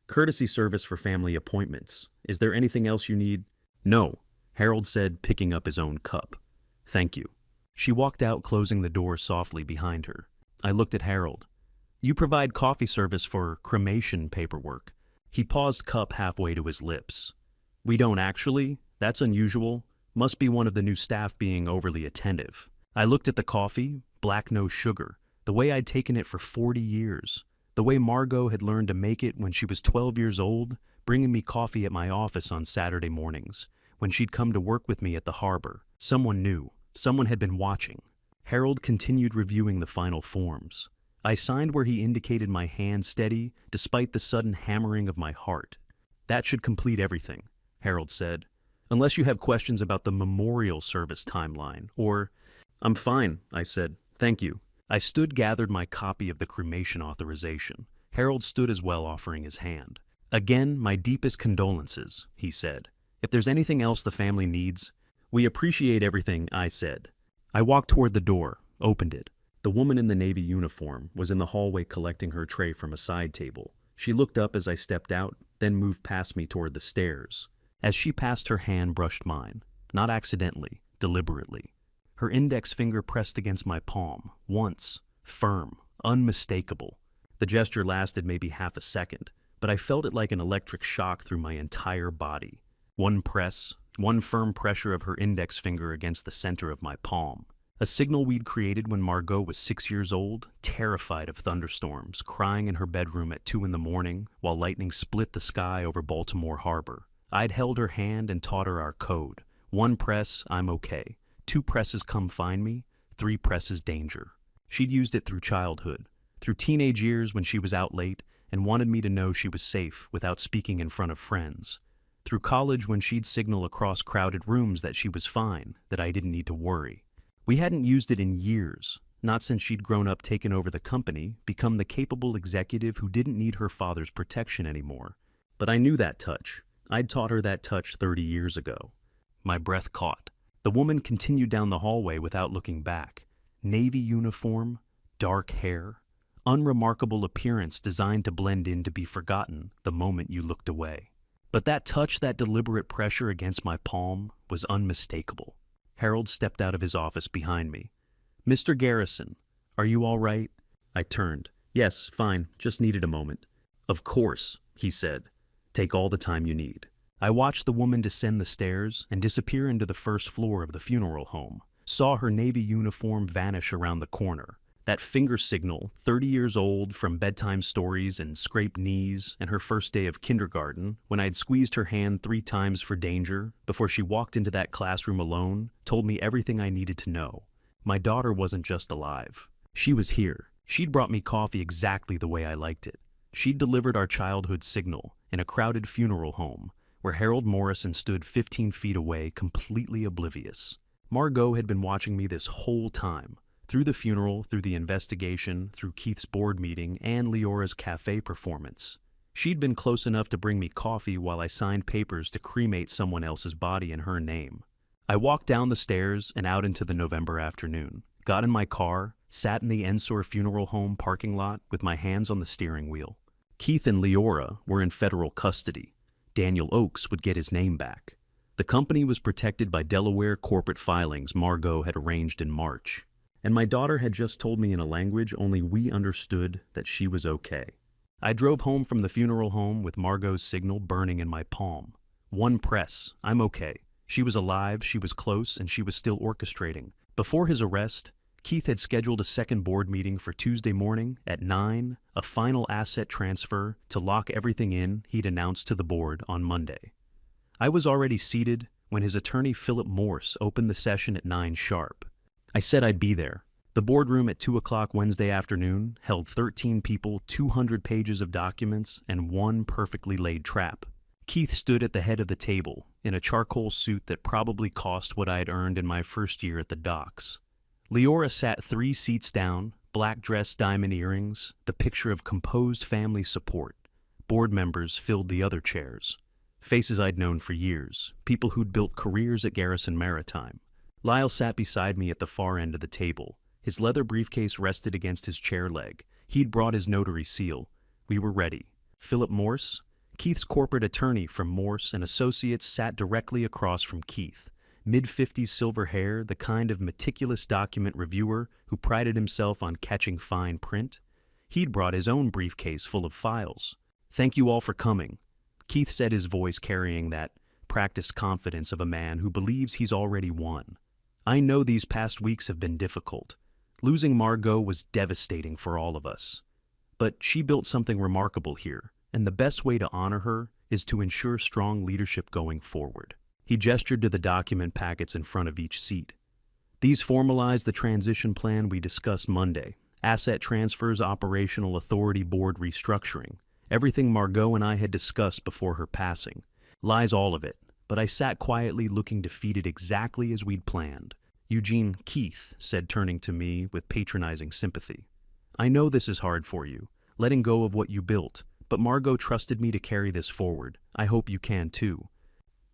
S1: Courtesy service for family appointments. Is there anything else you need? No, Harold said, picking up his own cup. Thank you. She walked out, closing the door softly behind her. I looked at Harold. You provide coffee service for cremation paperwork. He paused, cup halfway to his lips. We don't actually. That's unusual. Must be one of the new staff being overly attentive. I looked at the coffee, black, no sugar, the way I'd taken it for 40 years, the way Margot had learned to make it when she was 12 years old, bringing me coffee at my office on Saturday mornings, when she'd come to work with me at the harbor. Someone knew. Someone had been watching. Harold continued reviewing the final forms. I signed where he indicated my hand steady, despite the sudden hammering of my heart. That should complete everything, Harold said. Unless you have questions about the memorial service timeline, or... I'm fine, I said. Thank you. I stood, gathered my copy of the cremation authorization. Harold stood as well, offering his hand. Again, my deepest condolences, he said. If there's anything else the family needs... We appreciate everything, I said. I walked toward the door, opened it. The woman in the Navy uniform was in the hallway collecting her tray from a side table. She looked up as I stepped out, then moved past me toward the stairs. As she passed, her hand brushed mine, not accidentally, deliberately. Her index finger pressed against my palm, once, firm, unmistakable. The gesture lasted maybe half a second, but I felt it like an electric shock through my entire body. One press, one firm pressure of her index finger against the center of my palm. A signal we'd created when Margot was 6 years old, terrified of thunderstorms, crying in her bedroom at 2 a.m. while lightning split the sky over Baltimore Harbor. I'd held her hand and taught her our code. 1 press, I'm okay. 2 presses, come find me. 3 presses, danger. She'd used it through childhood, through teenage years when she was out late and wanted me to know she was safe without speaking in front of friends. Through college when she'd signal across crowded rooms that she was fine, that I didn't need to worry. We hadn't used it in years, not since she'd grown up, taken over the company, become the capable executive who didn't need her father's protection anymore. But I knew that touch. I'd taught her that touch 30 years ago. My breath caught. The woman continued down the hallway without looking back. Navy uniform, dark hair, unremarkable appearance designed to blend in to be forgotten the moment you looked away. But that touch, that deliberate pressure against my palm, was unmistakable. Harold stepped out of his office behind me. Mr. Garrison, are you all right? I turned. Yes, fine, just needed a moment. Of course, he said. Take all the time you need. I watched the woman descend the stairs and disappear into the first floor of the funeral home, saw her Navy uniform vanish around the corner. That finger signal, 30 years old, from bedtime stories and scraped knees and her first day of kindergarten, when I'd squeezed her hand 3 times for danger before she walked into that classroom alone, told me everything I needed to know. My daughter wasn't just alive. She was here. She'd brought me coffee exactly the way I liked it. She'd delivered our childhood signal in a crowded funeral home where Harold Morrison stood 15 feet away, completely oblivious. Margot had been watching me this whole time. Through the funeral, through the investigation, through Keith's board meeting, and Leora's cafe performance. She'd been close enough to bring me coffee while I signed papers to cremate someone else's body in her name. I walked down the stairs and out into the November afternoon, got in my car, sat in the Ensor Funeral Home parking lot with my hands on the steering wheel. Keith and Leora were in federal custody. Daniel Oakes would get his name back. The company was protected by Delaware corporate filings Margot had arranged in March. And my daughter had just told me in a language only we understood that she was okay. I drove home from the funeral home with Margot's signal burning in my palm. 1 press, I'm okay. She was alive, she was close, and she was still orchestrating. Before his arrest, Keith had scheduled a second board meeting for Tuesday morning at 9, a final asset transfer to lock everything in he'd announced to the board on Monday. I was already seated when his attorney Philip Morse opened the session at 9 sharp. I said I'd be there. The boardroom at 2 o'clock Wednesday afternoon held 13 people, 200 pages of documents, and 1 perfectly laid trap. Keith stood at the head of the table in a charcoal suit that probably cost what I had earned in my first year at the docks. Leora sat 3 seats down, Black dress, diamond earrings, the picture of composed family support. Board members filled the other chairs. Faces I'd known for years, people who'd built careers at Garrison Maritime. Lyle sat beside me at the far end of the table. His leather briefcase rested against his chair leg. He'd brought his notary seal. We were ready. Philip Morse, Keith's corporate attorney from Morse and Associates, sat directly across from Keith. Mid-50s silver hair, the kind of meticulous document reviewer who prided himself on catching fine print. He'd brought his own briefcase full of files. "Thank you all for coming," Keith said, his voice carrying that practiced confidence of a man who believes he's already won. "I know these past weeks have been difficult. Losing Margot was devastating for all of us. But she built something remarkable here, and the best way to honor her is to ensure strong leadership going forward." He gestured to the document packets in front of each seat. "These formalize the transition plan we discussed Monday. Asset transfers, operational authority board restructuring. Everything Margot and I had discussed before her passing. Lies all of it, but I sat quietly looking defeated exactly as we'd planned." Eugene, Keith said, turning to me with patronizing sympathy. "I know this is hard for you, letting go of what you built, but Margot trusted me to carry this forward. I hope you can too."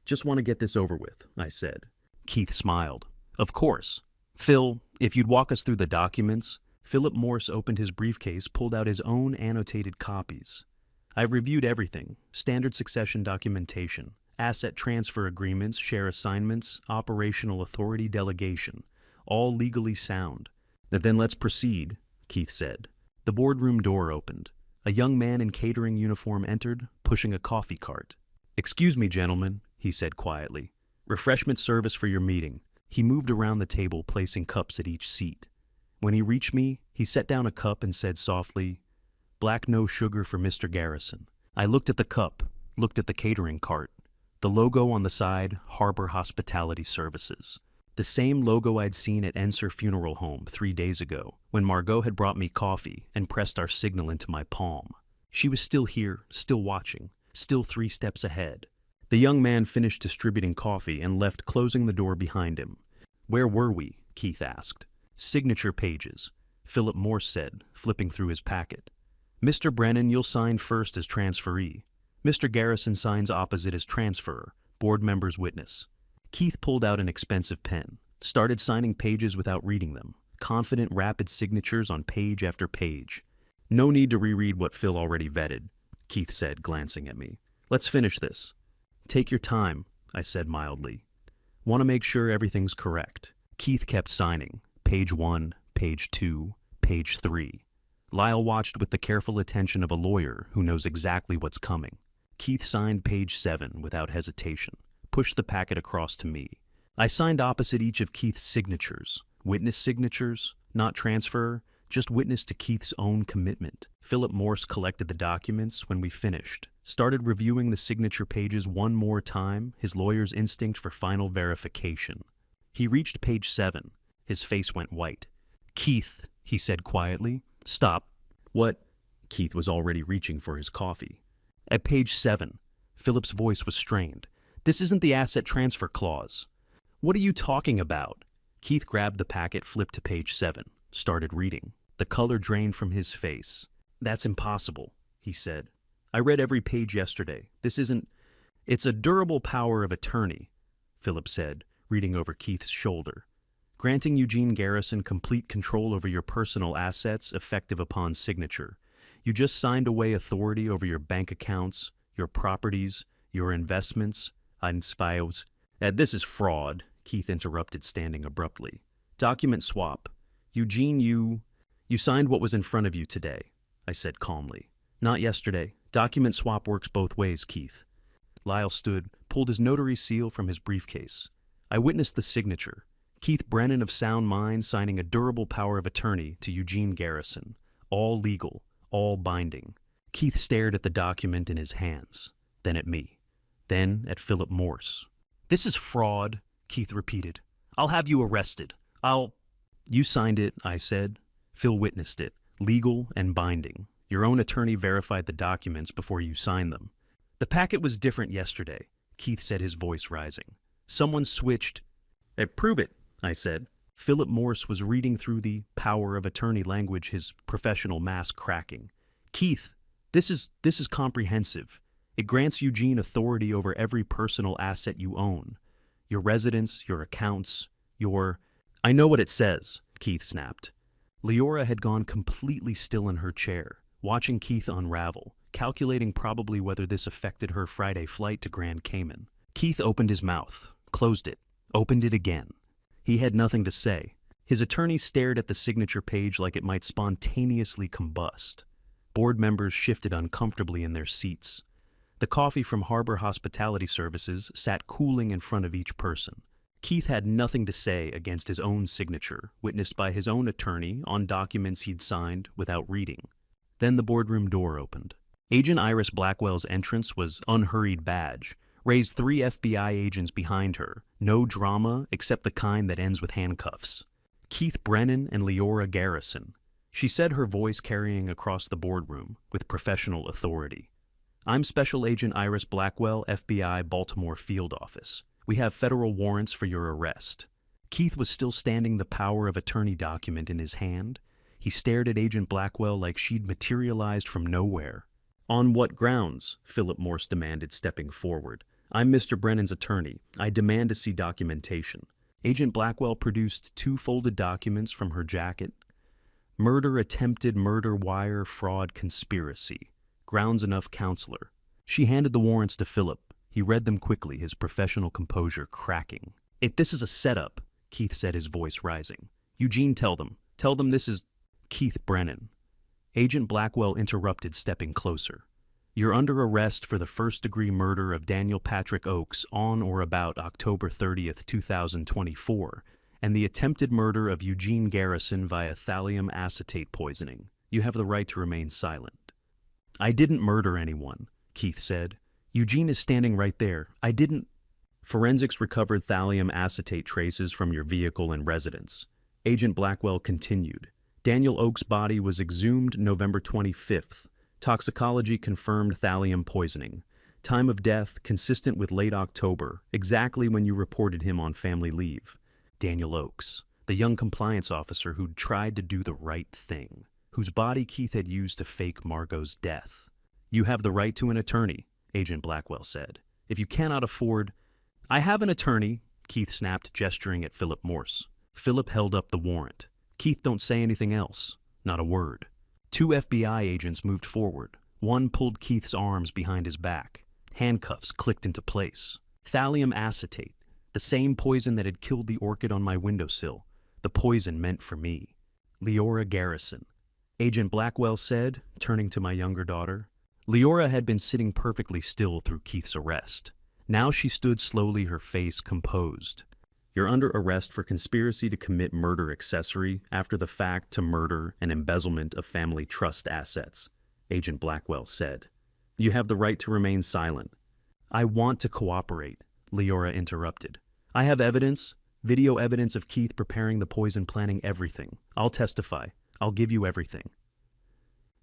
S1: "Just want to get this over with," I said. Keith smiled. "Of course. Phil, if you'd walk us through the documents." Philip Morse opened his briefcase, pulled out his own annotated copies. "I've reviewed everything. Standard succession documentation, asset transfer agreements, share assignments, operational authority delegation. All legally sound." "Then let's proceed," Keith said. The boardroom door opened. A young man in catering uniform entered, pushing a coffee cart. "Excuse me, gentlemen," he said quietly. "Refreshment service for your meeting." He moved around the table, placing cups at each seat. When he reached me, he set down a cup and said softly, "Black no sugar for Mr. Garrison." I looked at the cup, looked at the catering cart. The logo on the side, Harbor Hospitality Services. The same logo I'd seen at Enser Funeral Home 3 days ago, when Margot had brought me coffee and pressed our signal into my palm. She was still here, still watching, still 3 steps ahead. The young man finished distributing coffee and left, closing the door behind him. "Where were we?" Keith asked. "Signature pages," Philip Morse said, flipping through his packet. "Mr. Brennan, you'll sign first as transferee. Mr. Garrison signs opposite as transferor, board members witness." Keith pulled out an expensive pen, started signing pages without reading them, confident, rapid signatures on page after page. "No need to reread what Phil already vetted," Keith said, glancing at me. "Let's finish this." "Take your time," I said mildly. "Want to make sure everything's correct." Keith kept signing. Page 1, page 2, page 3. Lyle watched with the careful attention of a lawyer who knows exactly what's coming. Keith signed page 7 without hesitation, pushed the packet across to me. I signed opposite each of Keith's signatures. Witness signatures, not transfer, just witness to Keith's own commitment. Philip Morse collected the documents when we finished, started reviewing the signature pages one more time, his lawyer's instinct for final verification. He reached page 7. His face went white. "Keith," he said quietly. "Stop." "What?" Keith was already reaching for his coffee. "At page 7. Philip's voice was strained. "This isn't the asset transfer clause." "What are you talking about?" Keith grabbed the packet, flipped to page 7, started reading. The color drained from his face. "That's impossible," he said. "I read every page yesterday. This isn't—" "It's a durable power of attorney," Philip said, reading over Keith's shoulder. "Granting Eugene Garrison complete control over your personal assets effective upon signature. You just signed away authority over your bank accounts, your properties, your investments, and spies." "This is fraud," Keith interrupted, standing abruptly. "Document swap. Eugene, you signed what was in front of you today," I said calmly. "Not yesterday. Document swap works both ways, Keith." Lyle stood, pulled his notary seal from his briefcase. I witnessed the signature. Keith Brennan of sound mind signing a durable power of attorney to Eugene Garrison. All legal, all binding. Keith stared at the document in his hands, then at me, then at Philip Morse. "This is fraud," Keith repeated. "I'll have you arrested. "You signed it," I said. "Phil witnessed it. Legal and binding. Your own attorney verified the documents before you signed them." "The packet was different yesterday," Keith said, his voice rising. "Someone switched—" "Prove it," I said. Philip Morse was reading through the power of attorney language, his professional mask cracking. Keith, this is comprehensive. It grants Eugene authority over every personal asset you own. Your residence, your accounts, your... I know what it says, Keith snapped. Leora had gone completely still in her chair, watching Keith unravel, calculating probably whether this affected her Friday flight to Grand Cayman. Keith opened his mouth, closed it, opened it again. He had nothing to say. His attorney stared at the signature page like it might spontaneously combust. Board members shifted uncomfortably in their seats. The coffee from Harbor Hospitality Services sat cooling in front of each person. Keith had nothing to say against his own signature, witnessed by his own attorney on documents he'd signed without reading. Then the boardroom door opened. Agent Iris Blackwell's entrance was unhurried badge, raised 3 FBI agents behind her, no drama except the kind that ends with handcuffs. Keith Brennan and Leora Garrison. She said, her voice carrying across the boardroom with professional authority. I'm Special Agent Iris Blackwell, FBI, Baltimore Field Office. We have federal warrants for your arrest. Keith was still standing, the power of attorney document in his hand. He stared at Agent Blackwell like she'd materialized from nowhere. On what grounds? Philip Morse demanded, stepping forward. I'm Mr. Brennan's attorney. I demand to see documentation. Agent Blackwell produced 2 folded documents from her jacket. Murder, attempted murder, wire, fraud, conspiracy. Grounds enough, counselor. She handed the warrants to Philip. He read them quickly, his professional composure cracking. This is a setup, Keith said, his voice rising. Eugene, tell them this is Keith Brennan. Agent Blackwell interrupted, stepping closer. You're under arrest for the first-degree murder of Daniel Patrick Oakes on or about October 30th, 2024, and the attempted murder of Eugene Garrison via thallium acetate poisoning. You have the right to remain silent. I didn't murder anyone, Keith said. Eugene is standing right there. I didn't... Forensics recovered thallium acetate traces from your vehicle and residence. Agent Blackwell continued. Daniel Oakes' body was exhumed November 25th. Toxicology confirmed thallium poisoning. Time of death consistent with late October, exactly when you reported him on family leave. Daniel Oakes, the young compliance officer who'd tried to do the right thing, whose body Keith had used to fake Margot's death. You have the right to an attorney, Agent Blackwell said. If you cannot afford... I have an attorney, Keith snapped, gesturing at Philip Morse. Philip held up the warrant. Keith, don't say anything else. Not a word. 2 FBI agents moved forward. One pulled Keith's arms behind his back. Handcuffs clicked into place. Thallium acetate, the same poison that had killed the orchid on my windowsill. The poison meant for me. Leora Garrison. Agent Blackwell said, turning to my younger daughter. Leora had been sitting perfectly still through Keith's arrest. Now she stood slowly, her face composed. You're under arrest for conspiracy to commit murder accessory after the fact to murder and embezzlement of family trust assets, Agent Blackwell said. You have the right to remain silent. I want to cooperate, Leora interrupted. I have evidence, video evidence of Keith preparing the poison, planning everything. I'll testify. I'll give you everything.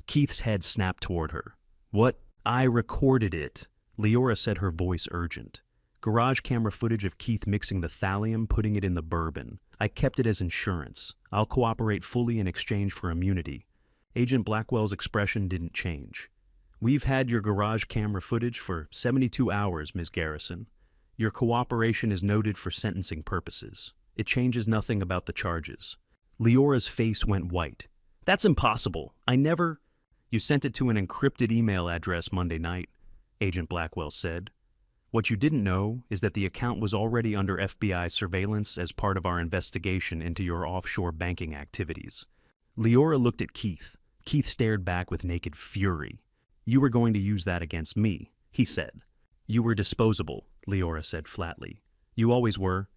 S1: Keith's head snapped toward her. What? I recorded it, Leora said, her voice urgent. Garage camera footage of Keith mixing the thallium, putting it in the bourbon. I kept it as insurance. I'll cooperate fully in exchange for immunity. Agent Blackwell's expression didn't change. We've had your garage camera footage for 72 hours, Ms. Garrison. Your cooperation is noted for sentencing purposes. It changes nothing about the charges. Leora's face went white. That's impossible. I never... You sent it to an encrypted email address Monday night, Agent Blackwell said. What you didn't know is that the account was already under FBI surveillance as part of our investigation into your offshore banking activities. Leora looked at Keith. Keith stared back with naked fury. You were going to use that against me, he said. You were disposable, Leora said flatly. You always were.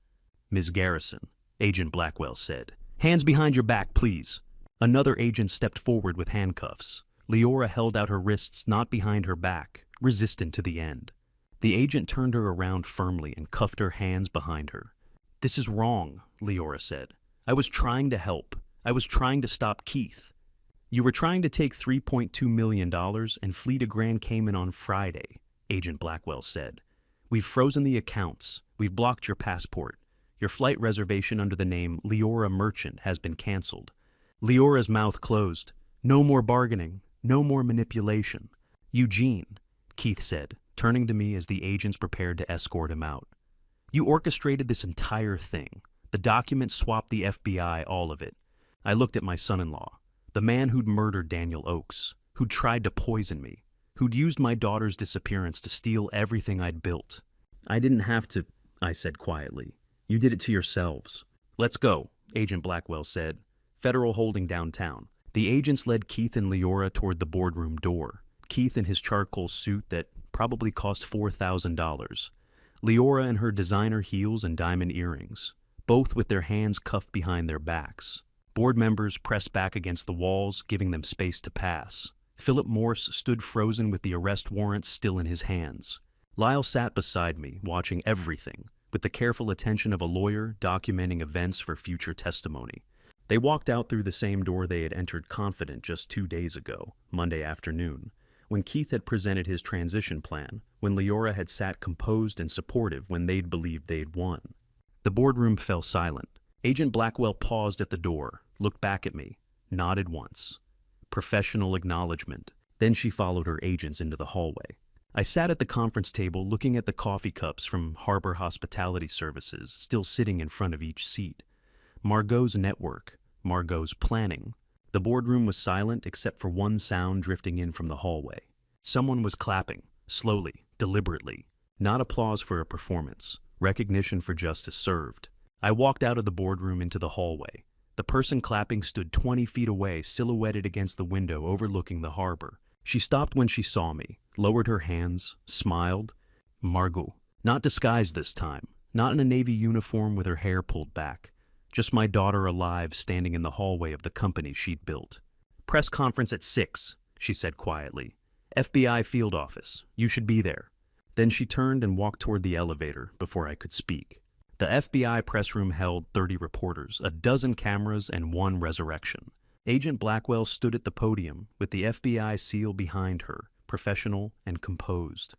S1: Ms. Garrison, Agent Blackwell said. Hands behind your back, please. Another agent stepped forward with handcuffs. Leora held out her wrists not behind her back, resistant to the end. The agent turned her around firmly and cuffed her hands behind her. This is wrong, Leora said. I was trying to help. I was trying to stop Keith. You were trying to take $3.2 million and flee to Grand Cayman on Friday, Agent Blackwell said. We've frozen the accounts. We've blocked your passport. Your flight reservation under the name Leora Merchant has been canceled." Leora's mouth closed. "No more bargaining. No more manipulation." "Eugene," Keith said, turning to me as the agents prepared to escort him out. "You orchestrated this entire thing. The document swapped the FBI, all of it." I looked at my son-in-law, the man who'd murdered Daniel Oakes, who'd tried to poison me, who'd used my daughter's disappearance to steal everything I'd built. "I didn't have to," I said quietly. "You did it to yourselves." "Let's go," Agent Blackwell said. "Federal holding downtown." The agents led Keith and Leora toward the boardroom door, Keith in his charcoal suit that probably cost $4,000. Leora in her designer heels and diamond earrings, both with their hands cuffed behind their backs. Board members pressed back against the walls, giving them space to pass. Philip Morse stood frozen with the arrest warrant still in his hands. Lyle sat beside me, watching everything, with the careful attention of a lawyer documenting events for future testimony. They walked out through the same door they had entered confident just 2 days ago, Monday afternoon, when Keith had presented his transition plan, when Leora had sat composed and supportive when they'd believed they'd won. The boardroom fell silent. Agent Blackwell paused at the door, looked back at me, nodded once. Professional acknowledgement. Then she followed her agents into the hallway. I sat at the conference table looking at the coffee cups from Harbor Hospitality Services still sitting in front of each seat. Margot's network, Margot's planning. The boardroom was silent except for one sound drifting in from the hallway. Someone was clapping, slowly, deliberately. Not applause for a performance, recognition for justice served. I walked out of the boardroom into the hallway. The person clapping stood 20 feet away, silhouetted against the window overlooking the harbor. She stopped when she saw me, lowered her hands, smiled. Margot. Not disguised this time, not in a Navy uniform with her hair pulled back. Just my daughter alive standing in the hallway of the company she'd built. "Press conference at 6, she said quietly. "FBI field office. You should be there." Then she turned and walked toward the elevator before I could speak. The FBI press room held 30 reporters, a dozen cameras, and one resurrection. Agent Blackwell stood at the podium with the FBI seal behind her, professional and composed.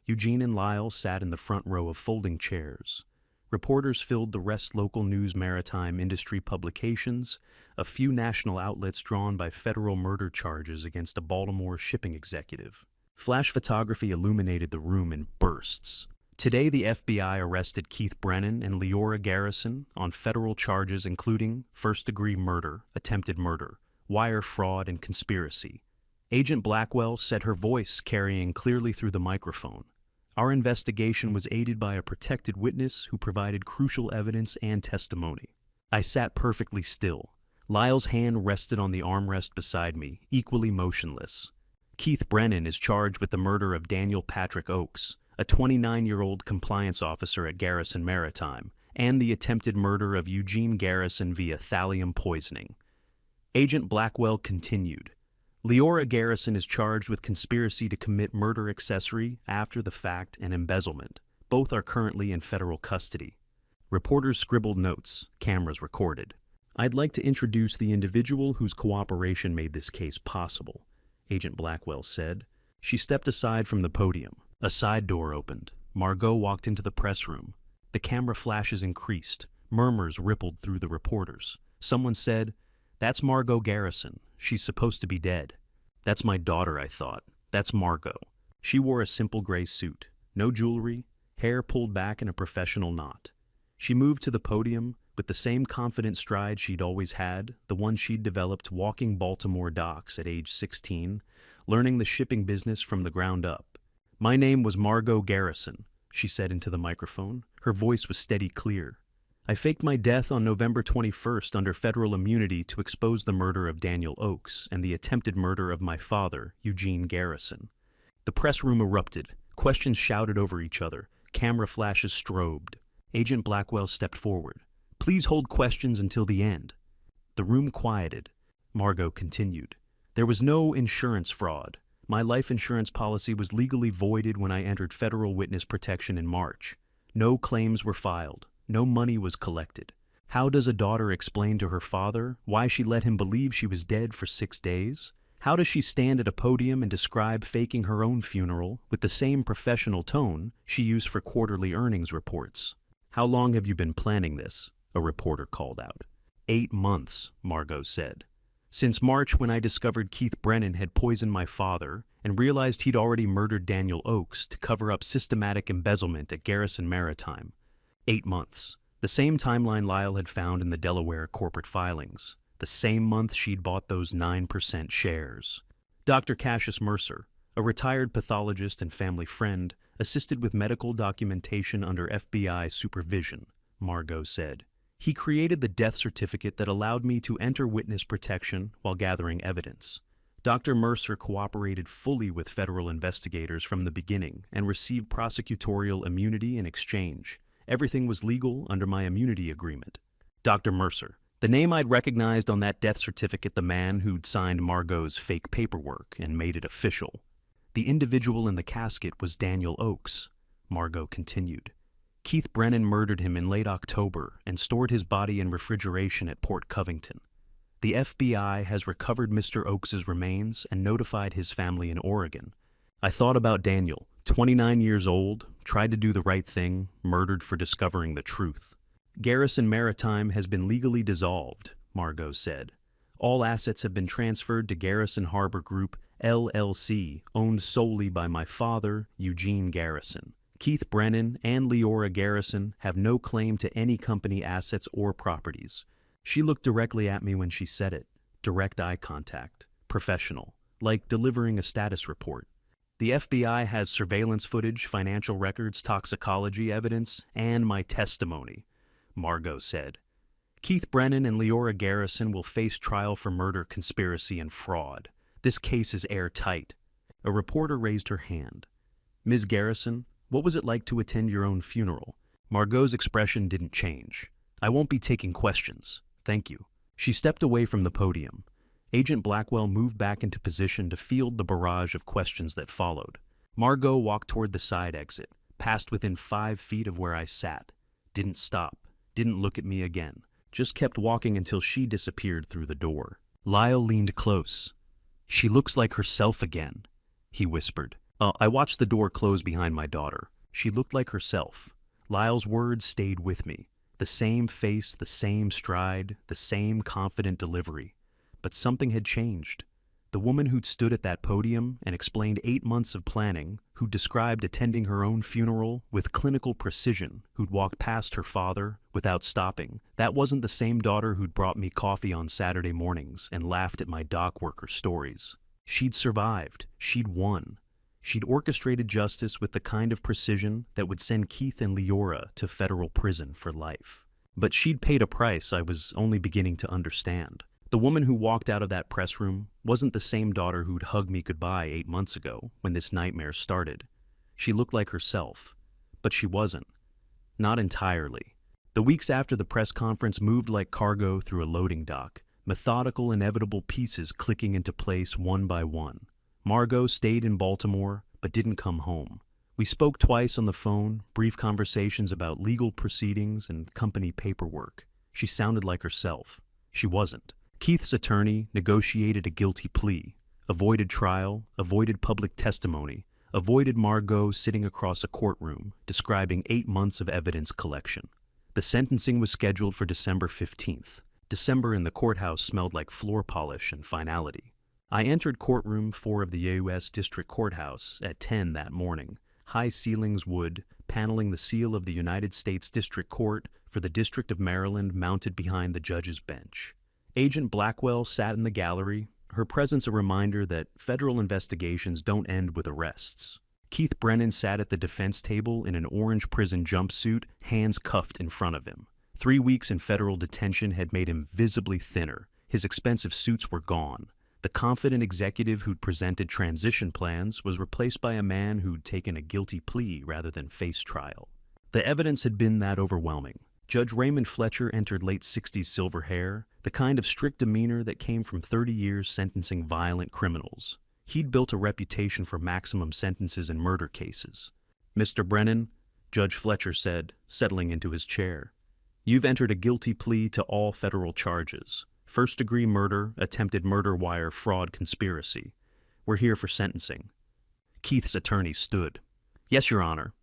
S1: Eugene and Lyle sat in the front row of folding chairs. Reporters filled the rest local news maritime industry publications, a few national outlets drawn by federal murder charges against a Baltimore shipping executive. Flash photography illuminated the room in bursts. Today, the FBI arrested Keith Brennan and Leora Garrison on federal charges including first-degree murder, attempted murder, wire fraud, and conspiracy. Agent Blackwell said, her voice carrying clearly through the microphone. Our investigation was aided by a protected witness who provided crucial evidence and testimony. I sat perfectly still. Lyle's hand rested on the armrest beside me, equally motionless. Keith Brennan is charged with the murder of Daniel Patrick Oakes, a 29-year-old compliance officer at Garrison Maritime, and the attempted murder of Eugene Garrison via thallium poisoning. Agent Blackwell continued. Leora Garrison is charged with conspiracy to commit murder accessory, after the fact, and embezzlement. Both are currently in federal custody. Reporters scribbled notes, cameras recorded. I'd like to introduce the individual whose cooperation made this case possible, Agent Blackwell said. She stepped aside from the podium. A side door opened. Margot walked into the press room. The camera flashes increased. Murmurs rippled through the reporters. Someone said, "That's Margot Garrison. She's supposed to be dead." That's my daughter, I thought. That's Margot. She wore a simple gray suit. No jewelry, hair pulled back in a professional knot. She moved to the podium with the same confident stride she'd always had, the one she'd developed walking Baltimore docks at age 16, learning the shipping business from the ground up. "My name was Margot Garrison," she said into the microphone. Her voice was steady, clear. "I faked my death on November 21st under federal immunity to expose the murder of Daniel Oakes and the attempted murder of my father, Eugene Garrison." The press room erupted. Questions shouted over each other. Camera flashes strobed. Agent Blackwell stepped forward. "Please hold questions until the end." The room quieted. Margot continued. "There was no insurance fraud. My life insurance policy was legally voided when I entered federal witness protection in March. No claims were filed. No money was collected. How does a daughter explain to her father why she let him believe she was dead for 6 days? How does she stand at a podium and describe faking her own funeral with the same professional tone she used for quarterly earnings reports? "How long have you been planning this?" a reporter called out. 8 months, Margot said. "Since March, when I discovered Keith Brennan had poisoned my father and realized he'd already murdered Daniel Oakes to cover up systematic embezzlement at Garrison Maritime. 8 months. The same timeline Lyle had found in the Delaware corporate filings. The same month she'd bought those 9% shares. Dr. Cassius Mercer, a retired pathologist and family friend, assisted with medical documentation under FBI supervision, Margot said. He created the death certificate that allowed me to enter witness protection while gathering evidence. Dr. Mercer cooperated fully with federal investigators from the beginning and received prosecutorial immunity in exchange. Everything was legal under my immunity agreement. Dr. Mercer, the name I'd recognized on that death certificate, the man who'd signed Margot's fake paperwork and made it official. The individual in the casket was Daniel Oakes, Margot continued. Keith Brennan murdered him in late October and stored his body in refrigeration at Port Covington. The FBI has recovered Mr. Oakes' remains and notified his family in Oregon. I thought about Daniel, 29 years old, tried to do the right thing, murdered for discovering the truth. Garrison Maritime has been legally dissolved, Margot said. All assets have been transferred to Garrison Harbor Group, LLC, owned solely by my father, Eugene Garrison. Keith Brennan and Leora Garrison have no claim to any company assets or properties. She looked directly at me when she said it. Direct eye contact. Professional. Like delivering a status report. The FBI has surveillance footage, financial records, toxicology evidence, and my testimony, Margot said. Keith Brennan and Leora Garrison will face trial for murder, conspiracy, and fraud. This case is airtight. A reporter raised her hand. Ms. Garrison, what was it like to attend your own funeral? Margot's expression didn't change. I won't be taking questions. Thank you. She stepped away from the podium. Agent Blackwell moved back into position to field the barrage of questions that followed. Margot walked toward the side exit, passed within 5 feet of where I sat. Didn't stop. Didn't look at me again. Just kept walking until she disappeared through the door. Lyle leaned close. She looks like herself again, he whispered. I watched the door close behind my daughter. She looked like herself. Lyle's words stayed with me. The same face, the same stride, the same confident delivery. But something had changed. The woman who'd stood at that podium and explained 8 months of planning, who'd described attending her own funeral with clinical precision, who'd walked past her father without stopping, that wasn't the same daughter who'd brought me coffee on Saturday mornings and laughed at my dock worker stories. She'd survived. She'd won. She'd orchestrated justice with the kind of precision that would send Keith and Leora to federal prison for life. But she'd paid a price I was only beginning to understand. The woman who walked out of that press room wasn't the same daughter who'd hugged me goodbye 8 months ago when this nightmare started. She looked like herself, but she wasn't. Not entirely. The weeks after the press conference moved like cargo through a loading dock, methodical, inevitable pieces clicking into place one by one. Margot stayed in Baltimore, but didn't come home. We spoke twice on the phone, brief conversations about legal proceedings and company paperwork. She sounded like herself. She wasn't. Keith's attorney negotiated a guilty plea, avoided trial, avoided public testimony, avoided Margot sitting across a courtroom, describing 8 months of evidence collection. The sentencing was scheduled for December 15th. December in the courthouse smelled like floor polish and finality. I entered courtroom 4 of the U.S. District Courthouse at 10 that morning. High ceilings wood, paneling the seal of the United States District Court for the District of Maryland mounted behind the judge's bench. Agent Blackwell sat in the gallery, her presence a reminder that federal investigations don't end with arrests. Keith Brennan sat at the defense table in an orange prison jumpsuit, hands cuffed in front of him. 3 weeks in federal detention had made him visibly thinner. His expensive suits were gone. The confident executive who'd presented transition plans was replaced by a man who'd taken a guilty plea rather than face trial. The evidence had been that overwhelming. Judge Raymond Fletcher entered late 60s silver hair, the kind of strict demeanor that came from 30 years sentencing violent criminals. He'd built a reputation for maximum sentences in murder cases. Mr. Brennan, Judge Fletcher said, settling into his chair, you've entered a guilty plea to all federal charges. First-degree murder, attempted murder wire fraud conspiracy. We're here for sentencing. Keith's attorney stood. Yes, Your Honor.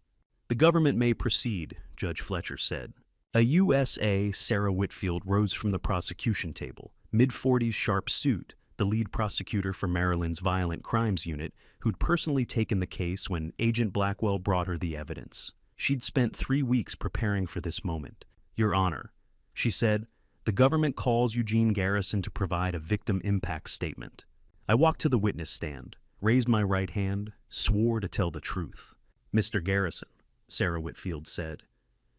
S1: The government may proceed, Judge Fletcher said. A USA Sarah Whitfield rose from the prosecution table, mid-40s sharp suit, the lead prosecutor for Maryland's Violent Crimes Unit, who'd personally taken the case when Agent Blackwell brought her the evidence. She'd spent 3 weeks preparing for this moment. Your Honor, she said, the government calls Eugene Garrison to provide a victim impact statement. I walked to the witness stand, raised my right hand, swore to tell the truth. Mr. Garrison, Sarah Whitfield said,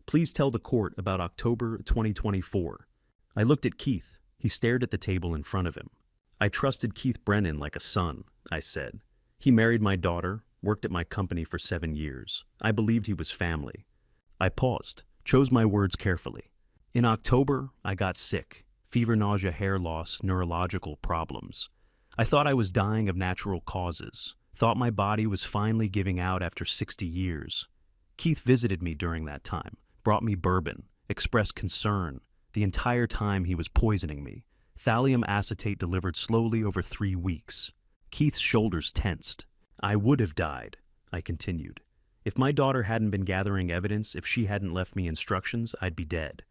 S1: please tell the court about October 2024. I looked at Keith. He stared at the table in front of him. I trusted Keith Brennan like a son, I said. He married my daughter, worked at my company for 7 years. I believed he was family. I paused, chose my words carefully. In October, I got sick. Fever, nausea, hair loss, neurological problems. I thought I was dying of natural causes. Thought my body was finally giving out after 60 years. Keith visited me during that time, brought me bourbon, expressed concern. The entire time he was poisoning me. Thallium acetate delivered slowly over 3 weeks. Keith's shoulders tensed. I would have died, I continued. If my daughter hadn't been gathering evidence, if she hadn't left me instructions, I'd be dead.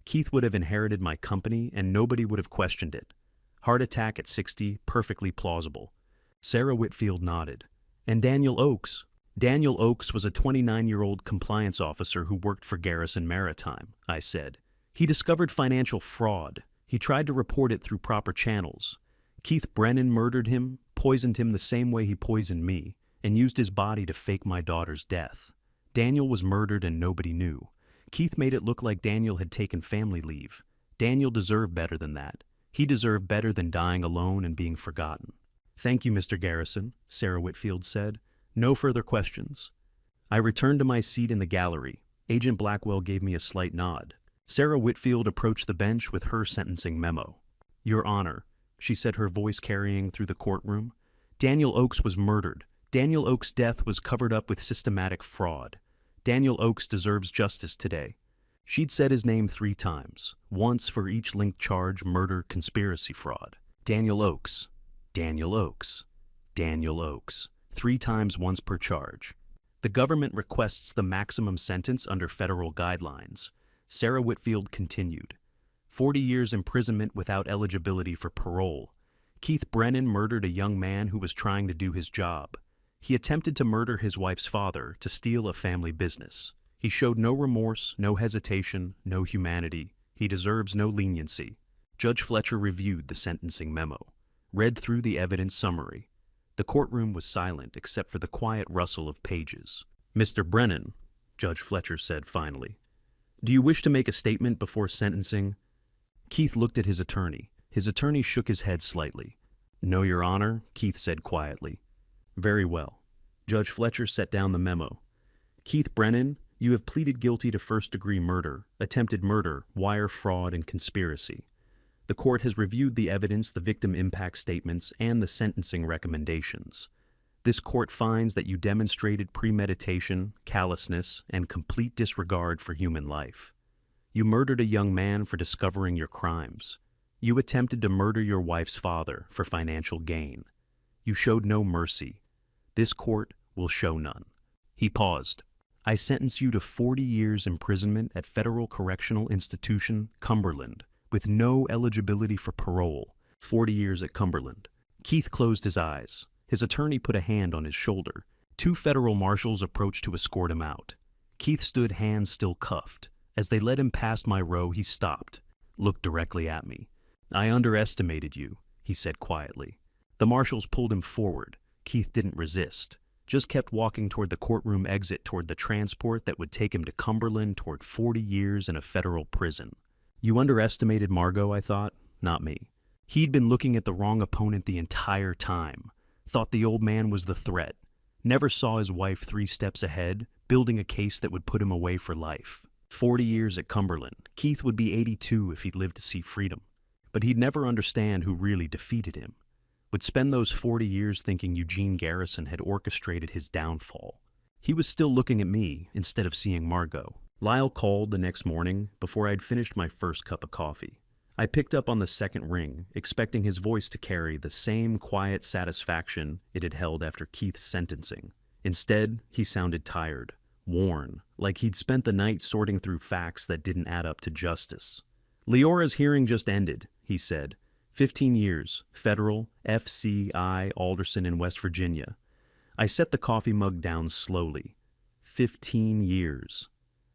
S1: Keith would have inherited my company and nobody would have questioned it. Heart attack at 60, perfectly plausible. Sarah Whitfield nodded. And Daniel Oakes? Daniel Oakes was a 29-year-old compliance officer who worked for Garrison Maritime, I said. He discovered financial fraud. He tried to report it through proper channels. Keith Brennan murdered him, poisoned him the same way he poisoned me, and used his body to fake my daughter's death. Daniel was murdered and nobody knew. Keith made it look like Daniel had taken family leave. Daniel deserved better than that. He deserved better than dying alone and being forgotten. Thank you, Mr. Garrison, Sarah Whitfield said. No further questions. I returned to my seat in the gallery. Agent Blackwell gave me a slight nod. Sarah Whitfield approached the bench with her sentencing memo. Your Honor, she said, her voice carrying through the courtroom, Daniel Oakes was murdered. Daniel Oakes' death was covered up with systematic fraud. Daniel Oakes deserves justice today. She'd said his name 3 times, once for each linked charge, murder, conspiracy, fraud. Daniel Oakes, Daniel Oakes, Daniel Oakes, 3 times, once per charge. The government requests the maximum sentence under federal guidelines. Sarah Whitfield continued. 40 years imprisonment without eligibility for parole. Keith Brennan murdered a young man who was trying to do his job. He attempted to murder his wife's father to steal a family business. He showed no remorse, no hesitation, no humanity. He deserves no leniency. Judge Fletcher reviewed the sentencing memo, read through the evidence summary. The courtroom was silent except for the quiet rustle of pages. Mr. Brennan, Judge Fletcher said finally, do you wish to make a statement before sentencing? Keith looked at his attorney. His attorney shook his head slightly. No, Your Honor, Keith said quietly. Very well. Judge Fletcher set down the memo. Keith Brennan, you have pleaded guilty to first-degree murder, attempted murder, wire fraud, and conspiracy. The court has reviewed the evidence, the victim impact statements, and the sentencing recommendations. This court finds that you demonstrated premeditation, callousness, and complete disregard for human life. You murdered a young man for discovering your crimes. You attempted to murder your wife's father for financial gain. You showed no mercy. This court will show none. He paused. I sentence you to 40 years imprisonment at Federal Correctional Institution, Cumberland, with no eligibility for parole. 40 years at Cumberland. Keith closed his eyes. His attorney put a hand on his shoulder. 2 federal marshals approached to escort him out. Keith stood, hands still cuffed. As they led him past my row, he stopped, looked directly at me. I underestimated you, he said quietly. The marshals pulled him forward. Keith didn't resist, just kept walking toward the courtroom exit, toward the transport that would take him to Cumberland, toward 40 years in a federal prison. You underestimated Margot, I thought, not me. He'd been looking at the wrong opponent the entire time. Thought the old man was the threat. Never saw his wife 3 steps ahead, building a case that would put him away for life. 40 years at Cumberland. Keith would be 82 if he'd lived to see freedom. But he'd never understand who really defeated him. Would spend those 40 years thinking Eugene Garrison had orchestrated his downfall. He was still looking at me instead of seeing Margot. Lyle called the next morning before I'd finished my first cup of coffee. I picked up on the second ring, expecting his voice to carry the same quiet satisfaction it had held after Keith's sentencing. Instead, he sounded tired, worn, like he'd spent the night sorting through facts that didn't add up to justice. "Leora's hearing just ended," he said. 15 years, federal, FCI, Alderson in West Virginia. I set the coffee mug down slowly. 15 years.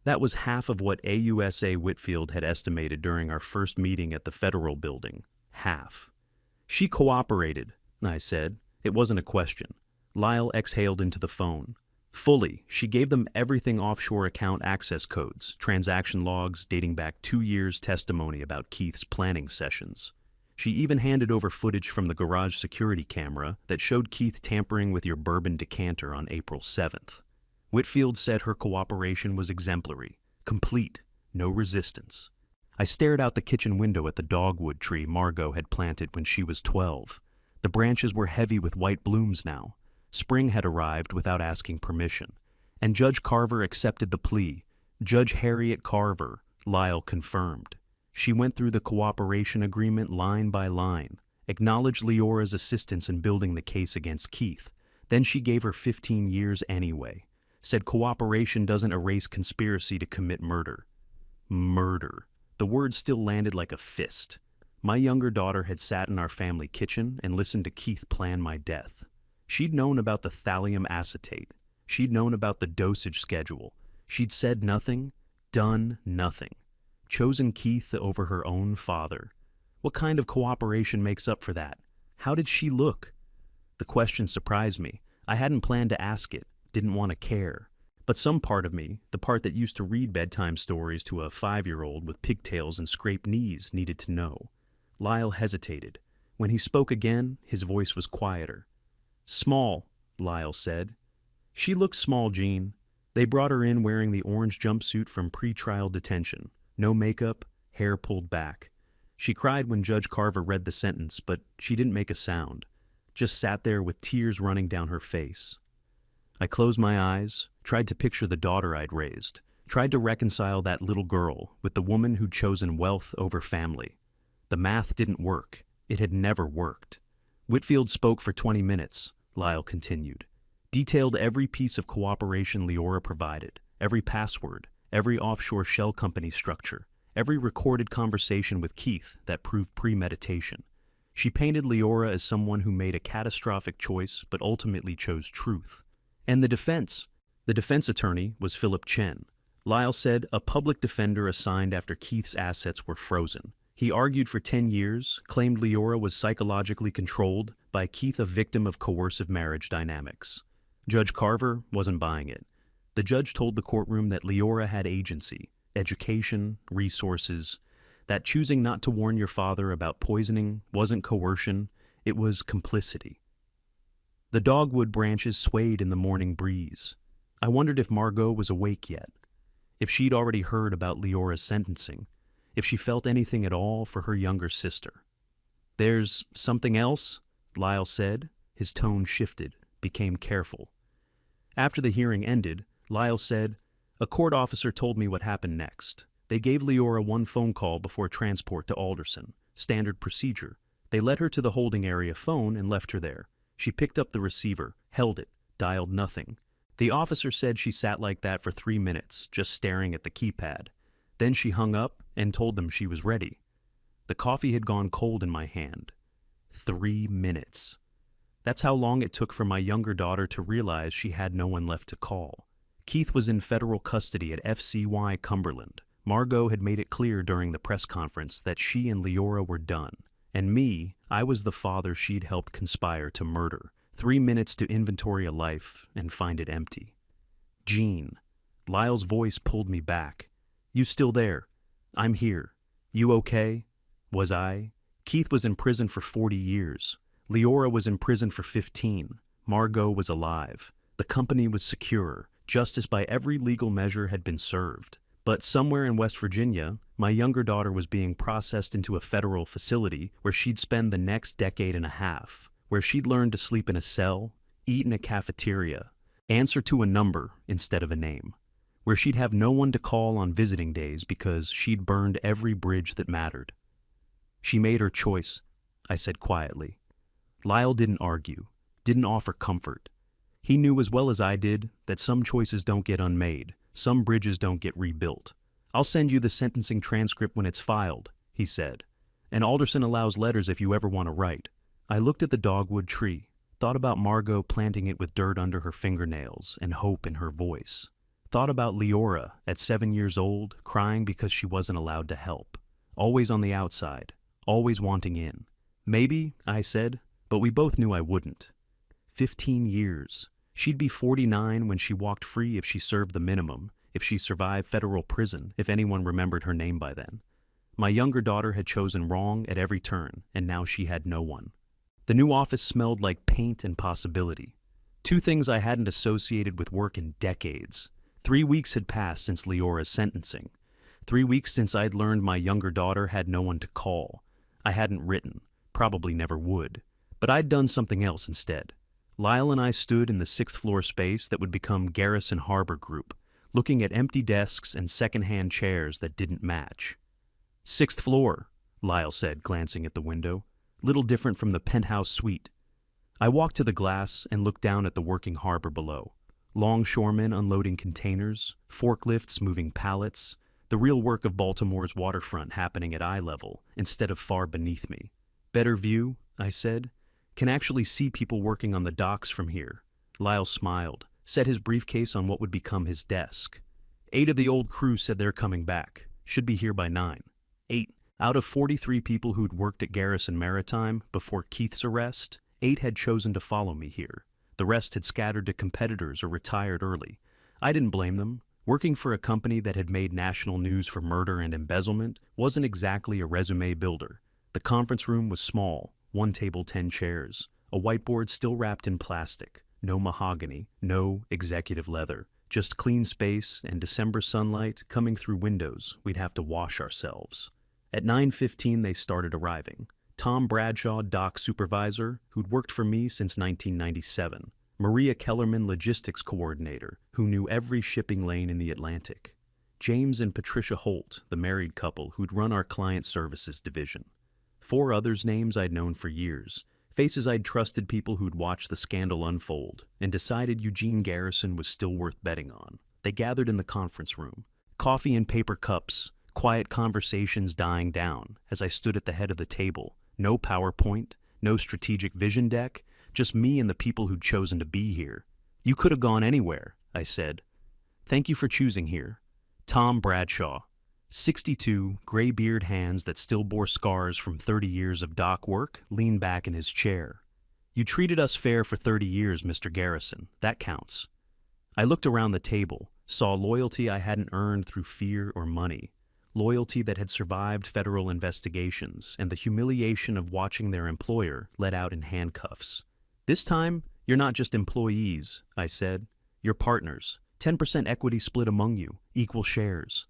S1: That was half of what AUSA Whitfield had estimated during our first meeting at the federal building. Half. "She cooperated," I said. It wasn't a question. Lyle exhaled into the phone. "Fully. She gave them everything: offshore account access codes, transaction logs dating back 2 years, testimony about Keith's planning sessions. She even handed over footage from the garage security camera that showed Keith tampering with your bourbon decanter on April 7th. Whitfield said her cooperation was exemplary, complete, no resistance. I stared out the kitchen window at the dogwood tree Margot had planted when she was 12. The branches were heavy with white blooms now. Spring had arrived without asking permission. And Judge Carver accepted the plea. Judge Harriet Carver, Lyle confirmed. She went through the cooperation agreement line by line, acknowledged Leora's assistance in building the case against Keith. Then she gave her 15 years anyway. Said cooperation doesn't erase conspiracy to commit murder. Murder. The word still landed like a fist. My younger daughter had sat in our family kitchen and listened to Keith plan my death. She'd known about the thallium acetate. She'd known about the dosage schedule. She'd said nothing, done nothing. Chosen Keith over her own father. What kind of cooperation makes up for that? How did she look? The question surprised me. I hadn't planned to ask it, didn't want to care. But some part of me, the part that used to read bedtime stories to a 5-year-old with pigtails and scraped knees, needed to know. Lyle hesitated. When he spoke again, his voice was quieter. "Small," Lyle said. "She looked small, Jean. They brought her in wearing the orange jumpsuit from pre-trial detention. No makeup, hair pulled back. She cried when Judge Carver read the sentence, but she didn't make a sound. Just sat there with tears running down her face." I closed my eyes, tried to picture the daughter I'd raised, tried to reconcile that little girl with the woman who'd chosen wealth over family. The math didn't work. It had never worked. Whitfield spoke for 20 minutes, Lyle continued. Detailed every piece of cooperation Leora provided, every password, every offshore shell company structure, every recorded conversation with Keith that proved premeditation. She painted Leora as someone who made a catastrophic choice but ultimately chose truth. And the defense attorney was Philip Chen. Lyle said a public defender assigned after Keith's assets were frozen. He argued for 10 years, claimed Leora was psychologically controlled by Keith, a victim of coercive marriage dynamics. Judge Carver wasn't buying it. The judge told the courtroom that Leora had agency, education, resources, that choosing not to warn your father about poisoning wasn't coercion, it was complicity. The dogwood branches swayed in the morning breeze. I wondered if Margot was awake yet, if she'd already heard about Leora's sentencing, if she felt anything at all for her younger sister. "There's something else?" Lyle said. His tone shifted, became careful. After the hearing ended, Lyle said, "A court officer told me what happened next. They gave Leora one phone call before transport to Alderson. Standard procedure. They led her to the holding area phone and left her there. She picked up the receiver, held it, dialed nothing. The officer said she sat like that for 3 minutes, just staring at the keypad. Then she hung up and told them she was ready. The coffee had gone cold in my hand. 3 minutes. That's how long it took for my younger daughter to realize she had no one left to call. Keith was in federal custody at FCY Cumberland. Margot had made it clear during the press conference that she and Leora were done. And me, I was the father she'd helped conspire to murder. 3 minutes to inventory a life and find it empty. "Jean." Lyle's voice pulled me back. "You still there? I'm here. You okay?" Was I? Keith was in prison for 40 years. Leora was in prison for 15. Margot was alive. The company was secure. Justice by every legal measure had been served. But somewhere in West Virginia, my younger daughter was being processed into a federal facility where she'd spend the next decade and a half, where she'd learn to sleep in a cell, eat in a cafeteria, answer to a number instead of a name, where she'd have no one to call on visiting days because she'd burned every bridge that mattered. "She made her choice," I said quietly. Lyle didn't argue, didn't offer comfort. He knew as well as I did that some choices don't get unmade, some bridges don't get rebuilt. "I'll send you the sentencing transcript when it's filed," he said. "And Alderson allows letters if you ever want to write." I looked at the dogwood tree, thought about Margot planting it with dirt under her fingernails and hope in her voice. Thought about Leora at 7 years old, crying because she wasn't allowed to help. Always on the outside, always wanting in. "Maybe," I said, but we both knew I wouldn't. 15 years. She'd be 49 when she walked free if she served the minimum, if she survived federal prison, if anyone remembered her name by then. My younger daughter had chosen wrong at every turn, and now she had no one. The new office smelled like paint and possibility. Two things I hadn't associated with work in decades. 3 weeks had passed since Leora's sentencing. 3 weeks since I'd learned my younger daughter had no one to call. I hadn't written, probably never would. But I'd done something else instead. Lyle and I stood in the 6th floor space that would become Garrison Harbor Group, looking at empty desks and second-hand chairs that didn't match. "6th floor," Lyle said, glancing at the window. "Little different from the penthouse suite." I walked to the glass and looked down at the working harbor below. Longshoremen unloading containers, forklifts moving pallets, the real work of Baltimore's waterfront happening at eye level instead of far beneath me. "Better view," I said. "Can actually see people working on the docks from here." Lyle smiled, set his briefcase on what would become his desk. 8 of the old crew said they're coming back. Should be here by 9. 8. Out of 43 people who'd worked at Garrison Maritime before Keith's arrest, 8 had chosen to follow me here. The rest had scattered to competitors or retired early. I didn't blame them. Working for a company that had made national news for murder and embezzlement wasn't exactly a resume builder. The conference room was small, 1 table, 10 chairs, a whiteboard still wrapped in plastic, no mahogany, no executive leather, just clean space and December sunlight coming through windows we'd have to wash ourselves. At 9:15 they started arriving. Tom Bradshaw, dock supervisor, who'd worked for me since 1997. Maria Kellerman, logistics coordinator, who knew every shipping lane in the Atlantic. James and Patricia Holt, the married couple who'd run our client services division. 4 others' names I'd known for years, faces I'd trusted, people who'd watched the scandal unfold and decided Eugene Garrison was still worth betting on. They gathered in the conference room. Coffee in paper cups, quiet conversations dying down as I stood at the head of the table. No PowerPoint, no strategic vision deck, just me and the people who'd chosen to be here. "You could have gone anywhere," I said. "Thank you for choosing here." Tom Bradshaw, 62, gray-beard hands that still bore scars from 30 years of dock work, leaned back in his chair. "You treated us fair for 30 years, Mr. Garrison. That counts." I looked around the table, saw loyalty I hadn't earned through fear or money. Loyalty that had survived federal investigations and the humiliation of watching their employer let out in handcuffs. "This time, you're not just employees," I said. "You're partners. 10% equity split among you, equal shares."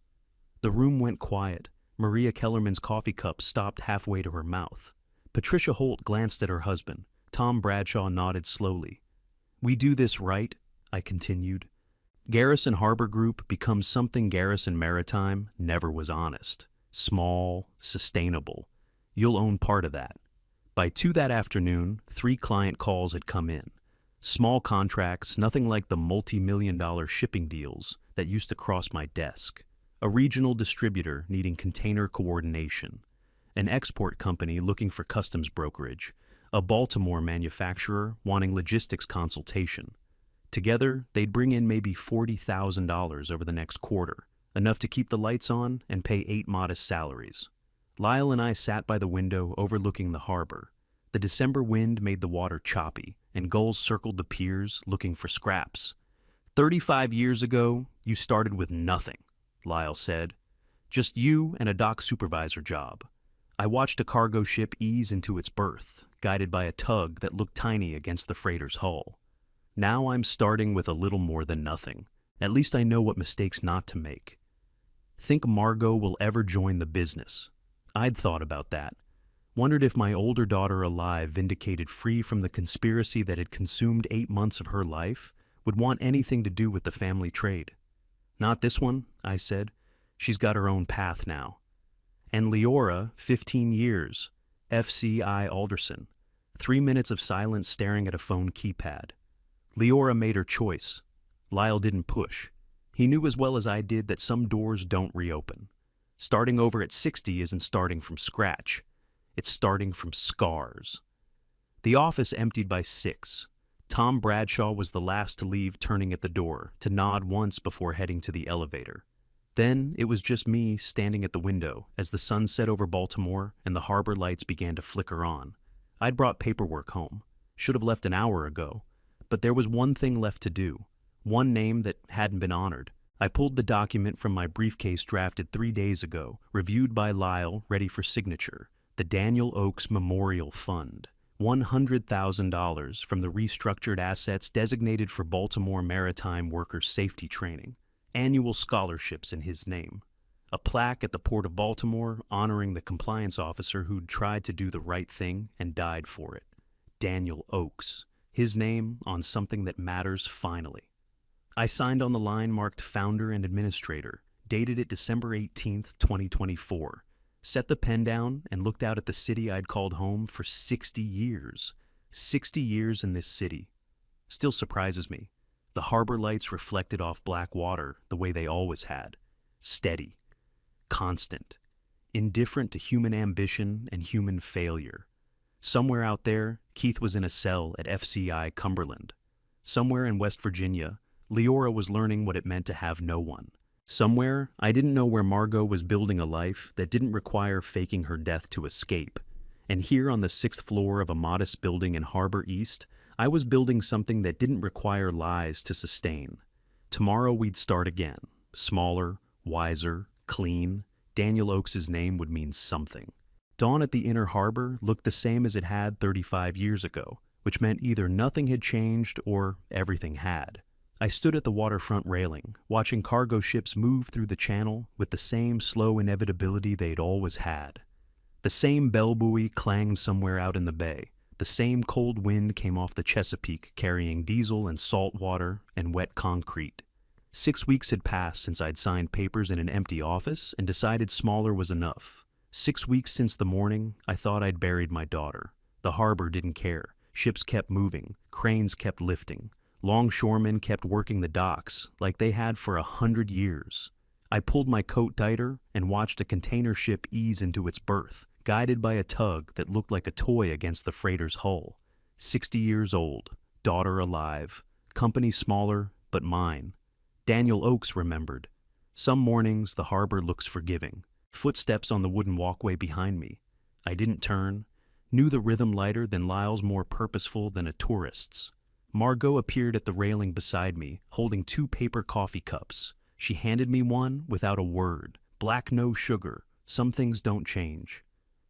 S1: The room went quiet. Maria Kellerman's coffee cup stopped halfway to her mouth. Patricia Holt glanced at her husband. Tom Bradshaw nodded slowly. "We do this right," I continued. "Garrison Harbor Group becomes something Garrison Maritime never was honest. Small, sustainable. You'll own part of that." By 2 that afternoon, 3 client calls had come in. Small contracts, nothing like the multi-million-dollar shipping deals that used to cross my desk. A regional distributor needing container coordination. An export company looking for customs brokerage. A Baltimore manufacturer wanting logistics consultation. Together, they'd bring in maybe $40,000 over the next quarter, enough to keep the lights on and pay 8 modest salaries. Lyle and I sat by the window overlooking the harbor. The December wind made the water choppy, and gulls circled the piers looking for scraps. 35 years ago, you started with nothing," Lyle said. "Just you and a dock supervisor job. I watched a cargo ship ease into its berth, guided by a tug that looked tiny against the freighter's hull. Now I'm starting with a little more than nothing. At least I know what mistakes not to make. Think Margot will ever join the business. I'd thought about that. Wondered if my older daughter alive, vindicated free from the conspiracy that had consumed 8 months of her life, would want anything to do with the family trade. "Not this one," I said. "She's got her own path now." And Leora, 15 years, FCI Alderson. 3 minutes of silence staring at a phone keypad. Leora made her choice. Lyle didn't push. He knew as well as I did that some doors don't reopen. Starting over at 60 isn't starting from scratch. It's starting from scars. The office emptied by 6. Tom Bradshaw was the last to leave, turning at the door, to nod once before heading to the elevator. Then it was just me standing at the window as the sun set over Baltimore and the harbor lights began to flicker on. I'd brought paperwork home. Should have left an hour ago. But there was one thing left to do. One name that hadn't been honored. I pulled the document from my briefcase drafted 3 days ago, reviewed by Lyle, ready for signature. The Daniel Oaks Memorial Fund. $100,000 from the restructured assets designated for Baltimore Maritime Workers' Safety Training. Annual scholarships in his name. A plaque at the Port of Baltimore honoring the compliance officer who'd tried to do the right thing and died for it. Daniel Oaks. His name on something that matters finally. I signed on the line marked Founder and Administrator, dated it December 18th, 2024. Set the pen down and looked out at the city I'd called home for 60 years. 60 years in this city. Still surprises me. The harbor lights reflected off black water the way they always had. Steady. Constant. Indifferent to human ambition and human failure. Somewhere out there, Keith was in a cell at FCI Cumberland. Somewhere in West Virginia, Leora was learning what it meant to have no one. Somewhere, I didn't know where Margot was building a life that didn't require faking her death to escape. And here on the 6th floor of a modest building in Harbor East, I was building something that didn't require lies to sustain. Tomorrow we'd start again. Smaller, wiser, clean. Daniel Oaks' name would mean something. Dawn at the Inner Harbor looked the same as it had 35 years ago, which meant either nothing had changed or everything had. I stood at the waterfront railing, watching cargo ships move through the channel with the same slow inevitability they'd always had. The same bell buoy clanged somewhere out in the bay. The same cold wind came off the Chesapeake carrying diesel and salt water and wet concrete. 6 weeks had passed since I'd signed papers in an empty office and decided smaller was enough. 6 weeks since the morning I thought I'd buried my daughter. The harbor didn't care. Ships kept moving. Cranes kept lifting. Longshoremen kept working the docks like they had for 100 years. I pulled my coat tighter and watched a container ship ease into its berth, guided by a tug that looked like a toy against the freighter's hull. 60 years old, daughter alive, company smaller, but mine. Daniel Oaks remembered. Some mornings the harbor looks forgiving. Footsteps on the wooden walkway behind me. I didn't turn. Knew the rhythm lighter than Lyle's, more purposeful than a tourist's. Margot appeared at the railing beside me, holding 2 paper coffee cups. She handed me one without a word. Black, no sugar. Some things don't change.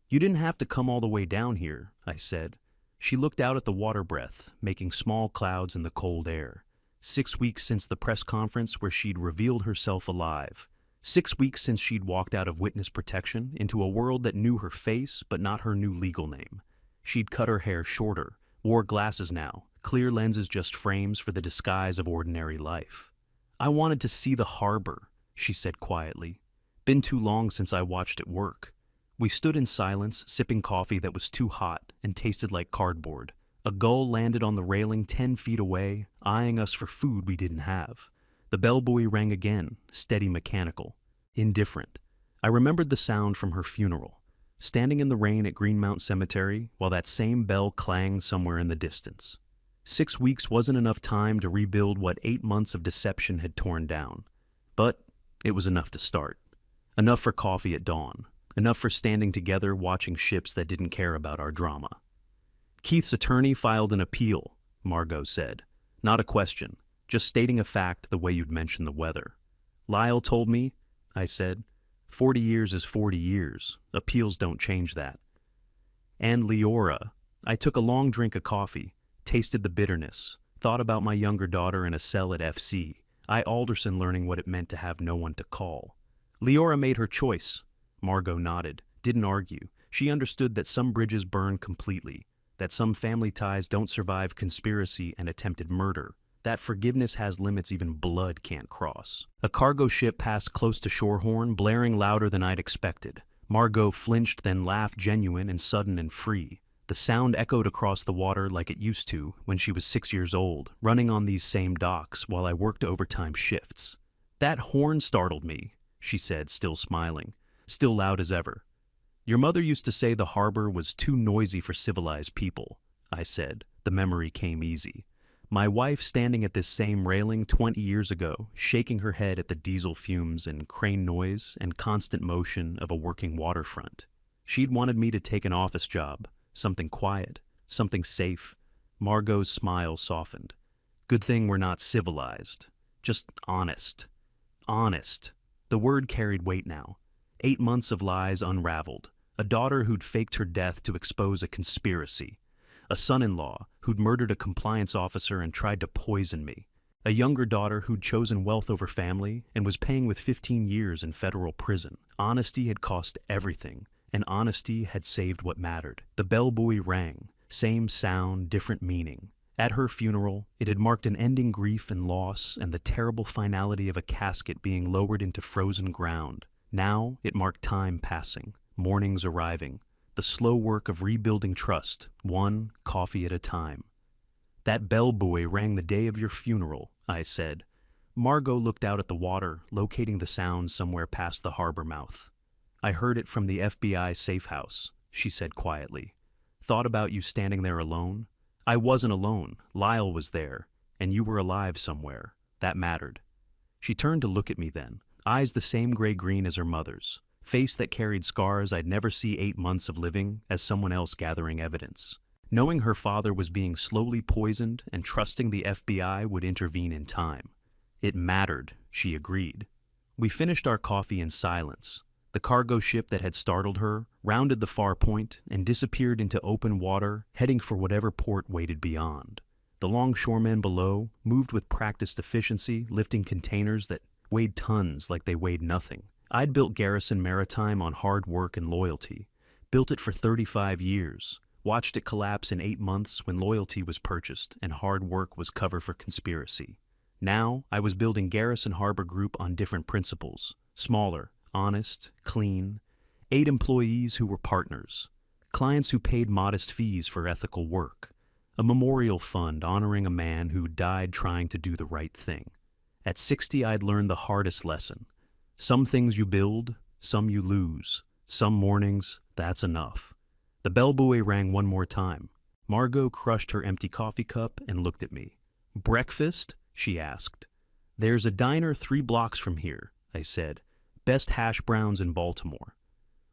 S1: You didn't have to come all the way down here, I said. She looked out at the water breath, making small clouds in the cold air. 6 weeks since the press conference where she'd revealed herself alive. 6 weeks since she'd walked out of witness protection into a world that knew her face but not her new legal name. She'd cut her hair shorter, wore glasses now, clear lenses just frames for the disguise of ordinary life. I wanted to see the harbor, she said quietly. Been too long since I watched it work. We stood in silence, sipping coffee that was too hot and tasted like cardboard. A gull landed on the railing 10 feet away, eyeing us for food we didn't have. The bell buoy rang again, steady, mechanical, indifferent. I remembered the sound from her funeral, standing in the rain at Greenmount Cemetery while that same bell clanged somewhere in the distance. 6 weeks wasn't enough time to rebuild what 8 months of deception had torn down. But it was enough to start. Enough for coffee at dawn. Enough for standing together watching ships that didn't care about our drama. Keith's attorney filed an appeal, Margot said. Not a question, just stating a fact the way you'd mentioned the weather. Lyle told me, I said, 40 years is 40 years. Appeals don't change that. And Leora. I took a long drink of coffee. Tasted the bitterness, thought about my younger daughter in a cell at FC, I Alderson learning what it meant to have no one to call. Leora made her choice. Margot nodded, didn't argue. She understood that some bridges burn completely, that some family ties don't survive conspiracy and attempted murder, that forgiveness has limits even blood can't cross. A cargo ship passed close to Shorehorn, blaring louder than I'd expected. Margot flinched, then laughed, genuine and sudden and free. The sound echoed across the water like it used to when she was 6 years old, running on these same docks while I worked overtime shifts. "That horn startled me," she said, still smiling, still loud as ever. "Your mother used to say the harbor was too noisy for civilized people," I said. The memory came easy. My wife standing at this same railing 20 years ago, shaking her head at the diesel fumes and crane noise and constant motion of a working waterfront. She'd wanted me to take an office job, something quiet, something safe. Margot's smile softened. "Good thing we're not civilized. Just honest." Honest. The word carried weight now. 8 months of lies unraveled. A daughter who'd faked her death to expose a conspiracy. A son-in-law who'd murdered a compliance officer and tried to poison me. A younger daughter who'd chosen wealth over family and was paying with 15 years in federal prison. Honesty had cost everything, and honesty had saved what mattered. The bell buoy rang. Same sound, different meaning. At her funeral, it had marked an ending grief and loss and the terrible finality of a casket being lowered into frozen ground. Now it marked time passing, mornings arriving, the slow work of rebuilding trust, one coffee at a time. "That bell buoy rang the day of your funeral," I said. Margot looked out at the water, locating the sound somewhere past the harbor mouth. "I heard it from the FBI safe house," she said quietly. "Thought about you standing there alone? I wasn't alone. Lyle was there, and you were alive somewhere. That mattered." She turned to look at me then, eyes the same gray-green as her mother's, face that carried scars I'd never see 8 months of living as someone else gathering evidence. Knowing her father was being slowly poisoned and trusting the FBI would intervene in time. It mattered, she agreed. We finished our coffee in silence. The cargo ship that had startled her rounded the far point and disappeared into open water, heading for whatever port waited beyond. The longshoremen below moved with practiced efficiency, lifting containers that weighed tons like they weighed nothing. I'd built Garrison Maritime on hard work and loyalty, built it for 35 years, watched it collapse in 8 months when loyalty was purchased and hard work was cover for conspiracy. Now I was building Garrison Harbor Group on different principles, smaller, honest, clean, 8 employees who were partners, clients who paid modest fees for ethical work, a memorial fund honoring a man who died trying to do the right thing. At 60, I'd learned the hardest lesson. Some things you build, some you lose. Some mornings, that's enough. The bell buoy rang one more time. Margot crushed her empty coffee cup and looked at me. "Breakfast?" she asked. "There's a diner 3 blocks from here," I said. "Best hash browns in Baltimore."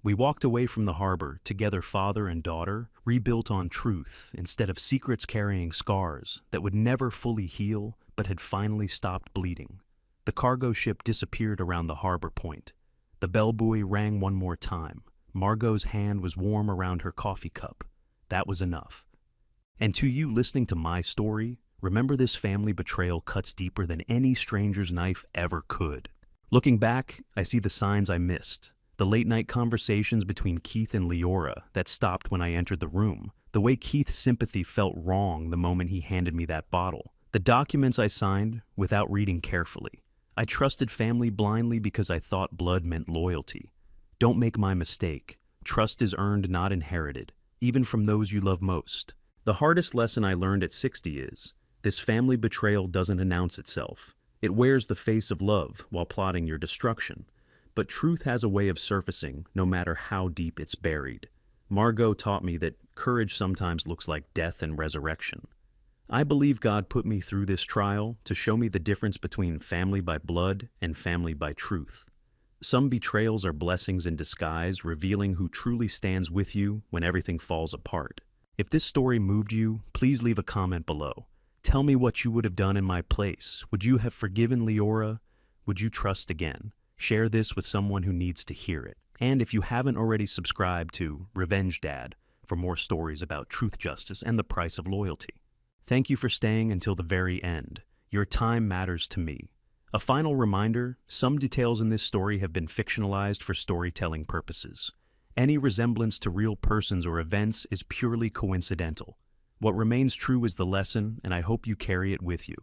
S1: We walked away from the harbor, together father and daughter, rebuilt on truth instead of secrets carrying scars that would never fully heal but had finally stopped bleeding. The cargo ship disappeared around the harbor point. The bell buoy rang one more time. Margot's hand was warm around her coffee cup. That was enough. And to you listening to my story, remember this family betrayal cuts deeper than any stranger's knife ever could. Looking back, I see the signs I missed. The late-night conversations between Keith and Leora that stopped when I entered the room. The way Keith's sympathy felt wrong the moment he handed me that bottle. The documents I signed without reading carefully. I trusted family blindly because I thought blood meant loyalty. Don't make my mistake. Trust is earned, not inherited, even from those you love most. The hardest lesson I learned at 60 is, this family betrayal doesn't announce itself. It wears the face of love while plotting your destruction. But truth has a way of surfacing no matter how deep it's buried. Margot taught me that courage sometimes looks like death and resurrection. I believe God put me through this trial to show me the difference between family by blood and family by truth. Some betrayals are blessings in disguise, revealing who truly stands with you when everything falls apart. If this story moved you, please leave a comment below. Tell me what you would have done in my place. Would you have forgiven Leora? Would you trust again? Share this with someone who needs to hear it. And if you haven't already subscribed to Revenge Dad for more stories about truth, justice, and the price of loyalty. Thank you for staying until the very end. Your time matters to me. A final reminder, some details in this story have been fictionalized for storytelling purposes. Any resemblance to real persons or events is purely coincidental. What remains true is the lesson, and I hope you carry it with you.